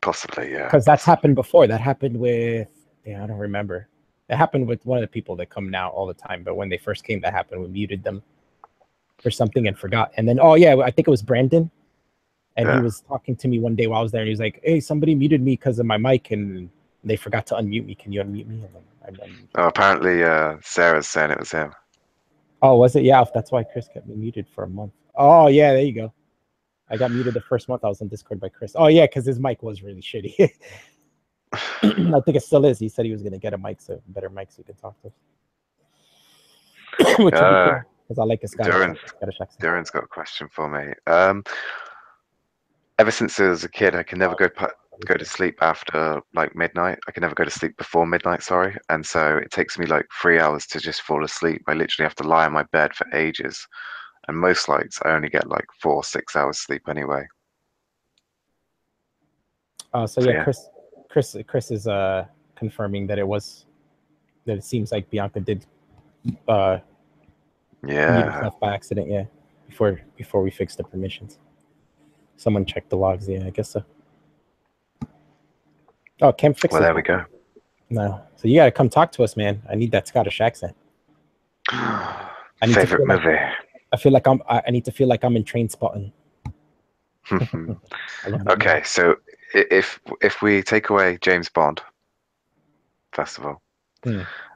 Possibly, yeah. Because that's happened before. That happened with, I don't remember. It happened with one of the people that come now all the time. But when they first came, that happened. We muted them for something and forgot. And then, I think it was Brandon. And he was talking to me one day while I was there. And he was like, hey, somebody muted me because of my mic. And they forgot to unmute me. Can you unmute me? And then I unmuted. Oh, apparently Sarah's saying it was him. Oh, was it? Yeah, that's why Chris kept me muted for a month. Oh, yeah, there you go. I got muted the first month I was on Discord by Chris. Oh, yeah, because his mic was really shitty. I think it still is. He said he was going to get a mic, better mic so he could talk to us. Which would be cool, because I like his Scottish accent. Darren's got a question for me. Ever since I was a kid, I can never go to sleep after like midnight. I can never go to sleep before midnight, sorry. And so it takes me like 3 hours to just fall asleep. I literally have to lie on my bed for ages. And most nights I only get like 4 or 6 hours sleep anyway. So yeah, Chris is confirming that it seems like Bianca did mute herself by accident, before we fixed the permissions. Someone checked the logs, I guess so. Oh, can't fix it. Well, there we go. No. So you gotta come talk to us, man. I need that Scottish accent. Favorite movie. I feel like I need to feel like I'm in Train Spotting. Okay, so if we take away James Bond, first of all,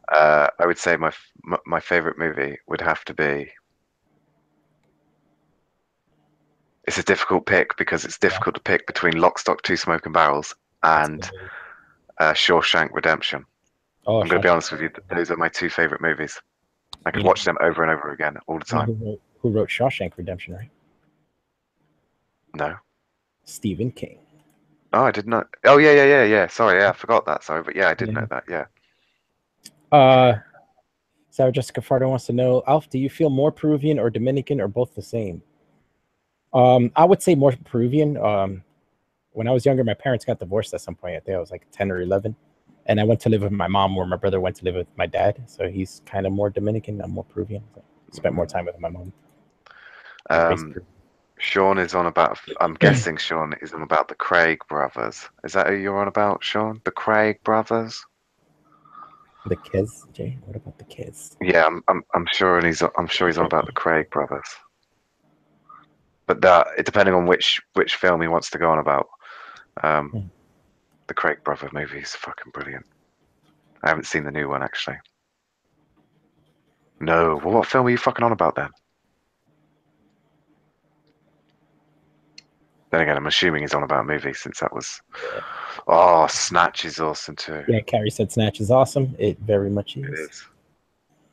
I would say my favorite movie would have to be It's a difficult pick because it's difficult to pick between Lock, Stock, Two Smoking Barrels and Shawshank Redemption. Oh, I'm going to be honest with you; those are my two favorite movies. I could watch them over and over again all the time. Who wrote Shawshank Redemption, right? No. Stephen King. Oh, I did not. Oh, yeah. Sorry, I forgot that. Sorry, but yeah, I did know that. Yeah. Sarah Jessica Fardo wants to know, Alf, do you feel more Peruvian or Dominican or both the same? I would say more Peruvian. When I was younger, my parents got divorced at some point. I think I was like 10 or 11. And I went to live with my mom, where my brother went to live with my dad. So he's kind of more Dominican. I'm more Peruvian. So I spent more time with my mom. Sean is on about, I'm guessing Sean is on about the Craig brothers. Is that who you're on about, Sean? The Craig brothers? The kids, Jay? What about the kids? Yeah, I'm sure, and I'm sure he's on about the Craig brothers. But that, depending on which film he wants to go on about. The Craig brother movie is fucking brilliant. I haven't seen the new one actually. No, well, what film are you fucking on about then? Then again, I'm assuming he's on about movies since that was. Yeah. Oh, Snatch is awesome too. Yeah, Carrie said Snatch is awesome. It very much is. It is.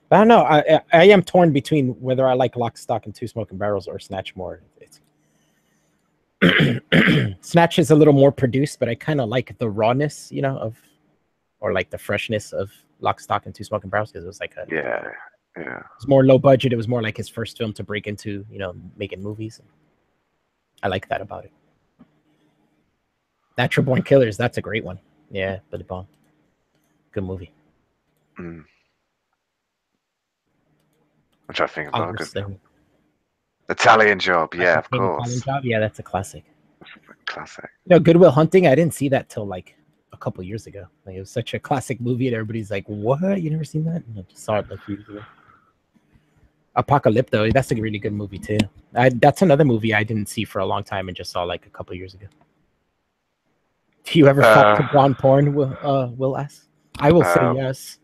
But I don't know. I am torn between whether I like Lock, Stock, and Two Smoking Barrels or Snatch more. Snatch is a little more produced, but I kind of like the rawness, you know, or like the freshness of Lock, Stock, and Two Smoking Barrels, because it was like yeah. It was more low budget. It was more like his first film to break into, you know, making movies. I like that about it. Natural Born Killers, that's a great one. Yeah, Billy Bong. Good movie. I'm trying to think about a good film. Italian Job, yeah, of course. Italian Job, yeah, that's a classic. Classic. No, Good Will Hunting, I didn't see that till like a couple years ago. Like, it was such a classic movie, and everybody's like, "What? You never seen that?" And I just saw it like a few years ago. Apocalypto, that's a really good movie too. That's another movie I didn't see for a long time and just saw like a couple years ago. Do you ever fall to blonde porn? Will ask. I will say yes.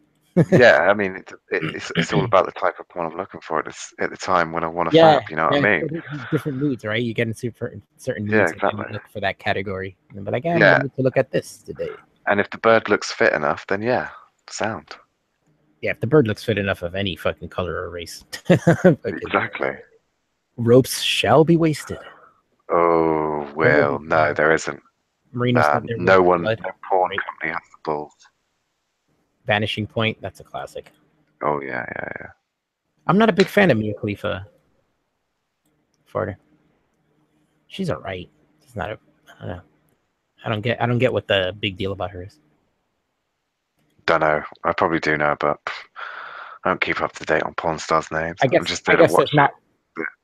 Yeah, I mean, it's all about the type of porn I'm looking for at the time when I want to fap. You know what I mean? Different moods, right? You get into certain moods, yeah, exactly. And you look for that category, and be like, I'm going to look at this today. And if the bird looks fit enough, then yeah, sound. Yeah, if the bird looks fit enough of any fucking color or race. Exactly. Ropes shall be wasted. Oh, well, no, there isn't. No one, no porn company has the balls. Vanishing Point, that's a classic. Oh, yeah. I'm not a big fan of Mia Khalifa. Farter. She's alright. It's not a, I don't know. I don't get what the big deal about her is. Don't know. I probably do know, but I don't keep up to date on porn stars' names.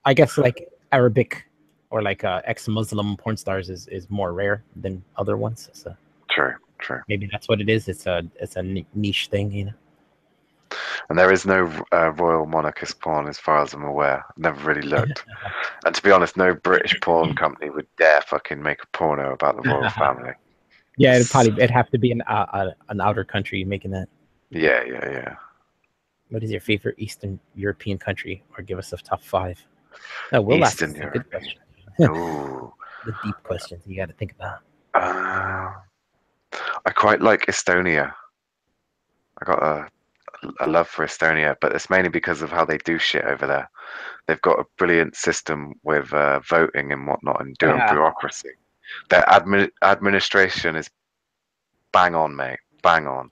I guess like Arabic or like ex-Muslim porn stars is more rare than other ones. So true. Maybe that's what it is. It's a niche thing, you know. And there is no royal monarchist porn, as far as I'm aware. I've never really looked. And to be honest, no British porn company would dare fucking make a porno about the royal family. Yeah, it'd have to be an outer country making that. Yeah. What is your favorite Eastern European country? Or give us a top 5. No, we'll ask a good question. Ooh. The deep questions you got to think about. I quite like Estonia. I got a love for Estonia, but it's mainly because of how they do shit over there. They've got a brilliant system with voting and whatnot and doing bureaucracy. Their administration is bang on, mate. Bang on.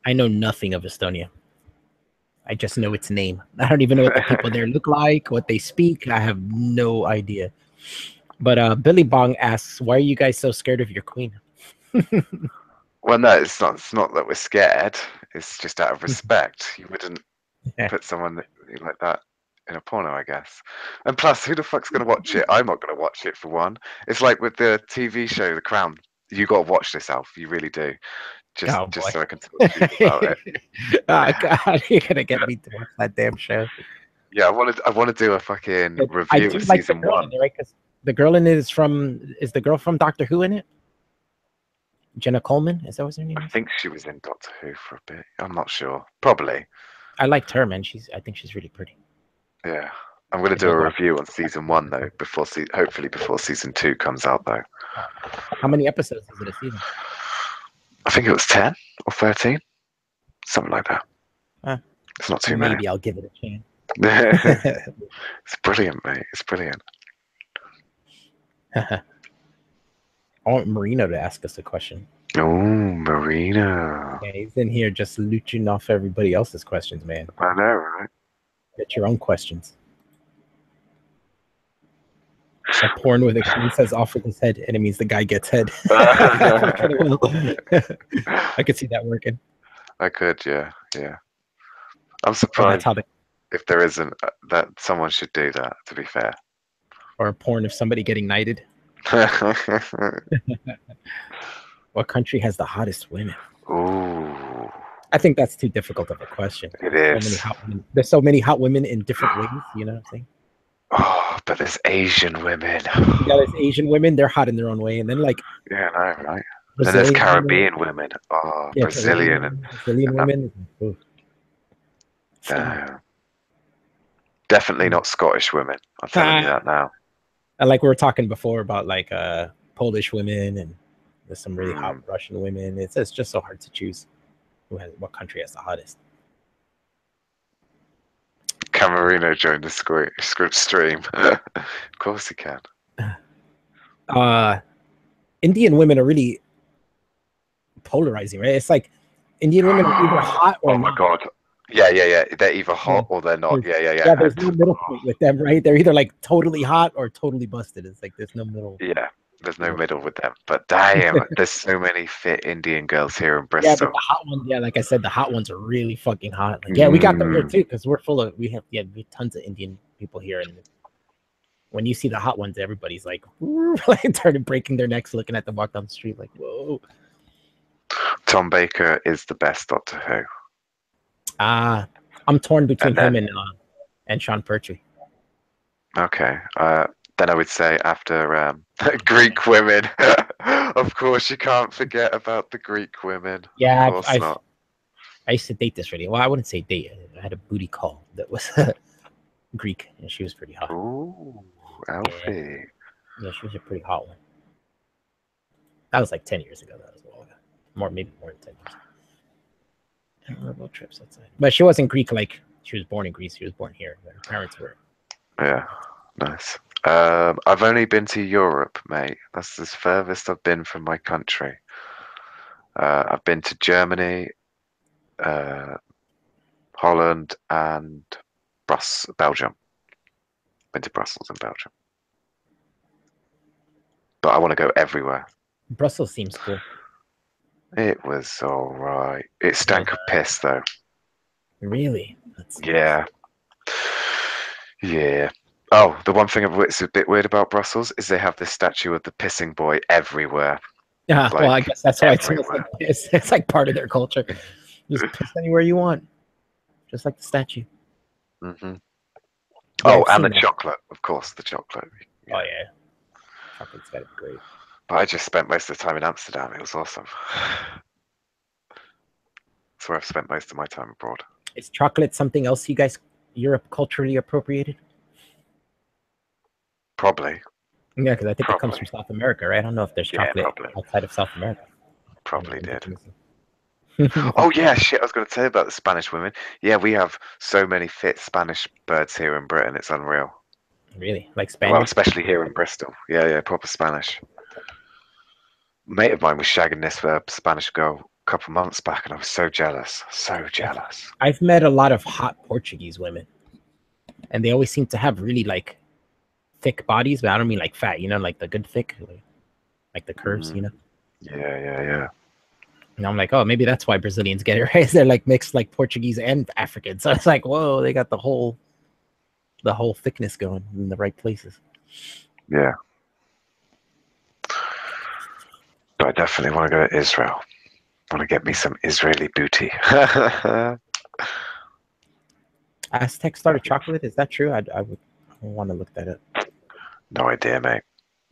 I know nothing of Estonia. I just know its name. I don't even know what the people there look like, what they speak. I have no idea. But Billy Bong asks, why are you guys so scared of your queen? Well, no, it's not that we're scared. It's just out of respect. You wouldn't put someone like that in a porno, I guess. And plus, who the fuck's going to watch it? I'm not going to watch it, for one. It's like with the TV show, The Crown. You got to watch this, Alf. You really do. Just so I can talk to you about it. Oh, God. You're going to get me to watch that damn show. Yeah, I want to do a fucking review of season 1. Right? Because the girl in it is the girl from Doctor Who in it? Jenna Coleman? Is that what her name is? I think she was in Doctor Who for a bit. I'm not sure. Probably. I liked her, man. I think she's really pretty. Yeah. I'm going to do a review on season 1 though, hopefully before season 2 comes out though. How many episodes is it a season? I think it was 10 or 13, something like that. It's not too many. Maybe I'll give it a chance. It's brilliant, mate. It's brilliant. I want Marino to ask us a question. Oh, Marino. Yeah, he's in here just looching off everybody else's questions, man. I know, right? Get your own questions. A porn with a king says off with his head, and it means the guy gets head. I could see that working. I could, yeah. I'm surprised if there isn't that someone should do that, to be fair. Or a porn of somebody getting knighted. What country has the hottest women? Ooh. I think that's too difficult of a question. It is. There's so many hot women in different ways, you know what I'm saying? Oh, but there's Asian women. Yeah, there's Asian women. They're hot in their own way. And then like... Yeah, I know, right? Then there's Caribbean women. Oh, yeah, Brazilian women. Damn. Definitely not Scottish women. I'm telling you that now. And like we were talking before about like Polish women, and there's some really hot Russian women. It's just so hard to choose what country has the hottest. Camerino joined the script stream. Of course he can. Indian women are really polarizing, right? It's like Indian women are either hot or not. Oh my god. Yeah. They're either hot or they're not. Yeah. Yeah, there's no middle point with them, right? They're either like totally hot or totally busted. It's like there's no middle. Yeah, there's no middle with them. But damn, there's so many fit Indian girls here in Bristol. Yeah, but the hot ones, yeah, like I said, the hot ones are really fucking hot. Like, yeah, we got them here too because we have tons of Indian people here, and when you see the hot ones, everybody's like, started breaking their necks looking at them walk down the street, like, whoa. Tom Baker is the best Doctor Who. I'm torn between him and Sean Pertwee. Okay. Then I would say after Greek women. Of course, you can't forget about the Greek women. Yeah, I used to date this lady. Well, I wouldn't say date. I had a booty call that was Greek, and she was pretty hot. Ooh, Alfie. Yeah, she was a pretty hot one. That was like 10 years ago. That was a while ago. Maybe more than 10 years. I don't remember trips outside. But she wasn't Greek, like she was born in Greece. She was born here. Her parents were. Yeah, nice. I've only been to Europe, mate. That's as furthest I've been from my country. I've been to Germany, Holland, and Belgium. Been to Brussels and Belgium. But I want to go everywhere. Brussels seems cool. It was all right. It stank of piss, though. Really? Yeah. Oh, the one thing that's a bit weird about Brussels is they have this statue of the pissing boy everywhere. Yeah, like, well, I guess that's why it's like piss. It's like part of their culture. Just piss anywhere you want, just like the statue. Mm-hmm. Oh, and the chocolate, of course, the chocolate. Yeah. Oh yeah, chocolate's gotta be great. But I just spent most of the time in Amsterdam. It was awesome. That's where I've spent most of my time abroad. Is chocolate something else you guys Europe culturally appropriated? Probably. Yeah, because I think it comes from South America, right? I don't know if there's chocolate outside of South America. Probably did. Oh yeah, shit! I was going to tell you about the Spanish women. Yeah, we have so many fit Spanish birds here in Britain. It's unreal. Really, like Spanish? Well, especially here in Bristol. Yeah, proper Spanish. A mate of mine was shagging this Spanish girl a couple months back, and I was so jealous. So jealous. I've met a lot of hot Portuguese women, and they always seem to have really like thick bodies, but I don't mean like fat. You know, like the good thick, like the curves. You know. Yeah. And I'm like, oh, maybe that's why Brazilians get it, right? They're like mixed like Portuguese and African. So it's like, whoa, they got the whole thickness going in the right places. Yeah. But I definitely want to go to Israel. I want to get me some Israeli booty. Aztec started chocolate? Is that true? I want to look that up. No idea, mate.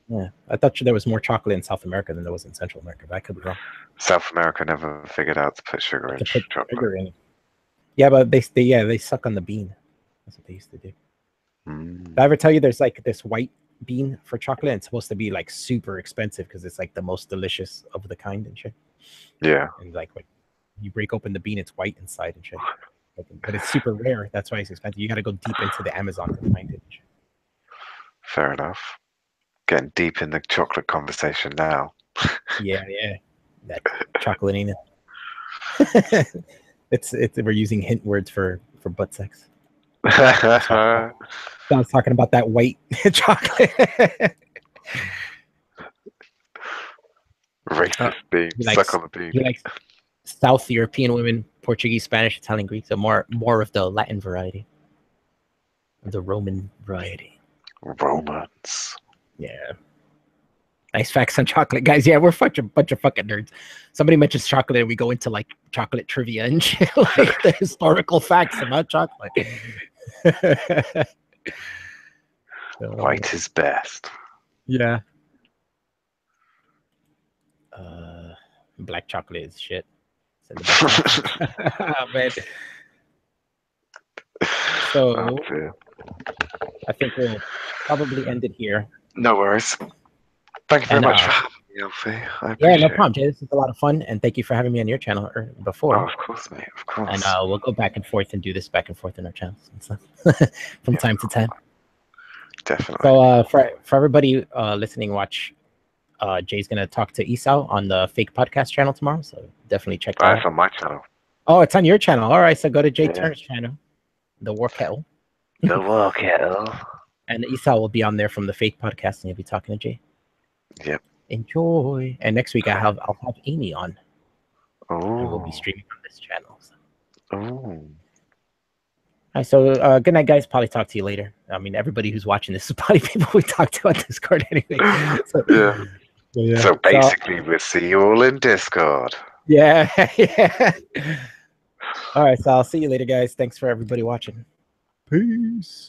Yeah, I thought there was more chocolate in South America than there was in Central America, but I could be wrong. South America never figured out to put sugar in chocolate. Yeah, but they suck on the bean. That's what they used to do. Did I ever tell you there's like this white bean for chocolate? And it's supposed to be like super expensive because it's like the most delicious of the kind and shit. Yeah. And like when you break open the bean, it's white inside and shit. But it's super rare. That's why it's expensive. You got to go deep into the Amazon to find it. Fair enough. Getting deep in the chocolate conversation now. Yeah. That chocolate ain't it. it's we're using hint words for butt sex. I was talking about that white chocolate. Racist bean. Suck on the bean. He likes South European women, Portuguese, Spanish, Italian, Greek. So more of the Latin variety. The Roman variety. Romans. Yeah. Nice facts on chocolate, guys. Yeah, we're a bunch of fucking nerds. Somebody mentions chocolate and we go into like chocolate trivia and shit, like the historical facts about chocolate. White is best. Yeah. Black chocolate is shit. Oh, man. So I think we'll probably end it here. No worries. Thank you very much for having me, Alfie. Yeah, no problem, Jay. This is a lot of fun, and thank you for having me on your channel before. Oh, of course, mate. Of course. And we'll go back and forth and do this back and forth in our channels and stuff from time to time. Definitely. So for everybody listening, watch. Jay's gonna talk to Esau on the Fake Podcast channel tomorrow, so definitely check that out. It's on my channel. Oh, it's on your channel. All right, so go to Jay Turner's channel, the War Kettle. The War Kettle. And Esau will be on there from the Fake Podcast, and he'll be talking to Jay. Yep. Enjoy. And next week I'll have Amy on. Oh. And we'll be streaming from this channel. So. Oh. All right, so good night, guys. Probably talk to you later. I mean, everybody who's watching this is probably people we talk to on Discord anyway. So, yeah. So basically, we'll see you all in Discord. Yeah. All right, so I'll see you later, guys. Thanks for everybody watching. Peace.